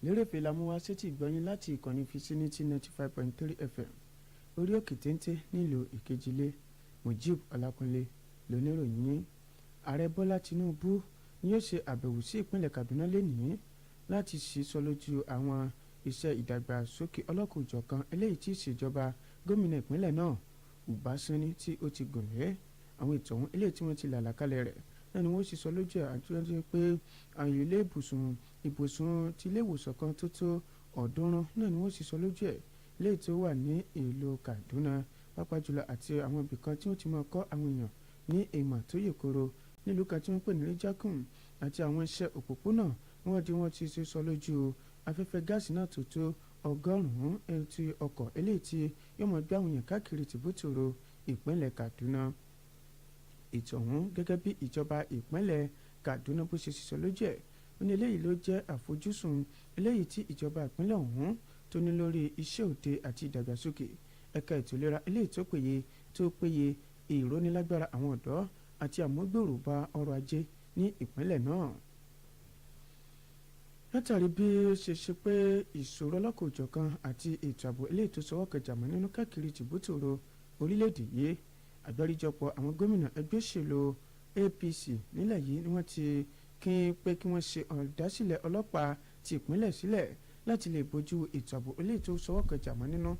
lérèfé la mú wá sétí ìgbọ́yìn láti ìkànnì Vicinity 95.3 FM orí òkè téńté nílùú Ìkejìlé. Mujib Ọlákúnlé lóníròyìn yín. Ààrẹ Bọ́lá Tinubu ni yóò ṣe àbẹ̀wò sí ìpínlẹ̀ Kaduna lénìí láti sísọ lójú àwọn iṣẹ́ ìdàgbàsókè ọlọ́kùnjọ̀kan eléyìí tí ìṣèjọba gómìnà ìpínlẹ̀ náà Ubasanni tí ó ti gùn lé. Àwọn ètò ọ̀hún eléyìí tí wọ́n ti làlàkalẹ̀ rẹ̀ náà ni wọ́n sì sọ lójú àjọyọ̀ pé àyè ilé ìbùsùn ti ilé ìwòsàn kan tó tó 300 náà ni wọ́n sì sọ lójú ẹ̀ eléyìí tó wà ní ìlú Kaduna pàápàá jùlọ àti àwọn ibìkan tí wọ́n ti máa kọ́ àwọn èèyàn ní ìmọ̀ tó yè koro nílùú kan tí wọ́n pè ní Rijakun àti àwọn iṣẹ́ òpópónà wọ́n ti ṣe sọ lójú afẹ́fẹ́ gáàsì náà tó tó 100 ti ọkọ̀ eléyìí tí yóò máa gbé àwọn èèyàn káàkiri tìbútòrò ìpínlẹ̀ Kaduna. Ètò ọ̀hún gẹ́gẹ́ bí ìjọba ìpínlẹ̀ Kaduna bó ṣe sọ lójú ẹ̀ ó ní eléyìí ló jẹ́ àfojúsùn eléyìí tí ìjọba ìpínlẹ̀ ọ̀hún tó ní lórí iṣẹ́ òde àti ìdàgbàsókè ẹ̀ka ètò ìlera eléyìí tó péye ìrónilágbára àwọn ọ̀dọ́ àti àmúgbòòrò bá ọrọ̀ ajé ní ìpínlẹ̀ náà. Látàrí bí ó ṣe pé ìṣòro ọlọ́kọ̀ọ́jọ̀kan àti ètò ààbò eléyìí tó sọwọ́ kẹjàmọ́ nínú káàkiri tìbútòrò orílẹ̀-èdè yìí àgbáríjọpọ̀ àwọn gómìnà ẹgbẹ́ òṣèlú APC nílẹ̀ yìí ni wọ́n ti pé kí wọ́n ṣe ọ̀dásílẹ̀ ọlọ́pàá ti ìpínlẹ̀ sílẹ̀ láti lè bójú ètò ààbò eléyìí tó sọwọ́ kẹjàmọ́ nínú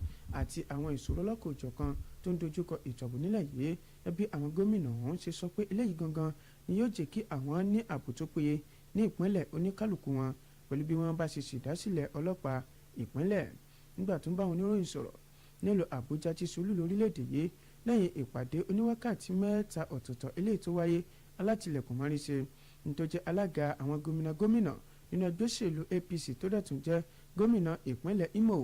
àti àwọn ìṣòro ọlọ́kọ̀ọ́jọ̀kan tó ń dojúkọ ètò ààbò nílẹ̀ yìí ẹbí àwọn gómìnà ọ̀hún ṣe sọ pé eléyìí gangan ni yóò jẹ́ kí àwọn ní ààbò tó péye ní ìpínlẹ̀ oníkálukú wọn pẹ̀lú bí wọ́n bá ṣe ṣèdásílẹ̀ ọlọ́pàá ìpínlẹ̀. Nígbà tó ń bá àwọn oníròyìn sọ̀rọ̀ nílùú Àbújá tí solú lórílẹ̀‐èdè yìí lẹ́yìn ìpàdé oníwákàtí 3 ọ̀tọ̀ọ̀tọ̀ eléyìí tó wáyé alátìlẹ̀kùn mọ́rí ṣe tó jẹ́ alága àwọn gómìnà nínú ẹgbẹ́ òṣèlú APC tó dẹ̀ tún jẹ́ gómìnà ìpínlẹ̀ Imo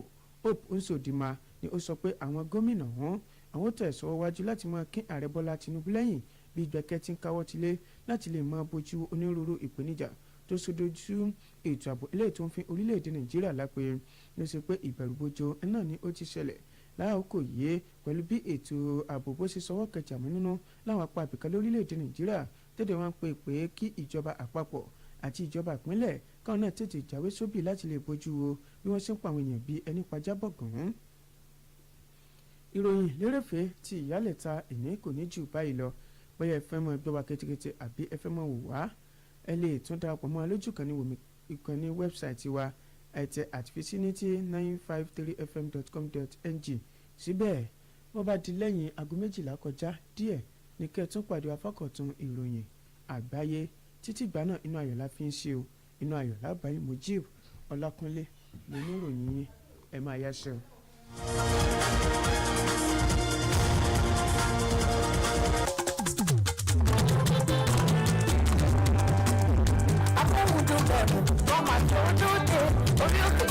Hope Uzodinma ni ó sọ pé àwọn gómìnà wọn àwọn tẹ̀sọ́ wájú láti máa kín ààrẹ Bọ́lá Tinubu lẹ́yìn bí gbẹ̀kẹ́ ti ń káwọ́ tilé láti lè máa bójú onírúurú ìpèníjà tó sodojú ètò ààbò eléyìí tó ń fi orílẹ̀-èdè Nàìjíríà lápè ló ṣe pé ìbẹ̀rùbojo náà ni ó ti ṣẹlẹ̀ láàkókò yìí pẹ̀lú bí ètò ààbò bó ṣe sọwọ́ kẹjàmọ́ nínú láwọn apá àbíká lórílẹ̀-èdè Nàìjíríà tẹ́lẹ̀ wọ́n pè kí ìjọba àpapọ̀ àti ìjọba ìpínlẹ̀ káwọn náà tètè jáwé sóbì láti lè bójú wo bí wọ́n ṣe ń pa àwọn èèyàn bíi ẹni pajá bọ̀gàn. Ìròyìn lérèfé ti ìyálẹ̀ta ìní kò ní jù báyìí lọ bóyá ẹ fẹ́ mọ gbọ́ wa kétékété àbí ẹ fẹ́ mọ wò wá ẹ lè tún darapọ̀ mọ́ alójú kan ní ìkànnì wẹ́bsáìtì wa ẹ̀tẹ̀ @vicinity953fm.com.ng síbẹ̀ wọ́n bá di lẹ́yìn aago 12 kọjá díẹ̀ ní kẹ́ ẹ tún pàdé afọ́kọ̀tún ìròyìn àgbáyé títí ìgbà náà inú ayọ̀ la fi ń ṣe o inú ayọ̀ lábàáyé Mujib Ọlákúnlé lóní ìròyìn yín ẹ máa yáṣẹ́ o. Afẹ́wùdó bẹ̀rù wọ́n máa tó dóde orí òkè.